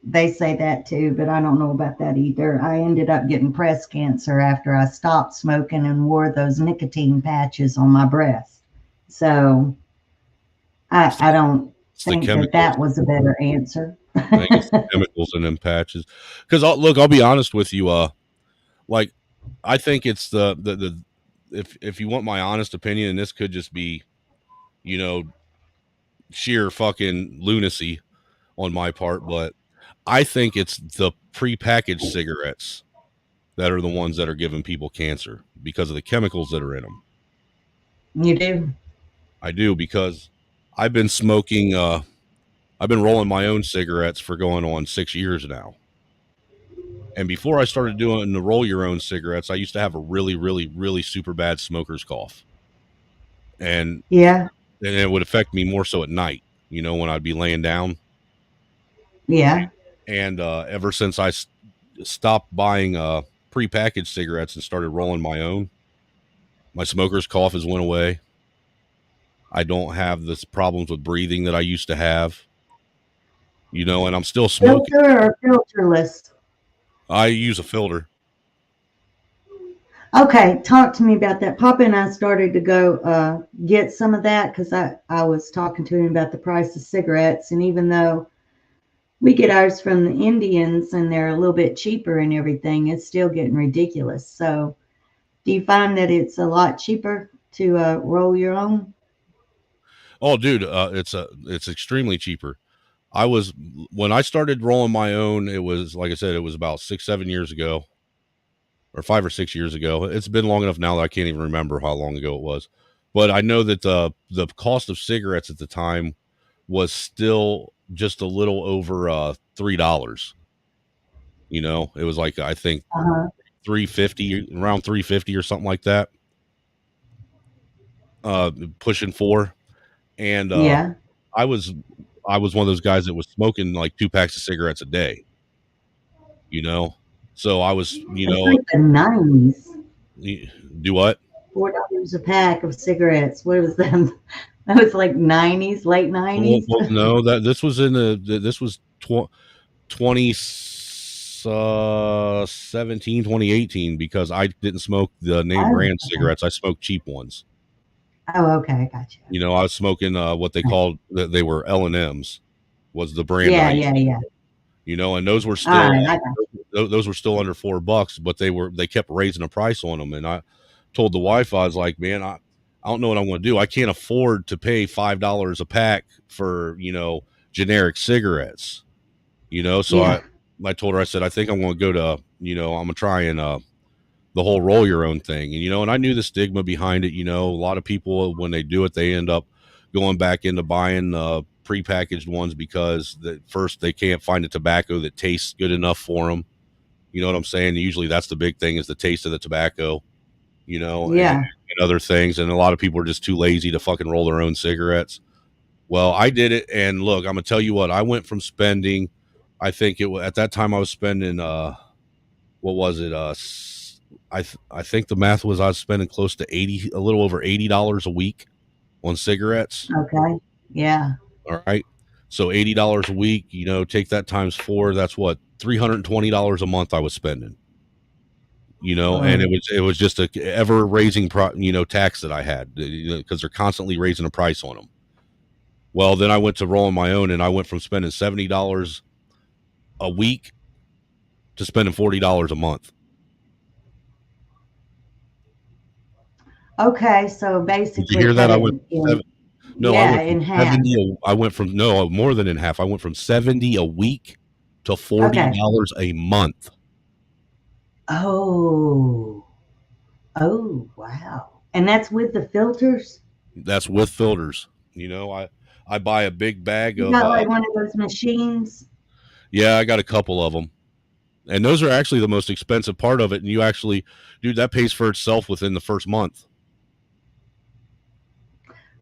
They say that too, but I don't know about that either. I ended up getting breast cancer after I stopped smoking and wore those nicotine patches on my breast. So I don't think that was a better answer. I think it's the chemicals in them patches. Because I'll be honest with you. Like, I think it's the if you want my honest opinion, and this could just be, sheer fucking lunacy on my part, but I think it's the prepackaged cigarettes that are the ones that are giving people cancer because of the chemicals that are in them. You do? I do, because I've been smoking, I've been rolling my own cigarettes for going on 6 years now. And before I started doing the roll your own cigarettes, I used to have a really, really, really super bad smoker's cough. And it would affect me more so at night, when I'd be laying down. Yeah. And ever since I stopped buying prepackaged cigarettes and started rolling my own, my smoker's cough has went away. I don't have this problems with breathing that I used to have, and I'm still smoking. Filter or filterless? I use a filter. Okay, talk to me about that. Papa and I started to go get some of that because I was talking to him about the price of cigarettes. And even though we get ours from the Indians and they're a little bit cheaper and everything, it's still getting ridiculous. So do you find that it's a lot cheaper to roll your own? Oh, dude, it's extremely cheaper. When I started rolling my own, it was, like I said, it was about 6-7 years ago, or 5 or 6 years ago. It's been long enough now that I can't even remember how long ago it was. But I know that the cost of cigarettes at the time was still just a little over $3. It was like, I think $3.50, around $3.50 or something like that. Pushing $4. And I was one of those guys that was smoking like 2 packs of cigarettes a day, So I was, you It's know, like the 90s. do what? $4 a pack of cigarettes. What was that? That was like 90s, late 90s. Well, no, this was in this was 2017, 2018, because I didn't smoke the name Oh, brand okay. cigarettes. I smoked cheap ones. Oh, okay, gotcha. You know, I was smoking what they called, they were L&M's was the brand Yeah, I used. yeah. You know, and those were All still right, I got those were still under $4, but they kept raising the price on them. And I told the wife, I was like, man, I don't know what I'm going to do. I can't afford to pay $5 a pack for, you know, generic cigarettes, you know? So Yeah. I told her, I said, I think I'm going to go to, you know, I'm going to try and, the whole roll your own thing. And, you know, and I knew the stigma behind it. You know, a lot of people, when they do it, they end up going back into buying, prepackaged ones because first they can't find a tobacco that tastes good enough for them. You know what I'm saying? Usually that's the big thing, is the taste of the tobacco, you know, Yeah. and other things. And a lot of people are just too lazy to fucking roll their own cigarettes. Well, I did it. And look, I'm going to tell you what, I went from spending, I think at that time I was spending, what was it? I think the math was I was spending close to a little over $80 a week on cigarettes. Okay. Yeah. All right. So $80 a week, you know, take that times 4. That's what, $320 a month I was spending, you know, and it was just a ever raising, tax that I had, because they're constantly raising the price on them. Well, then I went to rolling my own, and I went from spending $70 a week to spending $40 a month. Okay, so basically, Did you hear that? cut I it went in half. 70. I went from more than in half. I went from 70 a week to $40 a month. Oh, wow! And that's with the filters. That's with filters. You know, I buy a big bag You of. got like one of those machines. Yeah, I got a couple of them, and those are actually the most expensive part of it. And you actually, dude, that pays for itself within the first month.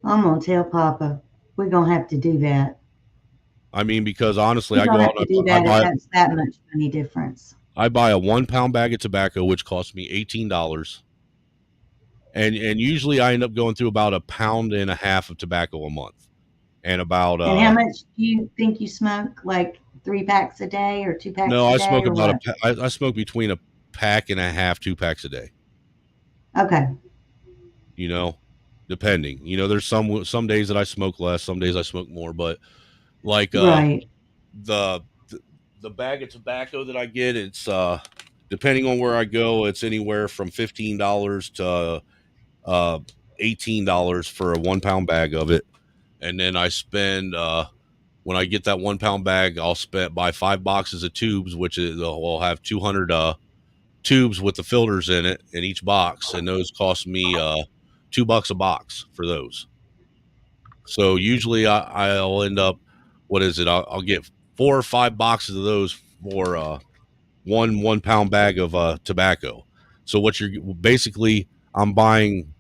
I'm gonna tell Papa we're gonna have to do that. I mean, because honestly, We're I go gonna out have to and do that. That's that much money difference. I buy a 1 pound bag of tobacco, which costs me $18. And usually I end up going through about 1.5 pounds of tobacco a month. And about and how much do you think you smoke? Like 3 packs a day or 2 packs? No, a I day, smoke or about what? I smoke between 1.5 packs, 2 packs a day. Okay. You know, depending. You know, there's some days that I smoke less, some days I smoke more, but like Right. the bag of tobacco that I get, it's depending on where I go, it's anywhere from $15 to $18 for a 1 pound bag of it. And then I spend when I get that 1 pound bag, I'll buy 5 boxes of tubes, which will have 200 tubes with the filters in it in each box, and those cost me $2 a box for those. So usually I'll end up, what is it? I'll get 4 or 5 boxes of those for 1 pound bag of tobacco. So what you're basically, I'm buying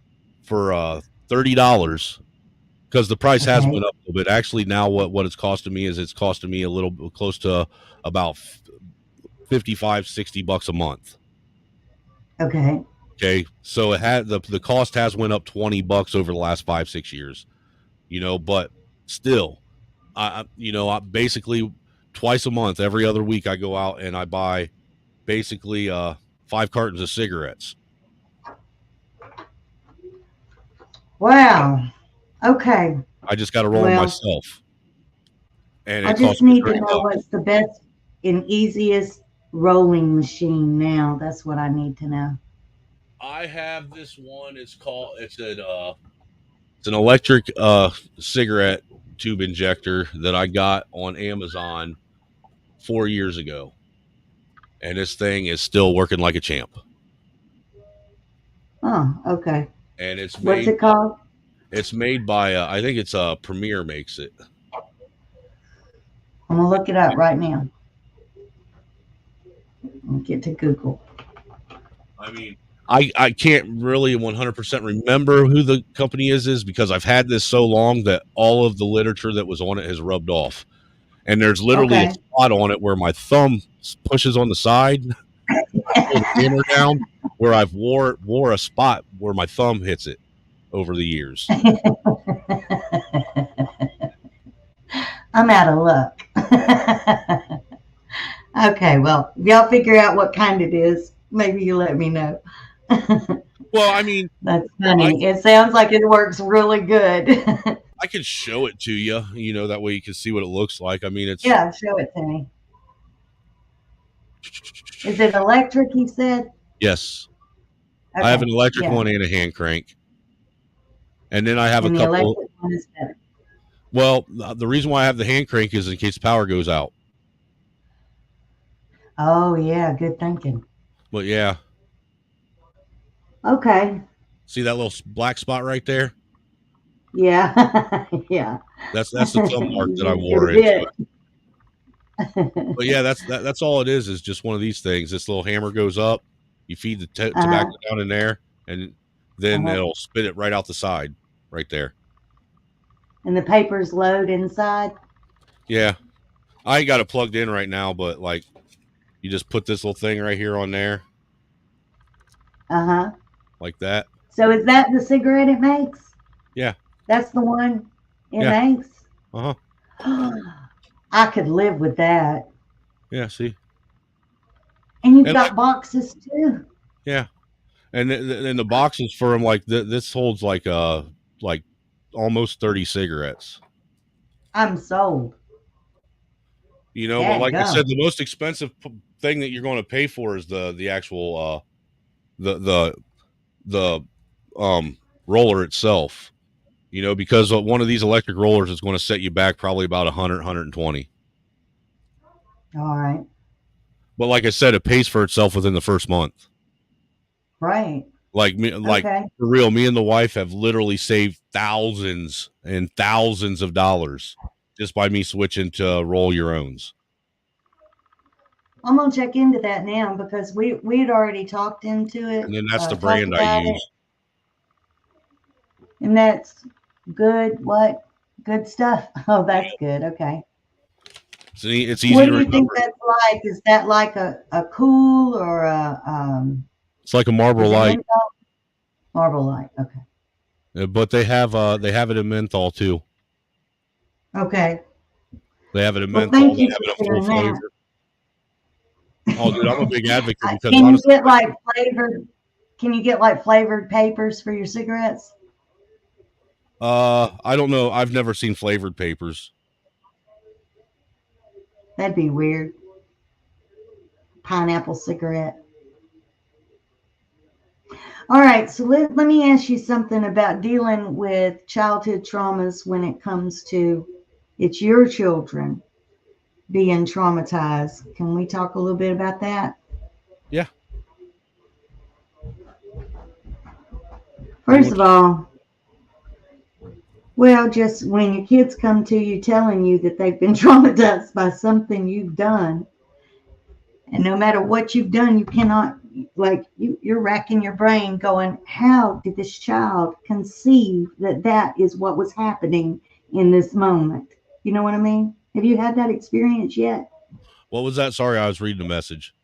for $30, because the price has went up a little bit. Actually, now what it's costing me is it's costing me a little close to about $55-$60 a month. Okay. Okay, so it had the cost has went up $20 over the last 5-6 years, you know, but still, I basically twice a month, every other week, I go out and I buy basically 5 cartons of cigarettes. Wow. Okay. I just got to roll them myself, and I just need to know what's the best and easiest rolling machine now. That's what I need to know. I have this one. It's an electric cigarette tube injector that I got on Amazon 4 years ago, and this thing is still working like a champ. Oh, okay. And it's what's it called? It's made by I think it's Premier makes it. I'm gonna look it up right now. Get to Google. I mean, I can't really 100% remember who the company is because I've had this so long that all of the literature that was on it has rubbed off. And there's literally a spot on it where my thumb pushes on the side, pull the hammer down where I've wore a spot where my thumb hits it over the years. I'm out of luck. Okay, well, if y'all figure out what kind it is, maybe you let me know. Well, I mean, that's funny. It sounds like it works really good. I can show it to you, that way you can see what it looks like. I mean, it's yeah, show it to me. Is it electric, he said? Yes. Okay. I have an electric one and a hand crank. And then I have and a the couple. Electric one is better. Well, the reason why I have the hand crank is in case the power goes out. Oh, yeah, good thinking. But yeah. Okay. See that little black spot right there? Yeah. Yeah. That's the thumb mark that I wore into it. But yeah, that's all it is just one of these things. This little hammer goes up, you feed the tobacco down in there, and then it'll spit it right out the side, right there. And the papers load inside? Yeah. I ain't got it plugged in right now, but like you just put this little thing right here on there. Uh-huh. Like that. So is that the cigarette it makes? Yeah. That's the one it makes? Uh-huh. I could live with that. Yeah, see? And you've got boxes too? Yeah. And then the boxes for them, like this holds like almost 30 cigarettes. I'm sold. But like I said, the most expensive thing that you're going to pay for is the actual the roller itself. Because one of these electric rollers is going to set you back probably about 100, 120. All right. But like I said, it pays for itself within the first month. Right. Like for real, me and the wife have literally saved thousands and thousands of dollars just by me switching to roll your owns. I'm gonna check into that now because we had already talked into it. And then that's the brand I use. And that's good. What? Good stuff. Oh, that's good. Okay. See, it's easy what to do you remember. think that's like? Is that like a Cool or a It's like a Marlboro Light. Marlboro Light. Okay. But they have it in menthol too. Okay. They have it in Well, menthol. thank They you have it for in full sharing that. flavor. Oh, dude, I'm a big advocate because Can honestly, you get like flavored? Can you get like flavored papers for your cigarettes? I don't know. I've never seen flavored papers. That'd be weird. Pineapple cigarette. All right, so let me ask you something about dealing with childhood traumas when it comes to it's your children being traumatized. Can we talk a little bit about that? Yeah. First of all, well, just when your kids come to you telling you that they've been traumatized by something you've done, and no matter what you've done, you cannot, like, you're racking your brain going, how did this child conceive that that is what was happening in this moment? You know what I mean? Have you had that experience yet? What was that? Sorry, I was reading a message.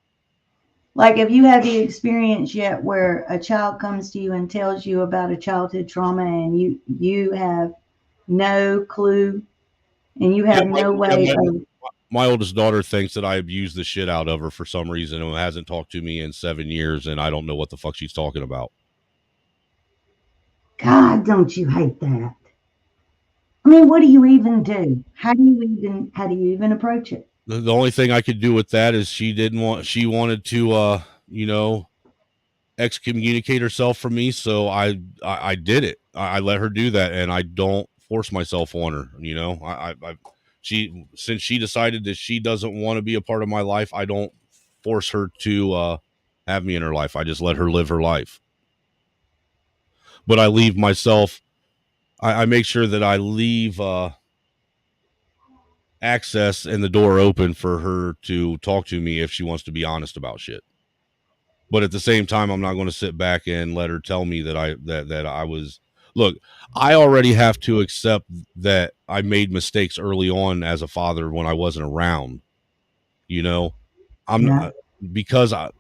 Like, have you had the experience yet where a child comes to you and tells you about a childhood trauma and you have no clue and you have no way of... My oldest daughter thinks that I abused the shit out of her for some reason and hasn't talked to me in 7 years, and I don't know what the fuck she's talking about. God, don't you hate that? I mean, what do you even do? How do you even approach it? The only thing I could do with that is she wanted to excommunicate herself from me, so I did it. I let her do that, and I don't force myself on her. Since she decided that she doesn't want to be a part of my life, I don't force her to have me in her life. I just let her live her life. But I leave myself. I make sure that I leave access and the door open for her to talk to me if she wants to be honest about shit. But at the same time, I'm not going to sit back and let her tell me that I was. Look, I already have to accept that I made mistakes early on as a father when I wasn't around. I'm not. because I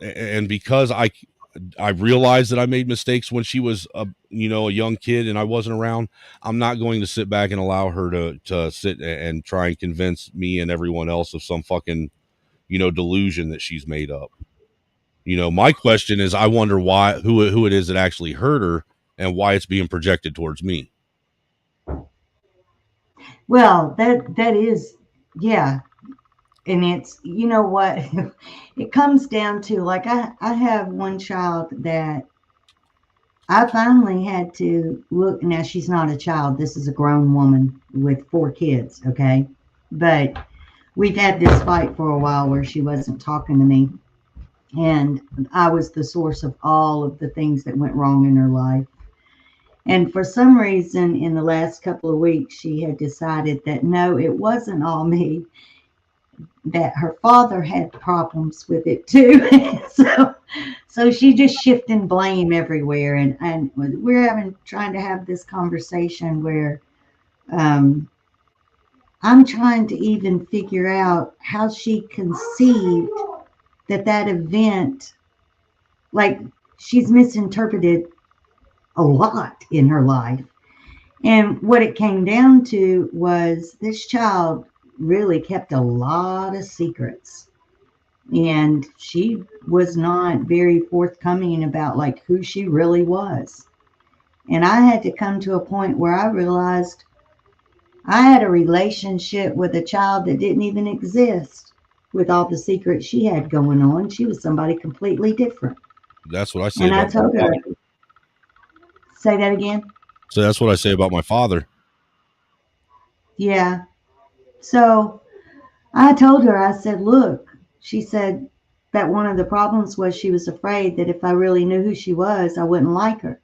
realized that I made mistakes when she was a young kid and I wasn't around. I'm not going to sit back and allow her to sit and try and convince me and everyone else of some fucking delusion that she's made up. My question is, I wonder who it is that actually hurt her and why it's being projected towards me. Well, that is, yeah. And it's, you know what, it comes down to, like, I have one child that I finally had to look. Now, she's not a child. This is a grown woman with 4 kids, okay? But we've had this fight for a while where she wasn't talking to me. And I was the source of all of the things that went wrong in her life. And for some reason, in the last couple of weeks, she had decided that, no, it wasn't all me, that her father had problems with it too. So she just shifting blame everywhere. And we're trying to have this conversation where I'm trying to even figure out how she conceived that event, like, she's misinterpreted a lot in her life. And what it came down to was this child really kept a lot of secrets, and she was not very forthcoming about, like, who she really was. And I had to come to a point where I realized I had a relationship with a child that didn't even exist. With all the secrets she had going on, she was somebody completely different. That's what I say. And I told her, say that again. So that's what I say about my father. Yeah. So I told her, I said, look, she said that one of the problems was she was afraid that if I really knew who she was, I wouldn't like her.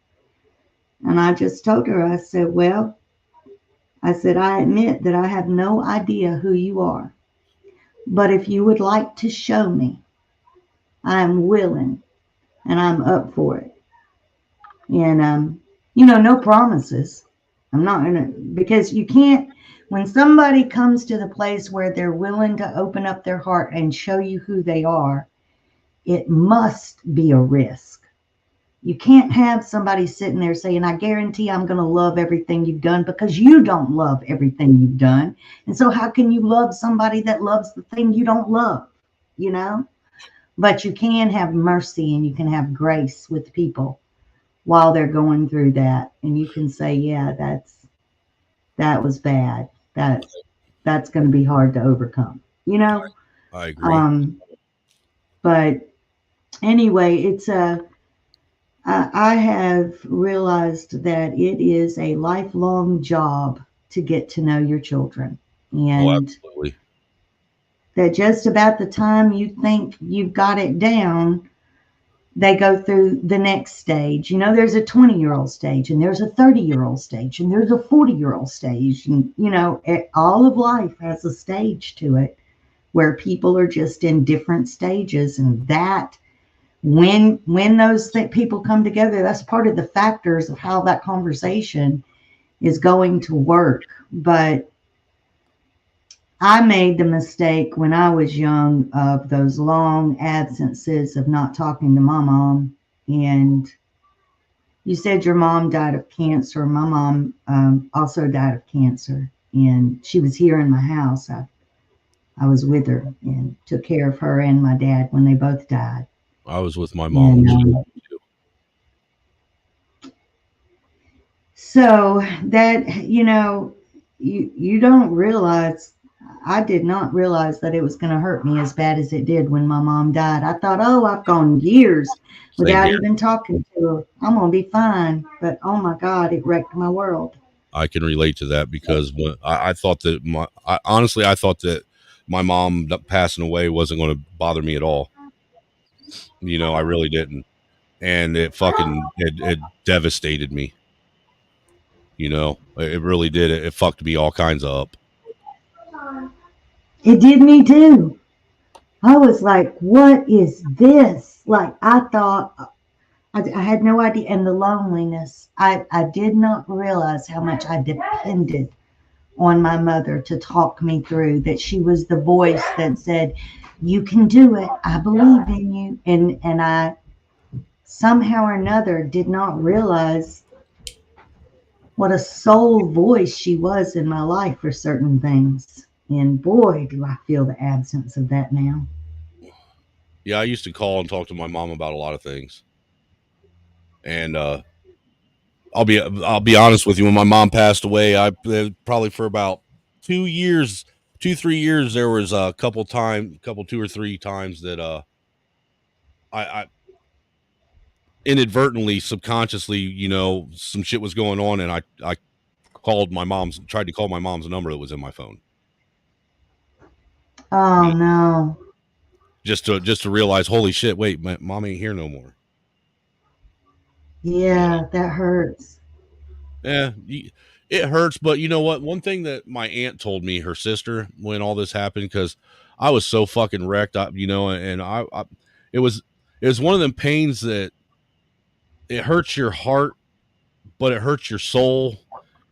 And I just told her, I said, well, I said, I admit that I have no idea who you are. But if you would like to show me, I am willing and I'm up for it. And, no promises. I'm not going to, because you can't, when somebody comes to the place where they're willing to open up their heart and show you who they are, it must be a risk. You can't have somebody sitting there saying, I guarantee I'm going to love everything you've done, because you don't love everything you've done. And so how can you love somebody that loves the thing you don't love, But you can have mercy and you can have grace with people while they're going through that. And you can say, yeah, that was bad. That's going to be hard to overcome, I agree. But anyway, it's I have realized that it is a lifelong job to get to know your children. And absolutely. That just about the time you think you've got it down, they go through the next stage. There's a 20-year-old stage, and there's a 30-year-old stage, and there's a 40-year-old stage. And, all of life has a stage to it where people are just in different stages. And that, when those people come together, that's part of the factors of how that conversation is going to work. But I made the mistake when I was young of those long absences of not talking to my mom. And you said your mom died of cancer. My mom also died of cancer, and she was here in my house. I was with her and took care of her and my dad when they both died. I was with my mom. So that, you don't realize, I did not realize that it was going to hurt me as bad as it did when my mom died. I thought, I've gone years without even talking to her. I'm going to be fine. But oh my God, it wrecked my world. I can relate to that, because when I thought that honestly, I thought that my mom passing away wasn't going to bother me at all. I really didn't. And it fucking, it devastated me. It really did. It fucked me all kinds of up. It did me too. I was like, what is this? Like, I thought, I had no idea. And the loneliness, I did not realize how much I depended on my mother to talk me through, that she was the voice that said, you can do it. I believe in you. And I somehow or another did not realize what a soul voice she was in my life for certain things. And boy, do I feel the absence of that now. Yeah, I used to call and talk to my mom about a lot of things. And I'll be honest with you, when my mom passed away, I probably for about 3 years, there was a couple 2 or 3 times that I inadvertently, subconsciously, you know, some shit was going on, and I tried to call my mom's number that was in my phone. Oh no. Just to realize, holy shit, wait, my mom ain't here no more. Yeah, that hurts. Yeah, it hurts, but you know what? One thing that my aunt told me, her sister, when all this happened, because I was so fucking wrecked, you know, and it was one of them pains that it hurts your heart, but it hurts your soul,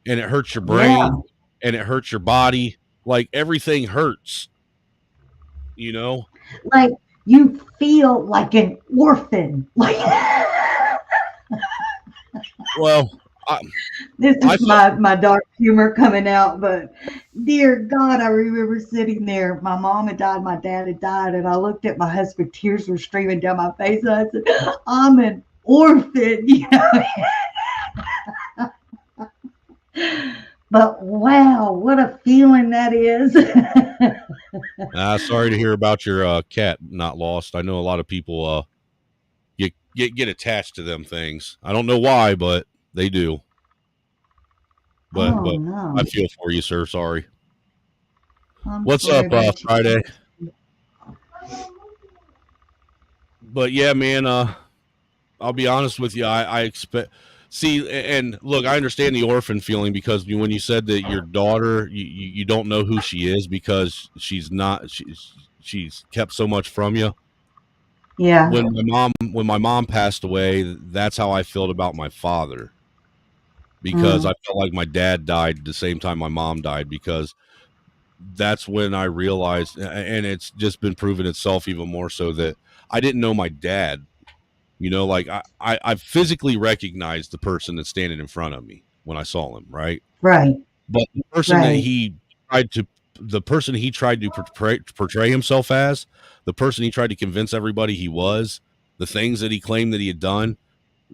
and it hurts your brain, and it hurts your body. Like everything hurts, you know. Like you feel like an orphan. Like well, this is my dark humor coming out, but dear God, I remember sitting there. My mom had died, my dad had died, and I looked at my husband, tears were streaming down my face, and I said, I'm an orphan, you know. But wow, what a feeling that is. Sorry to hear about your cat not lost. I know a lot of people get attached to them things. I don't know why, but they do. But no. I feel for you, sir. Sorry. What's up, Friday? But yeah, man, I'll be honest with you. I expect. See, and look, I understand the orphan feeling, because when you said that your daughter, you don't know who she is because she's kept so much from you. Yeah. When my mom passed away, that's how I felt about my father, because I felt like my dad died the same time my mom died, because that's when I realized, and it's just been proven itself even more so, that I didn't know my dad. You know, like I physically recognized the person that's standing in front of me when I saw him, right? Right. But the person that the person he tried to portray himself as, the person he tried to convince everybody he was, the things that he claimed that he had done,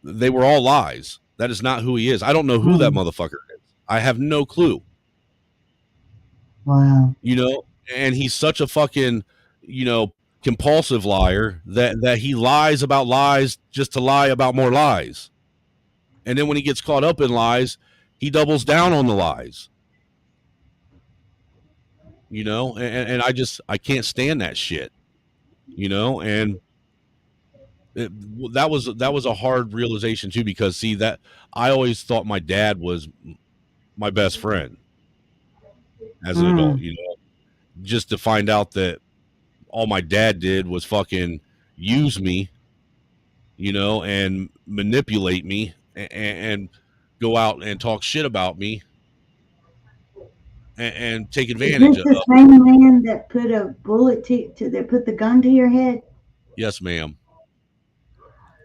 they were all lies. That is not who he is. I don't know who that motherfucker is. I have no clue. Wow. You know, and he's such a fucking, you know, compulsive liar that he lies about lies just to lie about more lies. And then when he gets caught up in lies, he doubles down on the lies. You know, and I can't stand that shit. You know, and that was a hard realization too, because see, that I always thought my dad was my best friend as an adult, you know, just to find out that all my dad did was fucking use me, you know, and manipulate me, and go out and talk shit about me, and take advantage Is of this the same man that put a bullet that put the gun to your head? Yes, ma'am.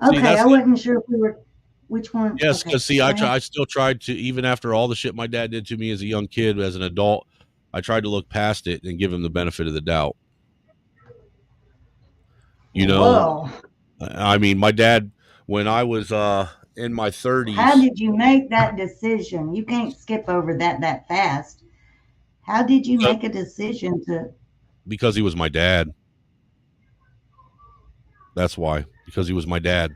Okay, I wasn't sure if we were which one. Yes, okay, because see, I still tried to, even after all the shit my dad did to me as a young kid, as an adult, I tried to look past it and give him the benefit of the doubt. You know, I mean, my dad, when I was in my 30s. How did you make that decision? You can't skip over that fast. How did you make a decision to? Because he was my dad. That's why. Because he was my dad.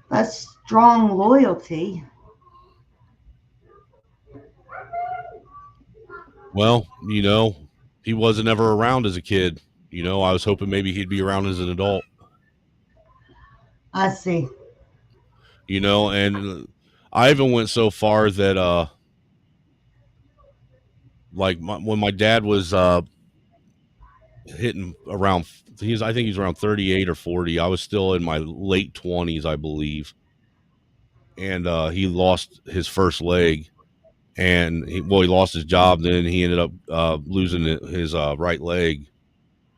That's strong loyalty. Well, you know, he wasn't ever around as a kid. You know, I was hoping maybe he'd be around as an adult. I see. You know, and I even went so far that like when my dad was hitting around, I think he's around 38 or 40. I was still in my late 20s, I believe. And he lost his first leg. and he lost his job. Then he ended up losing his right leg.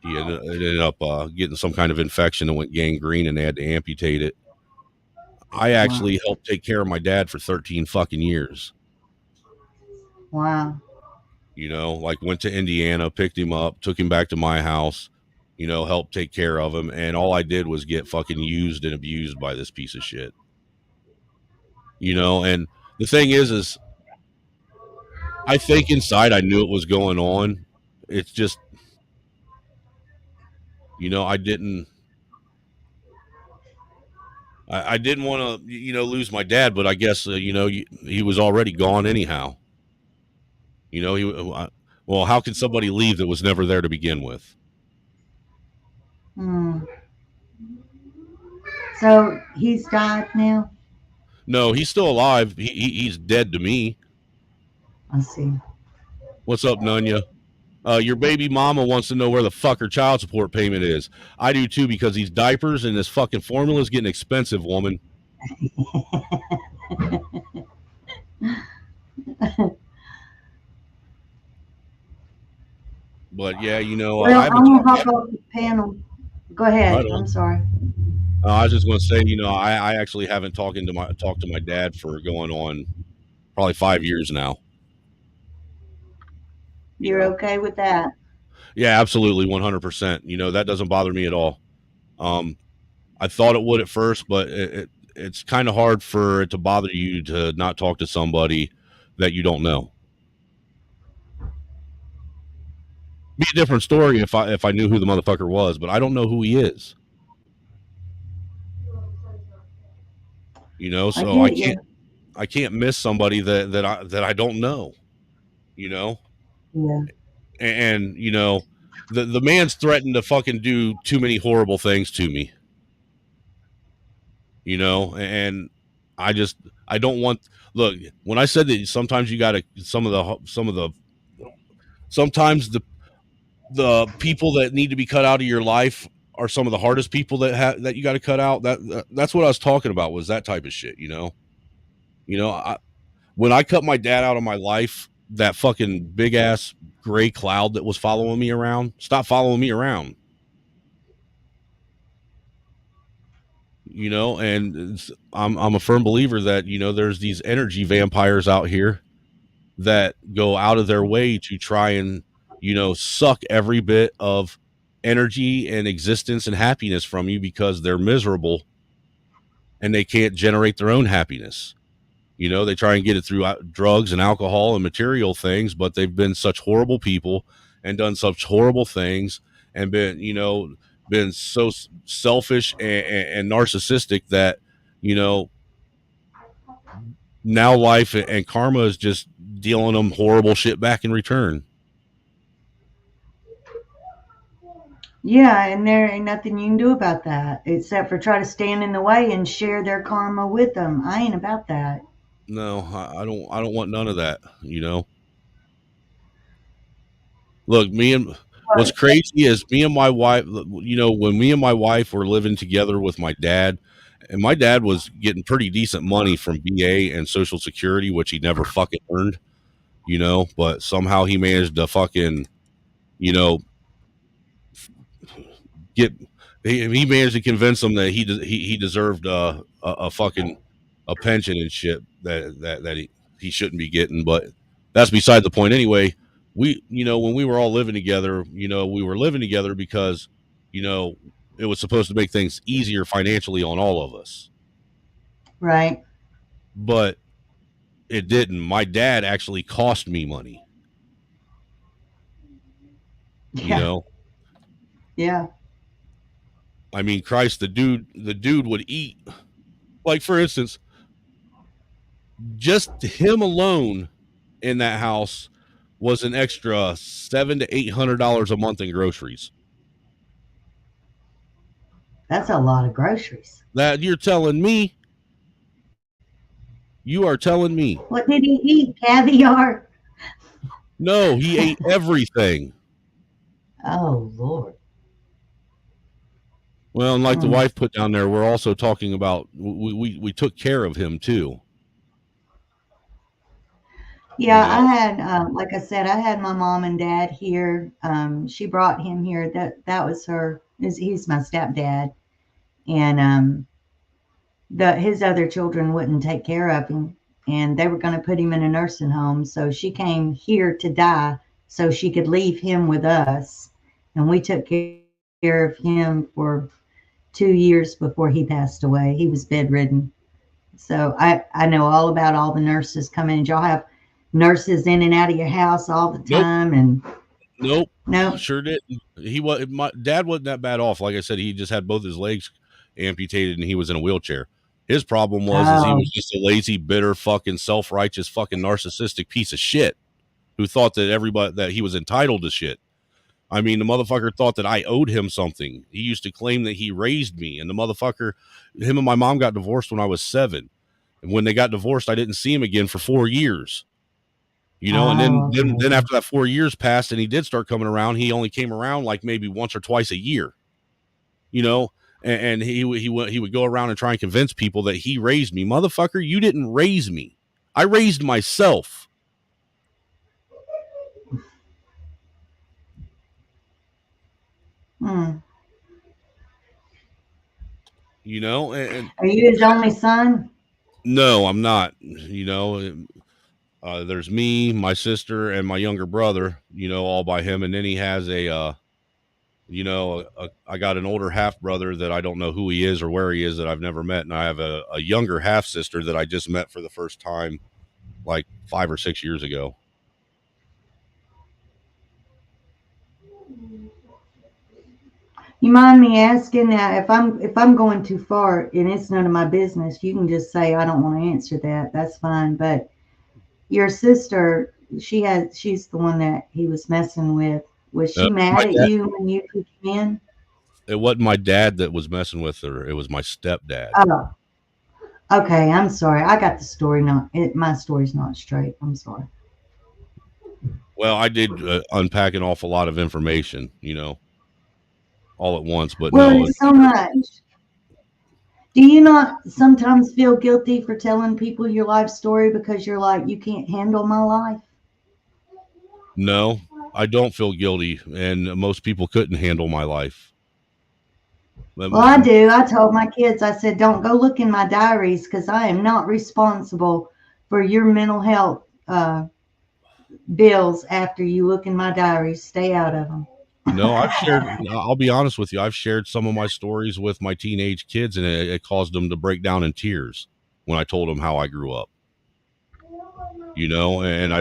He ended up getting some kind of infection and went gangrene, and they had to amputate it. I actually helped take care of my dad for 13 fucking years. Wow. You know, like went to Indiana, picked him up, took him back to my house, you know, helped take care of him. And all I did was get fucking used and abused by this piece of shit. You know, and the thing is I think inside I knew it was going on. It's just, you know, I didn't want to, you know, lose my dad, but I guess, you know, he was already gone anyhow. You know, well, how can somebody leave that was never there to begin with? So he's died now? No, he's still alive. He's dead to me. I see. What's up, Nunya? Your baby mama wants to know where the fuck her child support payment is. I do too, because these diapers and this fucking formula is getting expensive, woman. But yeah, you know, well, I'm gonna hop off the panel. Go ahead. I'm sorry. I was just going to say, you know, I actually haven't talked to my dad for going on probably 5 years now. You're okay with that? Yeah, absolutely, 100%. You know, that doesn't bother me at all. I thought it would at first, but it's kind of hard for it to bother you to not talk to somebody that you don't know. Be a different story if I knew who the motherfucker was, but I don't know who he is. You know, so I can't miss somebody that I don't know. You know. Yeah. And you know, the man's threatened to fucking do too many horrible things to me. You know, and I don't want. Look, when I said that sometimes you got to sometimes the people that need to be cut out of your life are some of the hardest people that you got to cut out. That's what I was talking about, was that type of shit. You know, when I cut my dad out of my life, that fucking big ass gray cloud that was following me around stopped following me around. You know, and I'm a firm believer that, you know, there's these energy vampires out here that go out of their way to try and, you know, suck every bit of energy and existence and happiness from you because they're miserable and they can't generate their own happiness. You know, they try and get it through drugs and alcohol and material things, but they've been such horrible people and done such horrible things and been so selfish and narcissistic that, you know, now life and karma is just dealing them horrible shit back in return. Yeah, and there ain't nothing you can do about that except for try to stand in the way and share their karma with them. I ain't about that. No, I don't want none of that, you know. Look, what's crazy is me and my wife, you know, when me and my wife were living together with my dad, and my dad was getting pretty decent money from VA and Social Security, which he never fucking earned, you know, but somehow he managed to fucking, you know, he managed to convince them that he deserved a fucking a pension and shit that he shouldn't be getting, but that's beside the point. Anyway, you know, when we were all living together, you know, we were living together because, you know, it was supposed to make things easier financially on all of us. Right. But it didn't. My dad actually cost me money. Yeah. You know? Yeah. I mean, Christ, the dude would eat. Like, for instance, just him alone in that house was an extra $700 to $800 a month in groceries. That's a lot of groceries. That you're telling me? You are telling me? What did he eat? Caviar? No, he ate everything. Oh, Lord. Well, and like the wife put down there, we're also talking about we took care of him too. Yeah, I had, like I said, I had my mom and dad here. She brought him here. That was her. He's my stepdad, and his other children wouldn't take care of him, and they were going to put him in a nursing home. So she came here to die, so she could leave him with us, and we took care of him for 2 years before he passed away. He was bedridden. So I know all about all the nurses coming. Y'all have nurses in and out of your house all the Nope. time, and Nope. no, Sure didn't. He was my dad wasn't that bad off. Like I said, he just had both his legs amputated and he was in a wheelchair. His problem was is he oh, was just a lazy, bitter, fucking self-righteous, fucking narcissistic piece of shit who thought that everybody that he was entitled to shit. I mean, the motherfucker thought that I owed him something. He used to claim that he raised me, and the motherfucker, him and my mom got divorced when I was 7. And when they got divorced, I didn't see him again for 4 years. You know, and oh, then okay. after that 4 years passed and he did start coming around, he only came around like maybe once or twice a year. You know, and he would go around and try and convince people that he raised me. Motherfucker, you didn't raise me. I raised myself. Hmm. You know, and Are you his only son? no, I'm not. You know, there's me, my sister, and my younger brother. You know, all by him, and then he has I got an older half brother that I don't know who he is or where he is that I've never met, and I have a younger half sister that I just met for the first time like 5 or 6 years ago. You mind me asking that if I'm going too far and it's none of my business, you can just say I don't want to answer that. That's fine. But your sister, she's the one that he was messing with. Was she My mad at dad. you when you took him in? It wasn't my dad that was messing with her. It was my stepdad. Oh, okay. I'm sorry. I got the story my story's not straight. I'm sorry. Well, I did unpack an awful lot of information, you know, all at once, but Well, no, it's so much. Do you not sometimes feel guilty for telling people your life story because you're like, you can't handle my life? no, I don't feel guilty, and most people couldn't handle my life. Well, I do. I told my kids, I said, don't go look in my diaries because I am not responsible for your mental health bills after you look in my diaries. Stay out of them. No, I'll be honest with you. I've shared some of my stories with my teenage kids, and it caused them to break down in tears when I told them how I grew up. You know, and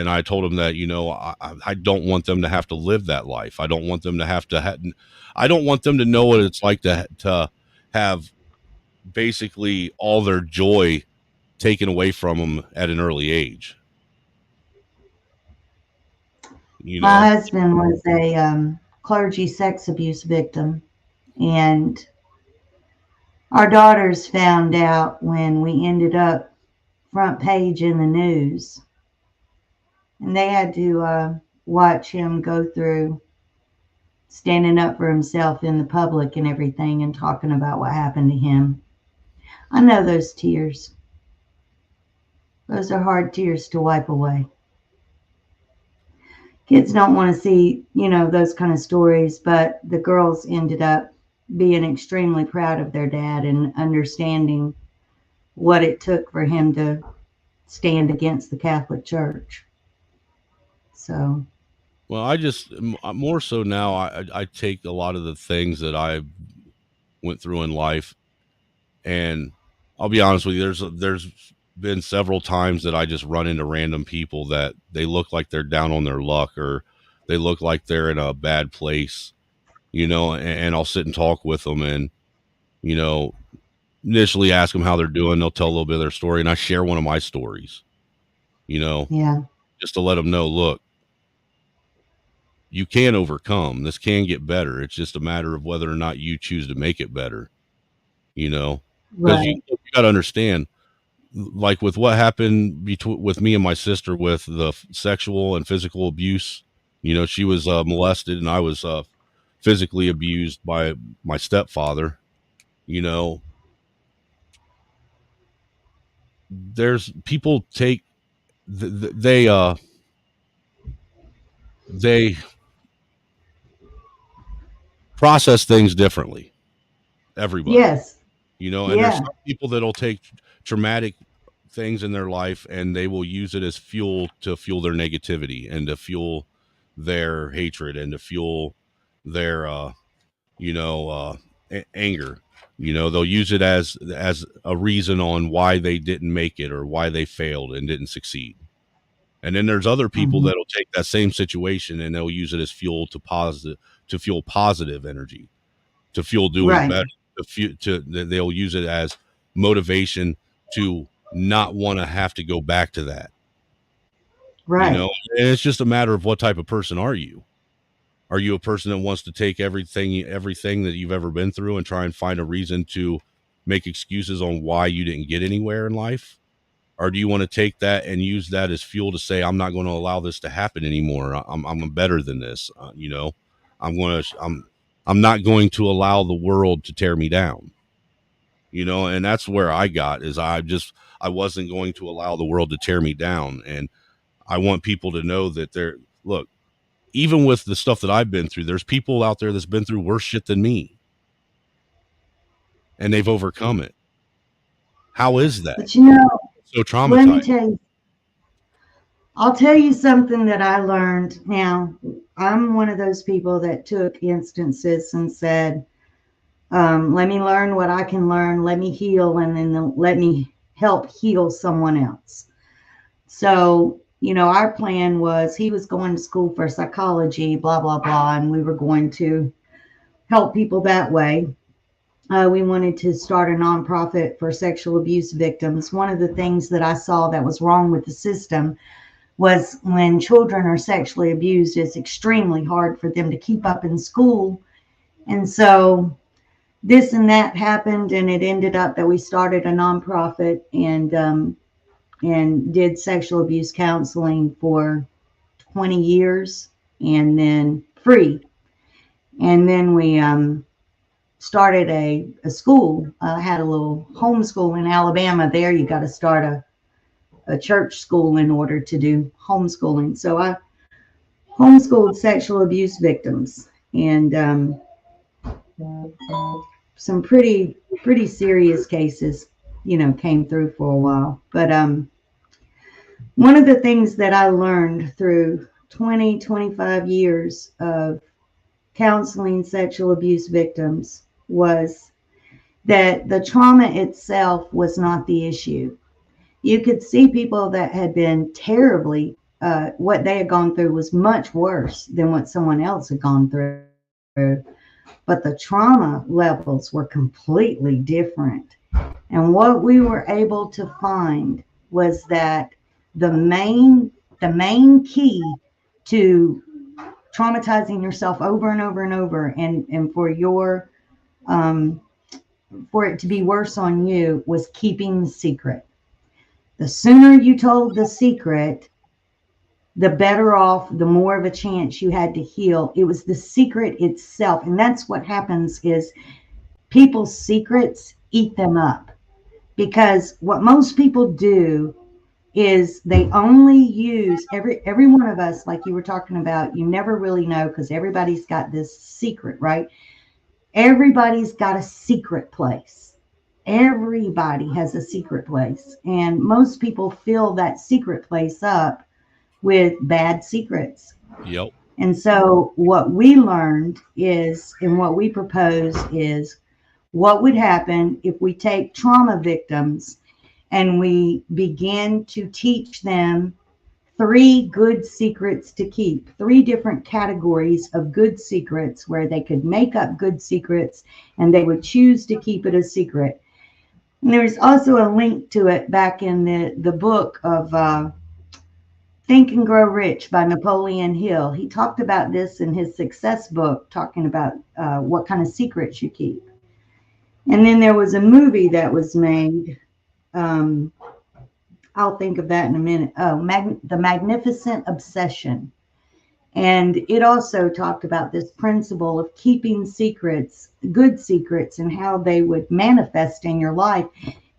I told them that, you know, I don't want them to have to live that life. I don't want them to have to I don't want them to know what it's like to have basically all their joy taken away from them at an early age. You My know, husband was a clergy sex abuse victim, and our daughters found out when we ended up front page in the news, and they had to watch him go through standing up for himself in the public and everything and talking about what happened to him. I know those tears. Those are hard tears to wipe away. Kids don't want to see, those kind of stories, but the girls ended up being extremely proud of their dad and understanding what it took for him to stand against the Catholic Church. So, well, more so now, I take a lot of the things that I went through in life, and I'll be honest with you, there's been several times that I just run into random people that they look like they're down on their luck, or they look like they're in a bad place, you know, and I'll sit and talk with them, and, you know, initially ask them how they're doing. They'll tell a little bit of their story, and I share one of my stories, you know, yeah. just to let them know, look, you can overcome. This can get better. It's just a matter of whether or not you choose to make it better, you know, because Right. you got to understand, like with what happened with me and my sister with the sexual and physical abuse. You know, she was molested and I was physically abused by my stepfather. You know, there's people they process things differently. Everybody, Yes. and there's Yeah. some people that'll take traumatic things in their life and they will use it as fuel to fuel their negativity and to fuel their hatred and to fuel their anger. They'll use it as a reason on why they didn't make it or why they failed and didn't succeed. And then there's other people Mhm. that'll take that same situation and they'll use it as fuel to fuel positive energy, to fuel doing Right. better, they'll use it as motivation to not want to have to go back to that. Right. And it's just a matter of what type of person are you? Are you a person that wants to take everything that you've ever been through and try and find a reason to make excuses on why you didn't get anywhere in life? Or do you want to take that and use that as fuel to say, I'm not going to allow this to happen anymore. I'm better than this. I'm not going to allow the world to tear me down. And that's where I got is I wasn't going to allow the world to tear me down. And I want people to know that look, even with the stuff that I've been through, there's people out there that's been through worse shit than me. And they've overcome it. How is that? But So traumatized. let me tell you, I'll tell you something that I learned. Now, I'm one of those people that took instances and said, let me learn what I can learn, let me heal, and then let me help heal someone else. So, our plan was he was going to school for psychology, blah, blah, blah, and we were going to help people that way. We wanted to start a nonprofit for sexual abuse victims. One of the things that I saw that was wrong with the system was when children are sexually abused, it's extremely hard for them to keep up in school. And so this and that happened, and it ended up that we started a nonprofit and did sexual abuse counseling for 20 years and then free. And then we started a school. I had a little homeschool in Alabama. There you got to start a church school in order to do homeschooling. So I homeschooled sexual abuse victims, and some pretty serious cases, came through for a while. But one of the things that I learned through 25 years of counseling sexual abuse victims was that the trauma itself was not the issue. You could see people that had been terribly, what they had gone through was much worse than what someone else had gone through. But the trauma levels were completely different. And what we were able to find was that the main key to traumatizing yourself over and over and over and for your for it to be worse on you was keeping the secret. The sooner you told the secret, the better off, the more of a chance you had to heal. It was the secret itself. And that's what happens is people's secrets eat them up. Because what most people do is they only use every one of us, like you were talking about, you never really know because everybody's got this secret, right? Everybody's got a secret place. Everybody has a secret place. And most people fill that secret place up with bad secrets. Yep. And so what we learned is, and what we propose is, what would happen if we take trauma victims and we begin to teach them 3 good secrets to keep, 3 different categories of good secrets where they could make up good secrets and they would choose to keep it a secret. And there's also a link to it back in the book of Think and Grow Rich by Napoleon Hill. He talked about this in his success book, talking about what kind of secrets you keep. And then there was a movie that was made. I'll think of that in a minute. Oh, The Magnificent Obsession. And it also talked about this principle of keeping secrets, good secrets, and how they would manifest in your life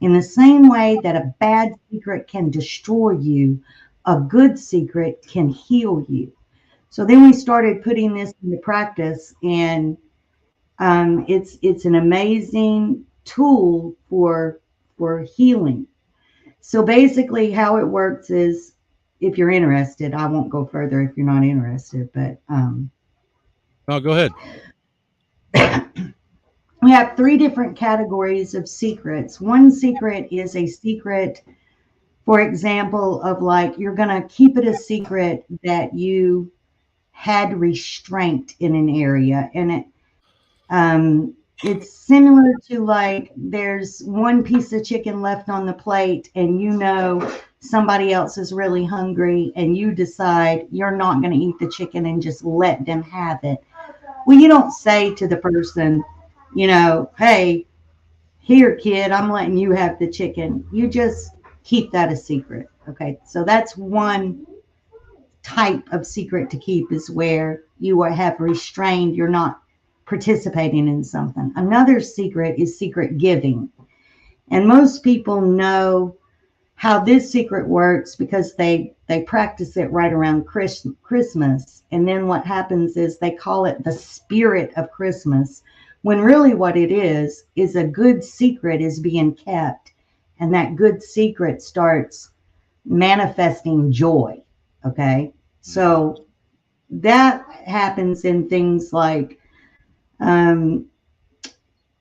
in the same way that a bad secret can destroy you. a good secret can heal you. So then we started putting this into practice, and it's an amazing tool for healing. So basically, how it works is, if you're interested, I won't go further if you're not interested, but No, go ahead. we have 3 different categories of secrets. One secret is a secret, for example, of like, you're going to keep it a secret that you had restraint in an area, and it's similar to like, there's one piece of chicken left on the plate and you know somebody else is really hungry, and you decide you're not going to eat the chicken and just let them have it. Well, you don't say to the person, you know, hey, here, kid, I'm letting you have the chicken. You just keep that a secret. Okay, so that's one type of secret to keep, is where you have restrained, you're not participating in something. Another secret is secret giving. And most people know how this secret works because they practice it right around Christmas. And then what happens is they call it the spirit of Christmas, when really what it is a good secret is being kept. And that good secret starts manifesting joy. Okay. So that happens in things like,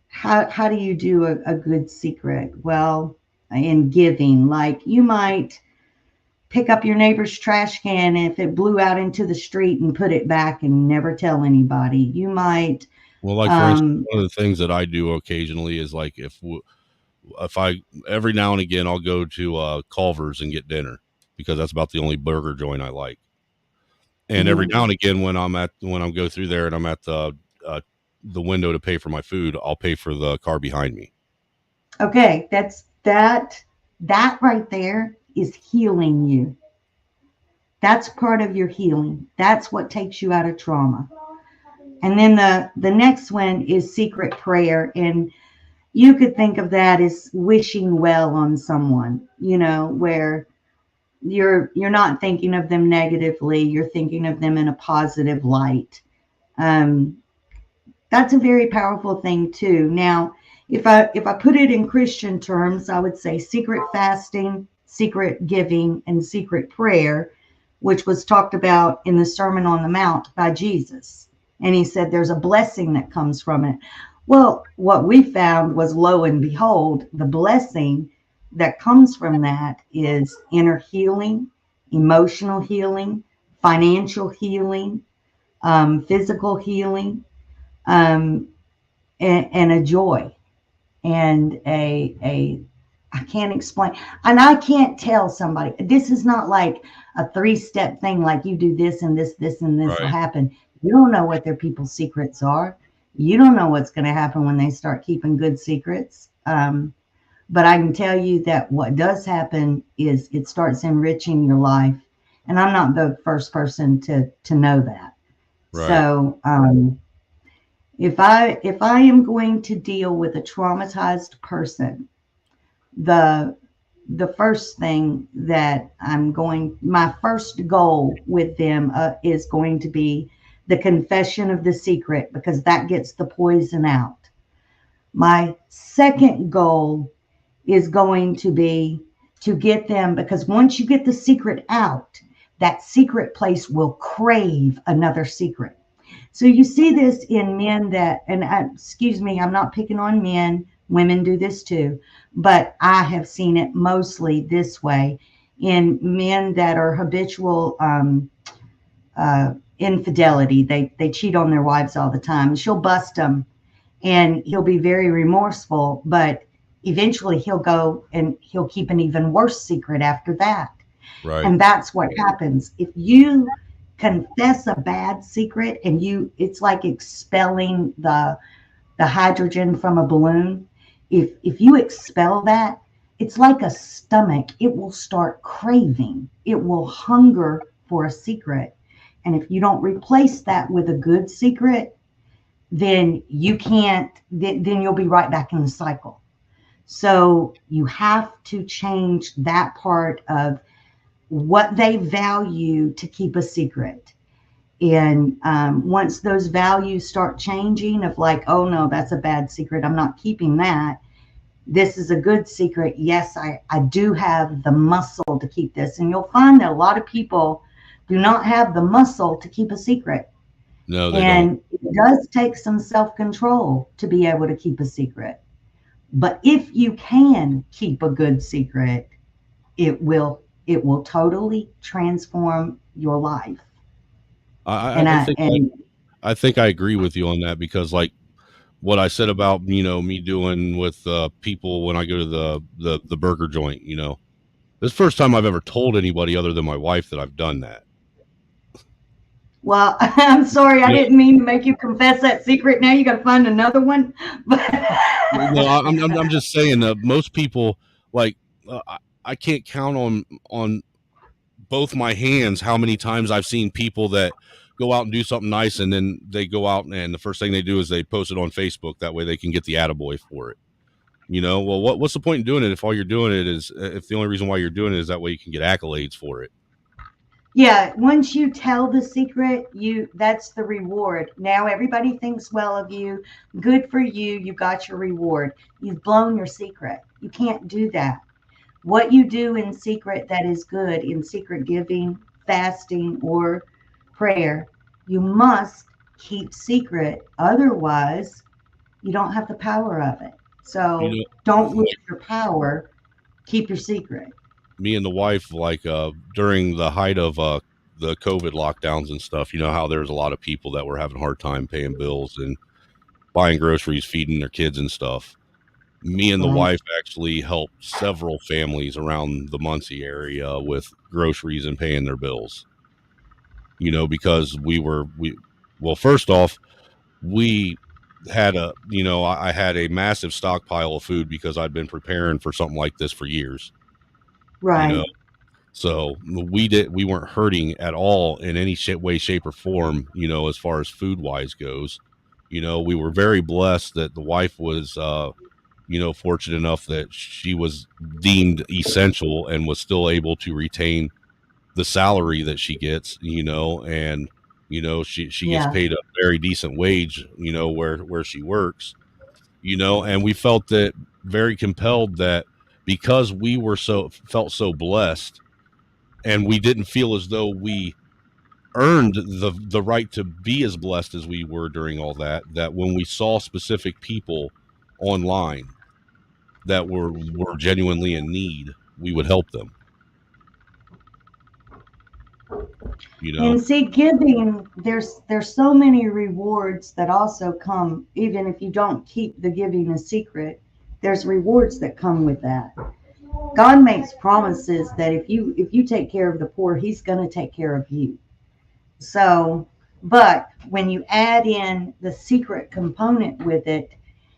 how do you do a good secret? Well, in giving, like, you might pick up your neighbor's trash can if it blew out into the street and put it back and never tell anybody. You might, Well, like for instance, one of the things that I do occasionally is like, if I every now and again I'll go to Culver's and get dinner, because that's about the only burger joint I like. And every now and again, when I go through there and I'm at the window to pay for my food, I'll pay for the car behind me. Okay, that right there is healing you. That's part of your healing. That's what takes you out of trauma. And then the next one is secret prayer. And you could think of that as wishing well on someone, you know, where you're not thinking of them negatively, you're thinking of them in a positive light. That's a very powerful thing too. Now, if I put it in Christian terms, I would say secret fasting, secret giving, and secret prayer, which was talked about in the Sermon on the Mount by Jesus. And he said there's a blessing that comes from it. Well, what we found was, lo and behold, the blessing that comes from that is inner healing, emotional healing, financial healing, physical healing, and a joy, and I can't explain, and I can't tell somebody. This is not like a 3-step thing, like you do this and this and this will happen. You don't know what their people's secrets are. You don't know what's going to happen when they start keeping good secrets. But I can tell you that what does happen is it starts enriching your life. And I'm not the first person to know that. Right. So if I am going to deal with a traumatized person, the first thing that my first goal with them is going to be the confession of the secret, because that gets the poison out. My second goal is going to be to get them, because once you get the secret out, that secret place will crave another secret. So you see this in men that, and excuse me, I'm not picking on men, women do this too, but I have seen it mostly this way in men that are habitual infidelity. They cheat on their wives all the time. She'll bust them and he'll be very remorseful, but eventually he'll go and he'll keep an even worse secret after that. Right. And that's what happens. If you confess a bad secret and it's like expelling the hydrogen from a balloon. If you expel that, it's like a stomach. It will start craving. It will hunger for a secret. And if you don't replace that with a good secret, then you can't, then you'll be right back in the cycle. So you have to change that part of what they value to keep a secret. And once those values start changing of like, oh no, that's a bad secret, I'm not keeping that. This is a good secret. Yes, I do have the muscle to keep this. And you'll find that a lot of people do not have the muscle to keep a secret. No, they And don't. it does take some self-control to be able to keep a secret. But if you can keep a good secret, it will totally transform your life. I think I agree with you on that, because like what I said about, me doing with people when I go to the burger joint, this is the first time I've ever told anybody other than my wife that I've done that. Well, I'm sorry, I didn't mean to make you confess that secret. Now you got to find another one. No, I'm just saying that most people, like, I can't count on both my hands how many times I've seen people that go out and do something nice, and then they go out and the first thing they do is they post it on Facebook. That way they can get the attaboy for it. Well, what's the point in doing it if all you're doing it is, if the only reason why you're doing it is that way you can get accolades for it? Yeah, once you tell the secret, that's the reward. Now everybody thinks well of you. Good for you. You got your reward. You've blown your secret. You can't do that. What you do in secret that is good, in secret giving, fasting, or prayer, you must keep secret. Otherwise, you don't have the power of it. So don't lose your power. Keep your secret. Me and the wife, like during the height of the COVID lockdowns and stuff, how there's a lot of people that were having a hard time paying bills and buying groceries, feeding their kids and stuff. Me and the wife actually helped several families around the Muncie area with groceries and paying their bills. Because well, first off, we had I had a massive stockpile of food because I'd been preparing for something like this for years. Right. So we weren't hurting at all in any way, shape, or form, as far as food wise goes. We were very blessed that the wife was, fortunate enough that she was deemed essential and was still able to retain the salary that she gets, and, she gets paid a very decent wage, where she works, and we felt that very compelled that because we were felt so blessed, and we didn't feel as though we earned the right to be as blessed as we were during all that when we saw specific people online that were genuinely in need, we would help them. And see, giving, there's so many rewards that also come, even if you don't keep the giving a secret, there's rewards that come with that. God makes promises that if you take care of the poor, he's going to take care of you. So, but when you add in the secret component with it,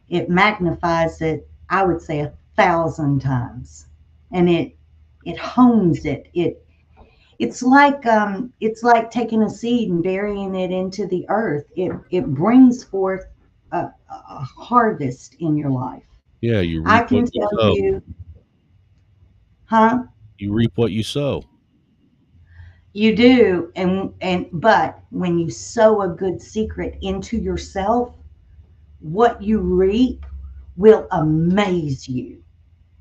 it magnifies it, I would say 1,000 times. And it hones it. It's like taking a seed and burying it into the earth. It brings forth a harvest in your life. Yeah, you reap I can what you tell sow. you, huh? You reap what you sow. You do, but when you sow a good secret into yourself, what you reap will amaze you.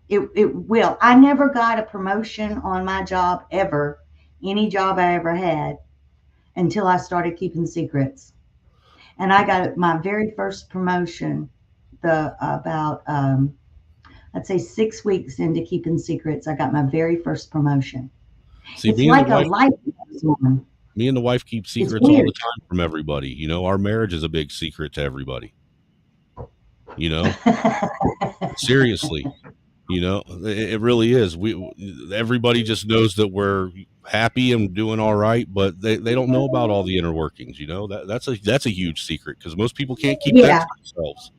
It will. I never got a promotion on my job ever, any job I ever had, until I started keeping secrets. And I got my very first promotion about I'd say 6 weeks into keeping secrets. I got my very first promotion. See, it's like a light goes on. Me and the wife keep secrets all the time from everybody. Our marriage is a big secret to everybody. Seriously, it really is. Everybody just knows that we're happy and doing all right, but they don't know about all the inner workings. That's a huge secret because most people can't keep that to themselves.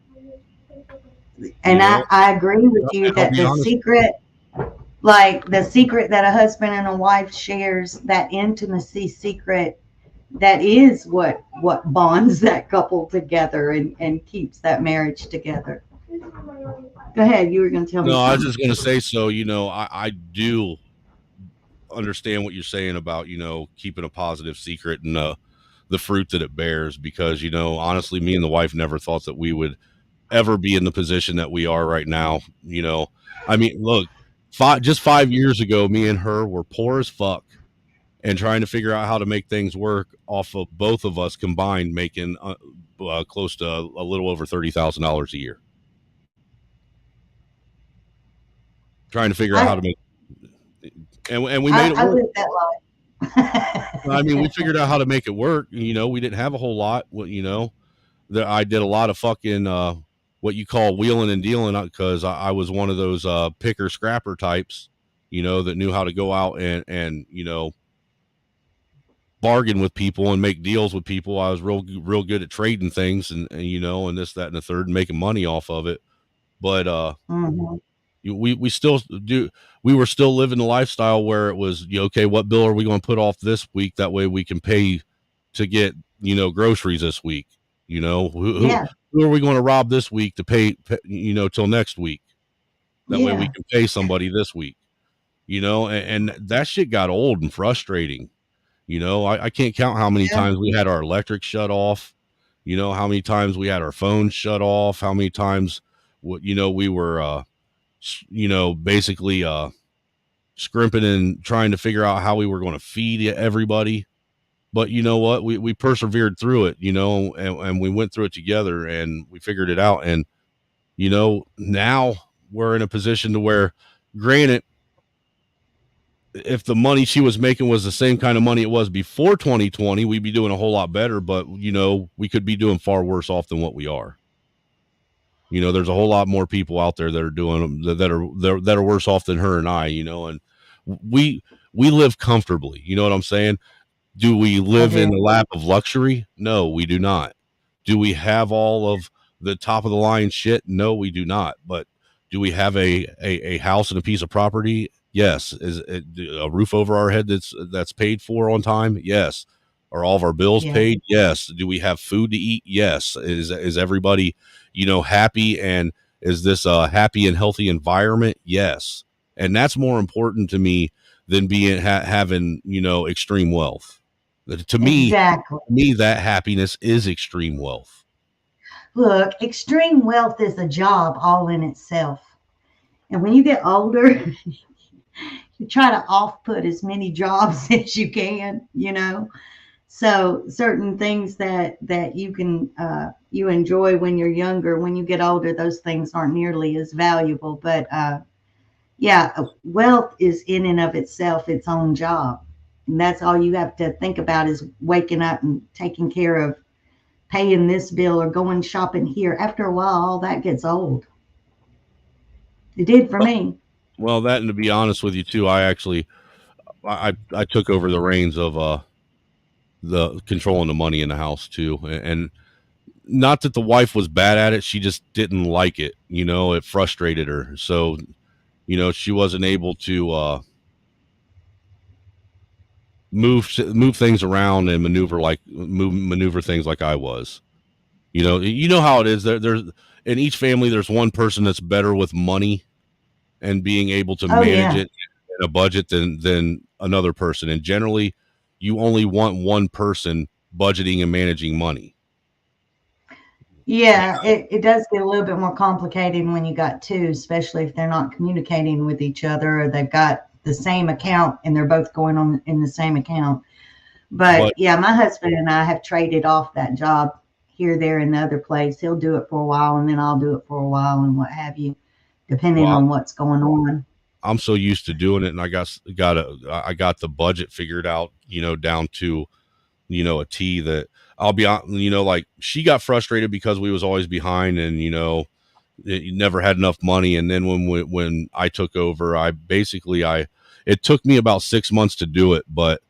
And I agree with you that the secret, like the secret that a husband and a wife shares, that intimacy secret, that is what bonds that couple together and keeps that marriage together. Go ahead. You were going to tell me. No, I was just going to say, so, I do understand what you're saying about, keeping a positive secret and the fruit that it bears, because, honestly, me and the wife never thought that we would ever be in the position that we are right now. I mean, look, just 5 years ago, me and her were poor as fuck and trying to figure out how to make things work off of both of us combined, making close to a little over $30,000 a year. Trying to figure out how to make, and we made it work. lived that life. I mean, we figured out how to make it work. We didn't have a whole lot. I did a lot of fucking what you call wheeling and dealing, because I was one of those picker scrapper types, that knew how to go out and bargain with people and make deals with people. I was real good at trading things and this, that, and the third, and making money off of it. But we still do. We were still living the lifestyle where it was, okay, what bill are we going to put off this week? That way we can pay to get, groceries this week. Who are we going to rob this week to pay till next week? That way we can pay somebody this week, and that shit got old and frustrating. I can't count how many times we had our electric shut off, how many times we had our phones shut off, how many times, we were, basically scrimping and trying to figure out how we were going to feed everybody. But you know what? We persevered through it, and we went through it together and we figured it out. And, now we're in a position to where, granted, if the money she was making was the same kind of money it was before 2020, we'd be doing a whole lot better. But, we could be doing far worse off than what we are. There's a whole lot more people out there that are doing that are worse off than her and I, and we live comfortably. You know what I'm saying? Do we live in the lap of luxury? No, we do not. Do we have all of the top of the line shit? No, we do not. But do we have a house and a piece of property? Yes. Is it a roof over our head that's paid for on time? Yes. Are all of our bills paid? Yes. Do we have food to eat? Yes. Is everybody, happy, and is this a happy and healthy environment? Yes. And that's more important to me than having, extreme wealth. To me, that happiness is extreme wealth. Look, extreme wealth is a job all in itself. And when you get older, you try to off-put as many jobs as you can, So certain things that you can you enjoy when you're younger, when you get older, those things aren't nearly as valuable. But wealth is in and of itself its own job. And that's all you have to think about, is waking up and taking care of paying this bill or going shopping here. After a while, all that gets old. It did for me. Well, that, and to be honest with you too, I took over the reins of the controlling the money in the house too. And not that the wife was bad at it. She just didn't like it. It frustrated her. So, she wasn't able to move things around and maneuver things like I was. You know how it is. There's in each family, there's one person that's better with money and being able to manage it in a budget than another person. And generally, you only want one person budgeting and managing money. Yeah, it does get a little bit more complicated when you got two, especially if they're not communicating with each other, or they've got the same account and they're both going on in the same account. But yeah, my husband and I have traded off that job here, there, and the other place. He'll do it for a while, and then I'll do it for a while, and what have you, depending on what's going on. I'm so used to doing it, and I got the budget figured out, down to, a T, that I'll be on, like, she got frustrated because we was always behind, and, it never had enough money. And then when I took over, it took me about 6 months to do it, but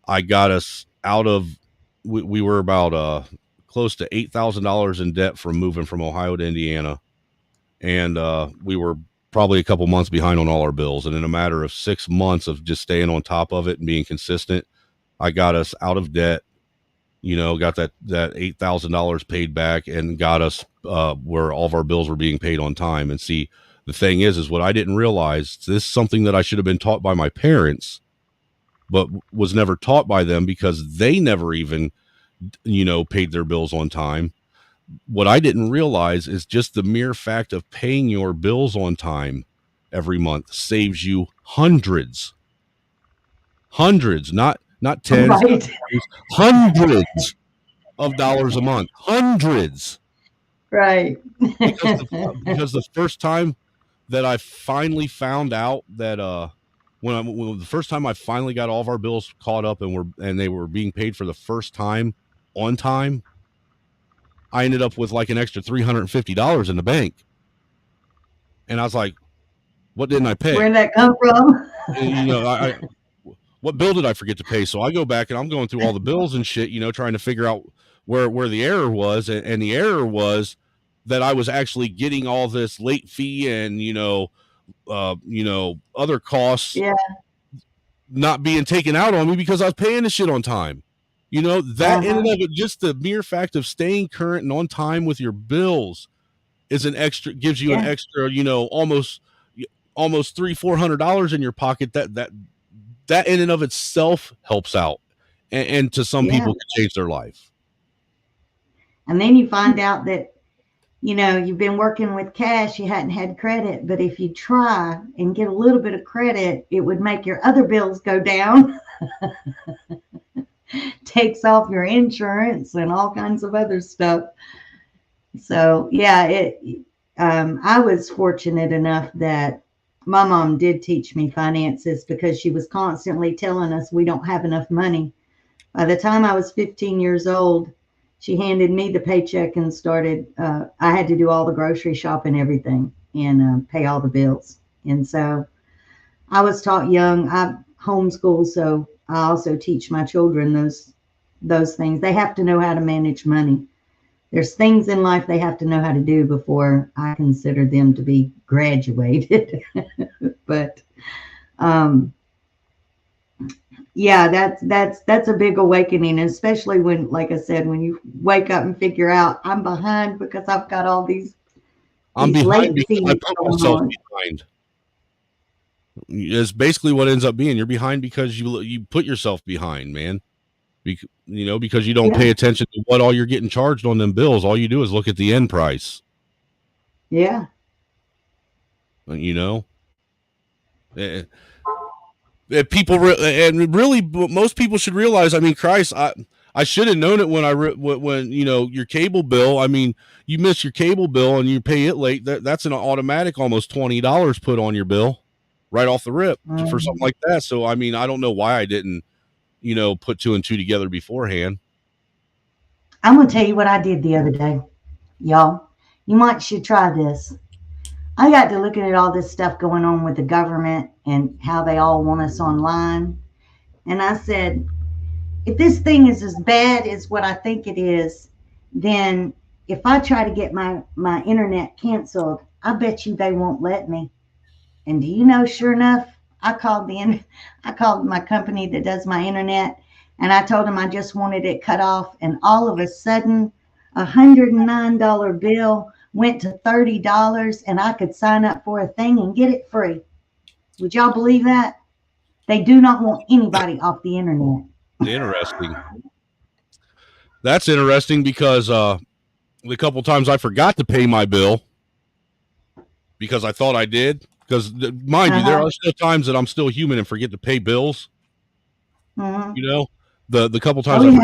I got us out of, we were about close to $8,000 in debt from moving from Ohio to Indiana. And we were probably a couple months behind on all our bills. And in a matter of 6 months of just staying on top of it and being consistent, I got us out of debt, got that $8,000 paid back, and got us where all of our bills were being paid on time. And see, the thing is what I didn't realize, this is something that I should have been taught by my parents, but was never taught by them because they never even, paid their bills on time. What I didn't realize is just the mere fact of paying your bills on time every month saves you hundreds, not tens, Right. hundreds of dollars a month, hundreds. Right. because the first time that I finally found out that when the first time I finally got all of our bills caught up and they were being paid for the first time on time, I ended up with like an extra $350 in the bank. And I was like, what didn't I pay? Where'd that come from? I what bill did I forget to pay? So I go back and I'm going through all the bills and shit, trying to figure out where the error was. And the error was that I was actually getting all this late fee and, other costs not being taken out on me because I was paying the shit on time. That in and of it, just the mere fact of staying current and on time with your bills is gives you an extra, almost $300-400 in your pocket. That in and of itself helps out. And to some people can change their life. And then you find out that, you've been working with cash, you hadn't had credit, but if you try and get a little bit of credit, it would make your other bills go down. Takes off your insurance and all kinds of other stuff. So I was fortunate enough that my mom did teach me finances because she was constantly telling us we don't have enough money. By the time I was 15 years old, she handed me the paycheck and started, I had to do all the grocery shop and everything and pay all the bills. And so I was taught young. I homeschool, so I also teach my children those things. They have to know how to manage money. There's things in life they have to know how to do before I consider them to be graduated. But that's a big awakening, especially when, like I said, when you wake up and figure out I'm behind because I've got all these behind late fees I put myself behind. It's basically what ends up being. You're behind because you put yourself behind, man. Because you don't pay attention to what all you're getting charged on them bills. All you do is look at the end price. Yeah. People really most people should realize. I mean, Christ, I should have known it when your cable bill. I mean, you miss your cable bill and you pay it late. That's an automatic almost $20 put on your bill right off the rip for something like that. So I mean, I don't know why I didn't put two and two together beforehand. I'm going to tell you what I did the other day, y'all. You should try this. I got to looking at all this stuff going on with the government and how they all want us online. And I said, if this thing is as bad as what I think it is, then if I try to get my internet canceled, I bet you they won't let me. And do you know, sure enough, I called my company that does my internet, and I told them I just wanted it cut off. And all of a sudden, $109 bill went to $30, and I could sign up for a thing and get it free. Would y'all believe that? They do not want anybody off the internet. Interesting. That's interesting because the couple times I forgot to pay my bill because I thought I did. Because mind you, there are still times that I'm still human and forget to pay bills. The couple times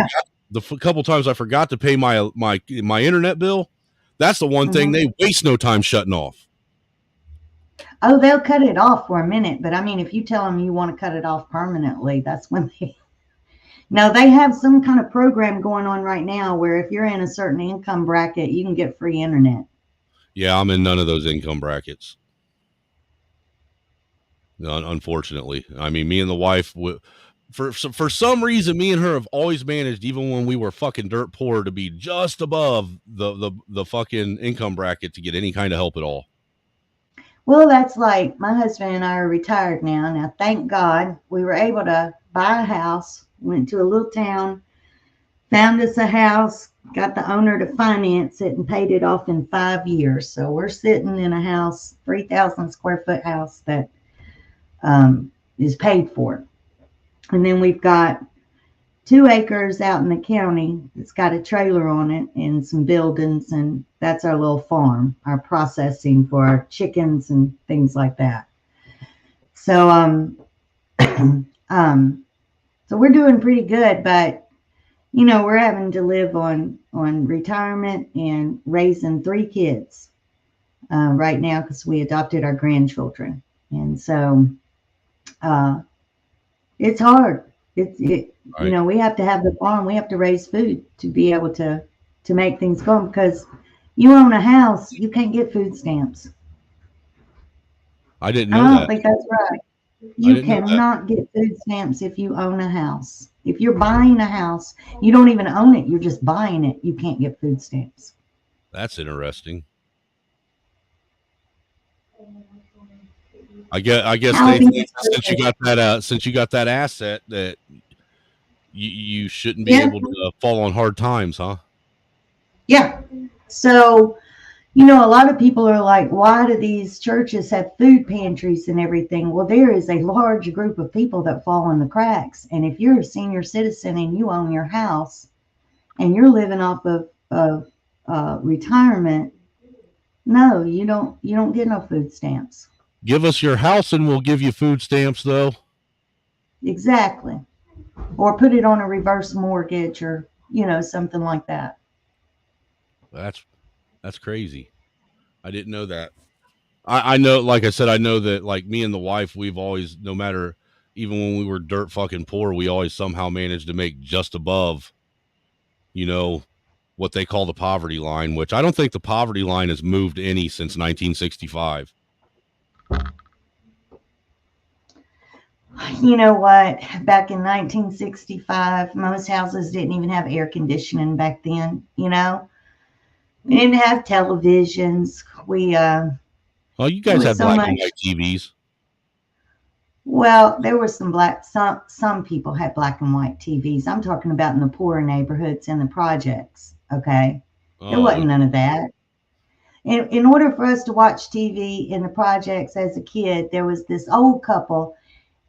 couple times I forgot to pay my internet bill. That's the one thing they waste no time shutting off. Oh, they'll cut it off for a minute, but I mean, if you tell them you want to cut it off permanently, that's when they. No, they have some kind of program going on right now where if you're in a certain income bracket, you can get free internet. Yeah, I'm in none of those income brackets. Unfortunately, I mean, me and the wife, for some reason, me and her have always managed, even when we were fucking dirt poor, to be just above the fucking income bracket to get any kind of help at all. Well, that's like my husband and I are retired now. Now, thank God we were able to buy a house, went to a little town, found us a house, got the owner to finance it and paid it off in 5 years. So we're sitting in a house, 3,000 square foot house that is paid for. And then we've got 2 acres out in the county. It's got a trailer on it and some buildings, and that's our little farm, our processing for our chickens and things like that. So, so we're doing pretty good, but you know, we're having to live on retirement and raising 3 kids right now because we adopted our grandchildren, and so it's hard. You know, we have to have the farm. We have to raise food to be able to make things go, because you own a house, you can't get food stamps. I didn't know I don't that. think that's right. You cannot get food stamps if you own a house. If you're buying a house, you don't even own it, you're just buying it, you can't get food stamps. That's interesting. I guess they think since you got that asset that you shouldn't be able to fall on hard times, huh? Yeah. So, you know, a lot of people are like, why do these churches have food pantries and everything? Well, there is a large group of people that fall in the cracks. And if you're a senior citizen and you own your house and you're living off of retirement, no, you don't get no food stamps. Give us your house and we'll give you food stamps, though. Exactly. Or put it on a reverse mortgage, or, you know, something like that. That's crazy. I didn't know that. I know, like I said, I know that, like, me and the wife, we've always, no matter, even when we were dirt fucking poor, we always somehow managed to make just above, you know, what they call the poverty line, which I don't think the poverty line has moved any since 1965. You know what? Back in 1965, most houses didn't even have air conditioning back then, you know? We didn't have televisions. Oh, you guys had black and white TVs. Well, there were some people had black and white TVs. I'm talking about in the poorer neighborhoods and the projects, okay? There wasn't none of that. In order for us to watch TV in the projects as a kid, there was this old couple,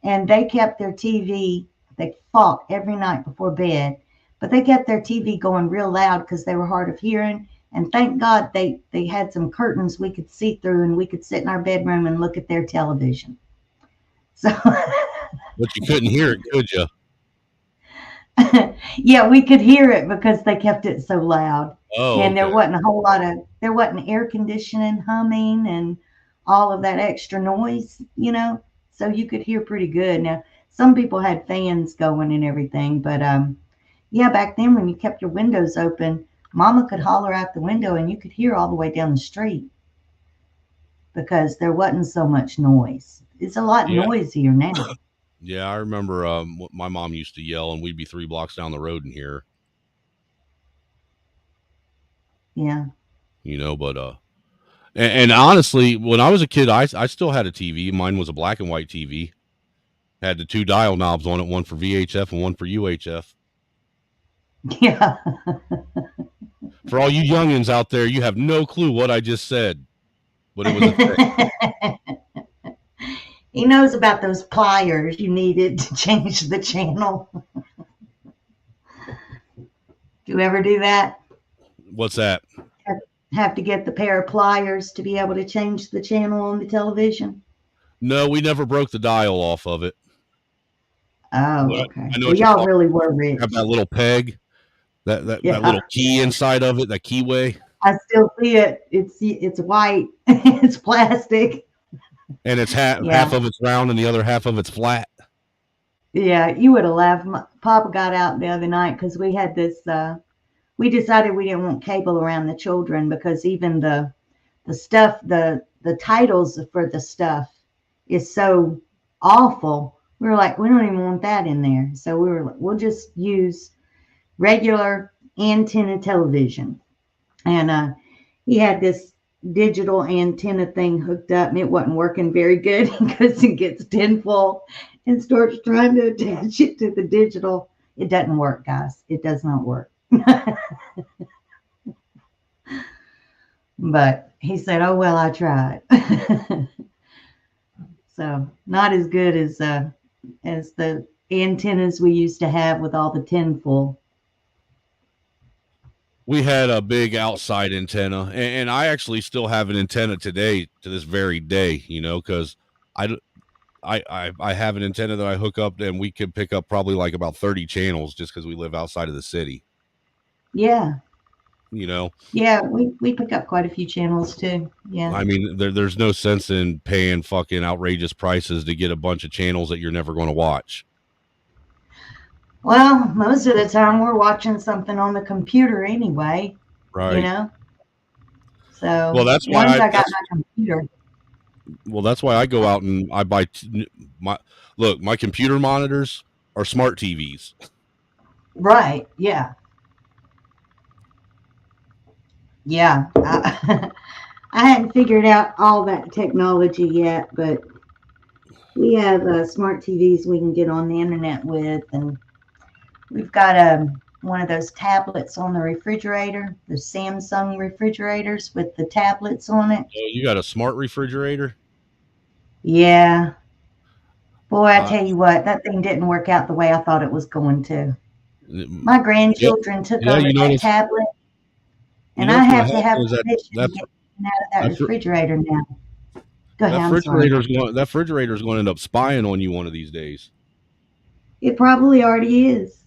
and they kept their TV, they fought every night before bed, but they kept their TV going real loud because they were hard of hearing. And thank God they had some curtains we could see through, and we could sit in our bedroom and look at their television. So, but you couldn't hear it, could you? Yeah, we could hear it because they kept it so loud. Oh, and there wasn't there wasn't air conditioning, humming, and all of that extra noise, you know, so you could hear pretty good. Now, some people had fans going and everything, but yeah, back then when you kept your windows open, Mama could holler out the window and you could hear all the way down the street because there wasn't so much noise. It's a lot noisier now. Yeah, I remember my mom used to yell, and we'd be 3 blocks down the road in here. Yeah. You know, but and honestly, when I was a kid, I still had a TV. Mine was a black and white TV. Had the 2 dial knobs on it, one for VHF and one for UHF. Yeah. For all you youngins out there, you have no clue what I just said, but it was a thing. He knows about those pliers you needed to change the channel. Do you ever do that? What's that? Have to get the pair of pliers to be able to change the channel on the television? No, we never broke the dial off of it. Oh, okay. I know well, y'all really were rich. Have that little peg, that little key inside of it, that keyway. I still see it. It's white. It's plastic. And it's half of it's round and the other half of it's flat. Yeah, you would have laughed. Papa got out the other night because we had this. We decided we didn't want cable around the children because even the stuff, the titles for the stuff is so awful. We were like, we don't even want that in there. So we were like, we'll just use regular antenna television. And he had this digital antenna thing hooked up, and it wasn't working very good because he gets tinfoil and starts trying to attach it to the digital. It doesn't work, guys. It does not work. But he said, oh, well, I tried. So not as good as the antennas we used to have with all the tinfoil. We had a big outside antenna, and I actually still have an antenna today, to this very day, you know, because I have an antenna that I hook up, and we can pick up probably like about 30 channels just because we live outside of the city. Yeah. You know? Yeah, we pick up quite a few channels too. Yeah. I mean, there's no sense in paying fucking outrageous prices to get a bunch of channels that you're never going to watch. Well, most of the time we're watching something on the computer anyway. Right. You know? So well, that's why once I got my computer. Well, that's why I go out and I buy my computer monitors are smart TVs. Right. Yeah. Yeah. I hadn't figured out all that technology yet, but we have smart TVs we can get on the internet with, and we've got one of those tablets on the refrigerator, the Samsung refrigerators with the tablets on it. Oh, you got a smart refrigerator? Yeah. Boy, I tell you what, that thing didn't work out the way I thought it was going to. My grandchildren took over that tablet, and I have to have permission to get out of that refrigerator now. Go ahead, that refrigerator's going to end up spying on you one of these days. It probably already is.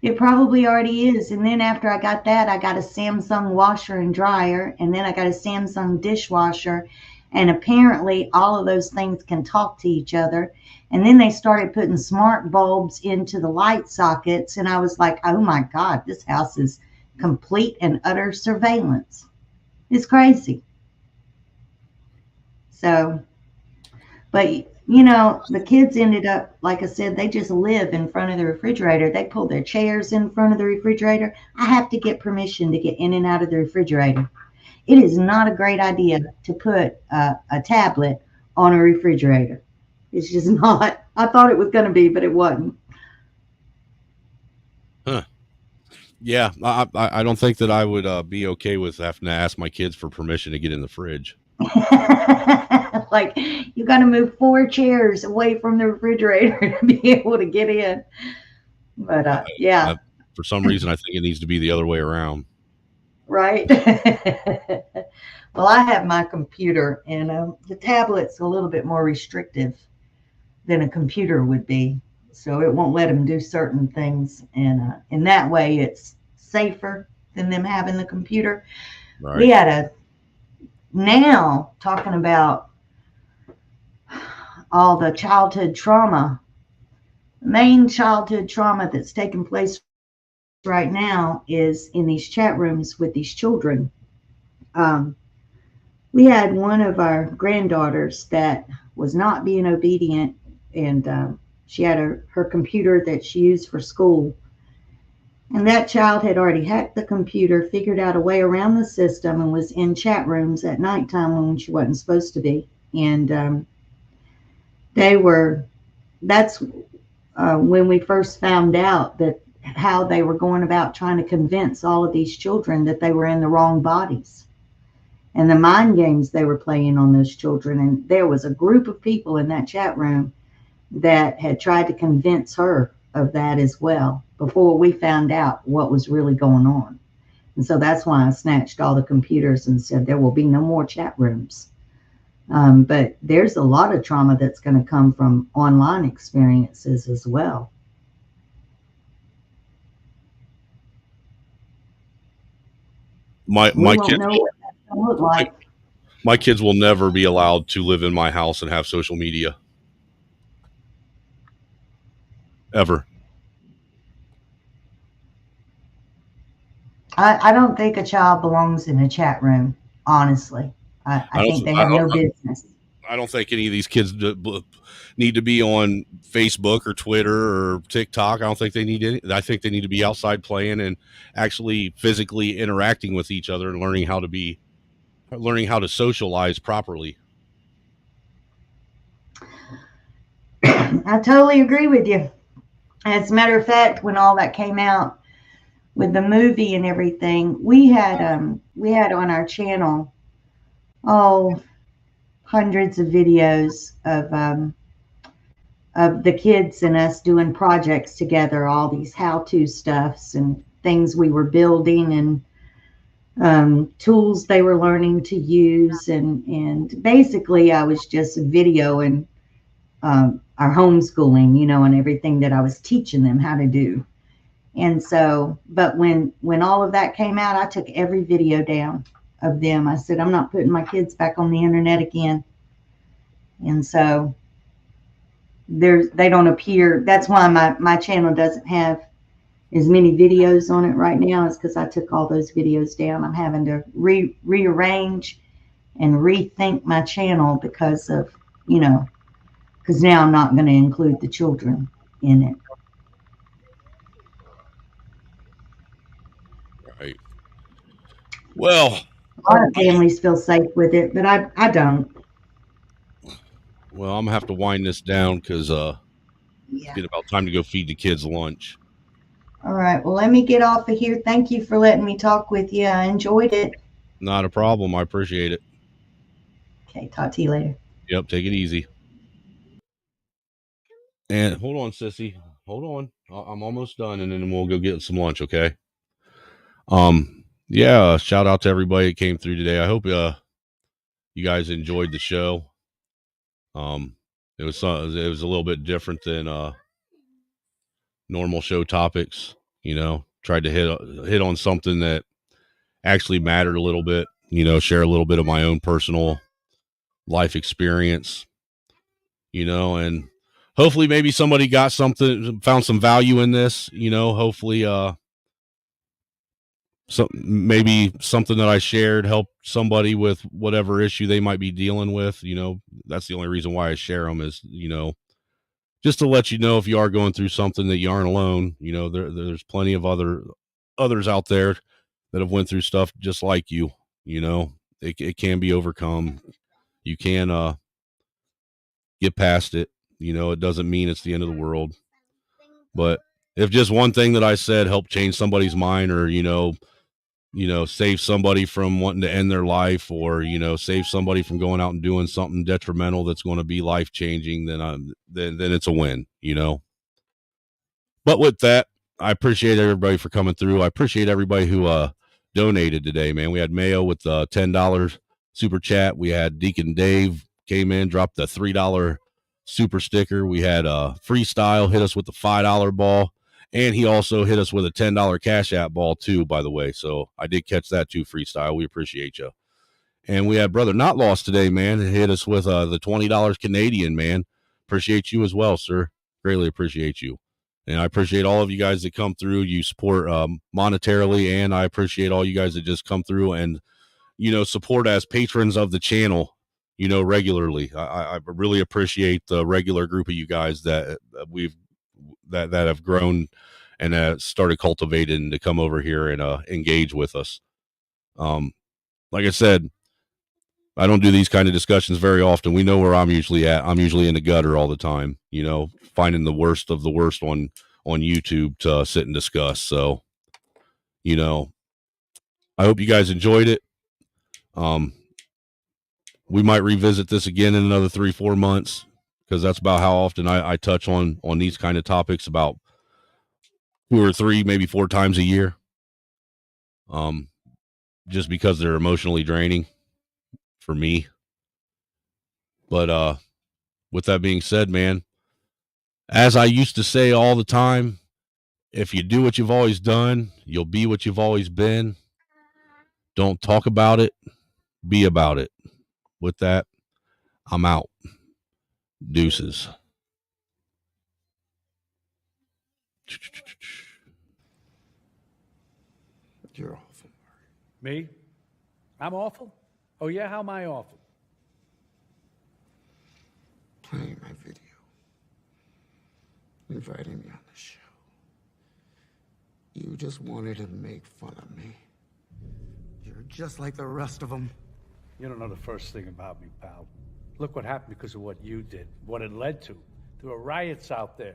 It probably already is. And then after I got that, I got a Samsung washer and dryer, and then I got a Samsung dishwasher. And apparently all of those things can talk to each other. And then they started putting smart bulbs into the light sockets. And I was like, oh my God, this house is complete and utter surveillance. It's crazy. So, but you know, the kids ended up, like I said, they just live in front of the refrigerator. They pull their chairs in front of the refrigerator. I have to get permission to get in and out of the refrigerator. It is not a great idea to put a tablet on a refrigerator. It's just not. I thought it was going to be, but it wasn't. Huh. Yeah, I don't think that I would be okay with having to ask my kids for permission to get in the fridge. Like, you got to move 4 chairs away from the refrigerator to be able to get in. But yeah. For some reason, I think it needs to be the other way around. Right. Well, I have my computer, and the tablet's a little bit more restrictive than a computer would be, so it won't let them do certain things, and in that way it's safer than them having the computer. Right. We had now talking about all the childhood trauma, main childhood trauma that's taking place right now is in these chat rooms with these children. We had one of our granddaughters that was not being obedient, and she had her computer that she used for school. And that child had already hacked the computer, figured out a way around the system, and was in chat rooms at nighttime when she wasn't supposed to be. And that's when we first found out that how they were going about trying to convince all of these children that they were in the wrong bodies, and the mind games they were playing on those children. And there was a group of people in that chat room that had tried to convince her of that as well before we found out what was really going on. And so that's why I snatched all the computers and said there will be no more chat rooms. But there's a lot of trauma that's going to come from online experiences as well. My kids will never be allowed to live in my house and have social media. Ever. I don't think a child belongs in a chat room, honestly. I think they have no business. I don't think any of these kids need to be on Facebook or Twitter or TikTok. I don't think they need any. I think they need to be outside playing and actually physically interacting with each other and learning how to socialize properly. I totally agree with you. As a matter of fact, when all that came out with the movie and everything, we had on our channel hundreds of videos of of the kids and us doing projects together, all these how-to stuffs and things we were building and tools they were learning to use. And basically I was just videoing our homeschooling, and everything that I was teaching them how to do. And so, but when all of that came out, I took every video down of them. I said, I'm not putting my kids back on the internet again. And so they don't appear. That's why my channel doesn't have as many videos on it right now, is because I took all those videos down. I'm having to rearrange and rethink my channel because of, because now I'm not going to include the children in it. Right. Well, a lot of families feel safe with it, but I don't. Well, I'm gonna have to wind this down because it's getting about time to go feed the kids lunch. All right. Well, let me get off of here. Thank you for letting me talk with you. I enjoyed it. Not a problem. I appreciate it. Okay. Talk to you later. Yep. Take it easy. And hold on, sissy. Hold on. I'm almost done, and then we'll go get some lunch. Okay. Yeah. Shout out to everybody that came through today. I hope you guys enjoyed the show. It was a little bit different than normal show topics. Tried to hit on something that actually mattered a little bit. Share a little bit of my own personal life experience. And hopefully maybe somebody got something, found some value in this. Hopefully maybe something that I shared helped somebody with whatever issue they might be dealing with. That's the only reason why I share them is, just to let you know if you are going through something that you aren't alone. There's plenty of others out there that have went through stuff just like you. It can be overcome. You can get past it. It doesn't mean it's the end of the world. But if just one thing that I said helped change somebody's mind, or save somebody from wanting to end their life, or save somebody from going out and doing something detrimental that's going to be life changing, then it's a win. But with that, I appreciate everybody for coming through. I appreciate everybody who donated today, man. We had Mayo with $10 super chat. We had Deacon Dave came in, dropped the $3 super sticker. We had Freestyle hit us with the $5 ball. And he also hit us with a $10 Cash App ball too, by the way. So I did catch that too, Freestyle. We appreciate you. And we had Brother Not Lost today, man. He hit us with the $20 Canadian, man. Appreciate you as well, sir. Greatly appreciate you. And I appreciate all of you guys that come through. You support monetarily, and I appreciate all you guys that just come through and, support as patrons of the channel, regularly. I really appreciate the regular group of you guys that that have grown and started cultivating to come over here and engage with us. Like I said, I don't do these kind of discussions very often. We know where I'm usually at. I'm usually in the gutter all the time, finding the worst of the worst on YouTube to sit and discuss. So, I hope you guys enjoyed it. We might revisit this again in another 3-4 months, because that's about how often I touch on these kind of topics, about 2 or 3, maybe 4 times a year. Just because they're emotionally draining for me. But with that being said, man, as I used to say all the time, if you do what you've always done, you'll be what you've always been. Don't talk about it, be about it. With that, I'm out. Deuces. You're awful. Me? I'm awful? Oh, yeah? How am I awful? Playing my video. Inviting me on the show. You just wanted to make fun of me. You're just like the rest of them. You don't know the first thing about me, pal. Look what happened because of what you did, what it led to. There were riots out there.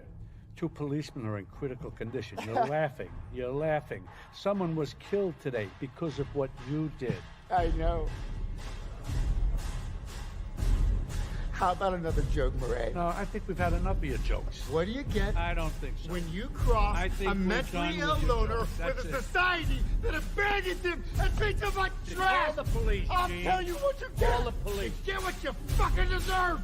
2 policemen are in critical condition. You're laughing. You're laughing. Someone was killed today because of what you did. I know. How about another joke, Murray? No, I think we've had enough of your jokes. What do you get? I don't think so. When you cross I think a we're mentally done ill with your loner jokes. with That's a it. society that abandons him and treats him like trash. Call the police, I'll Gene. tell you what you get. Call the police. You get what you fucking deserve.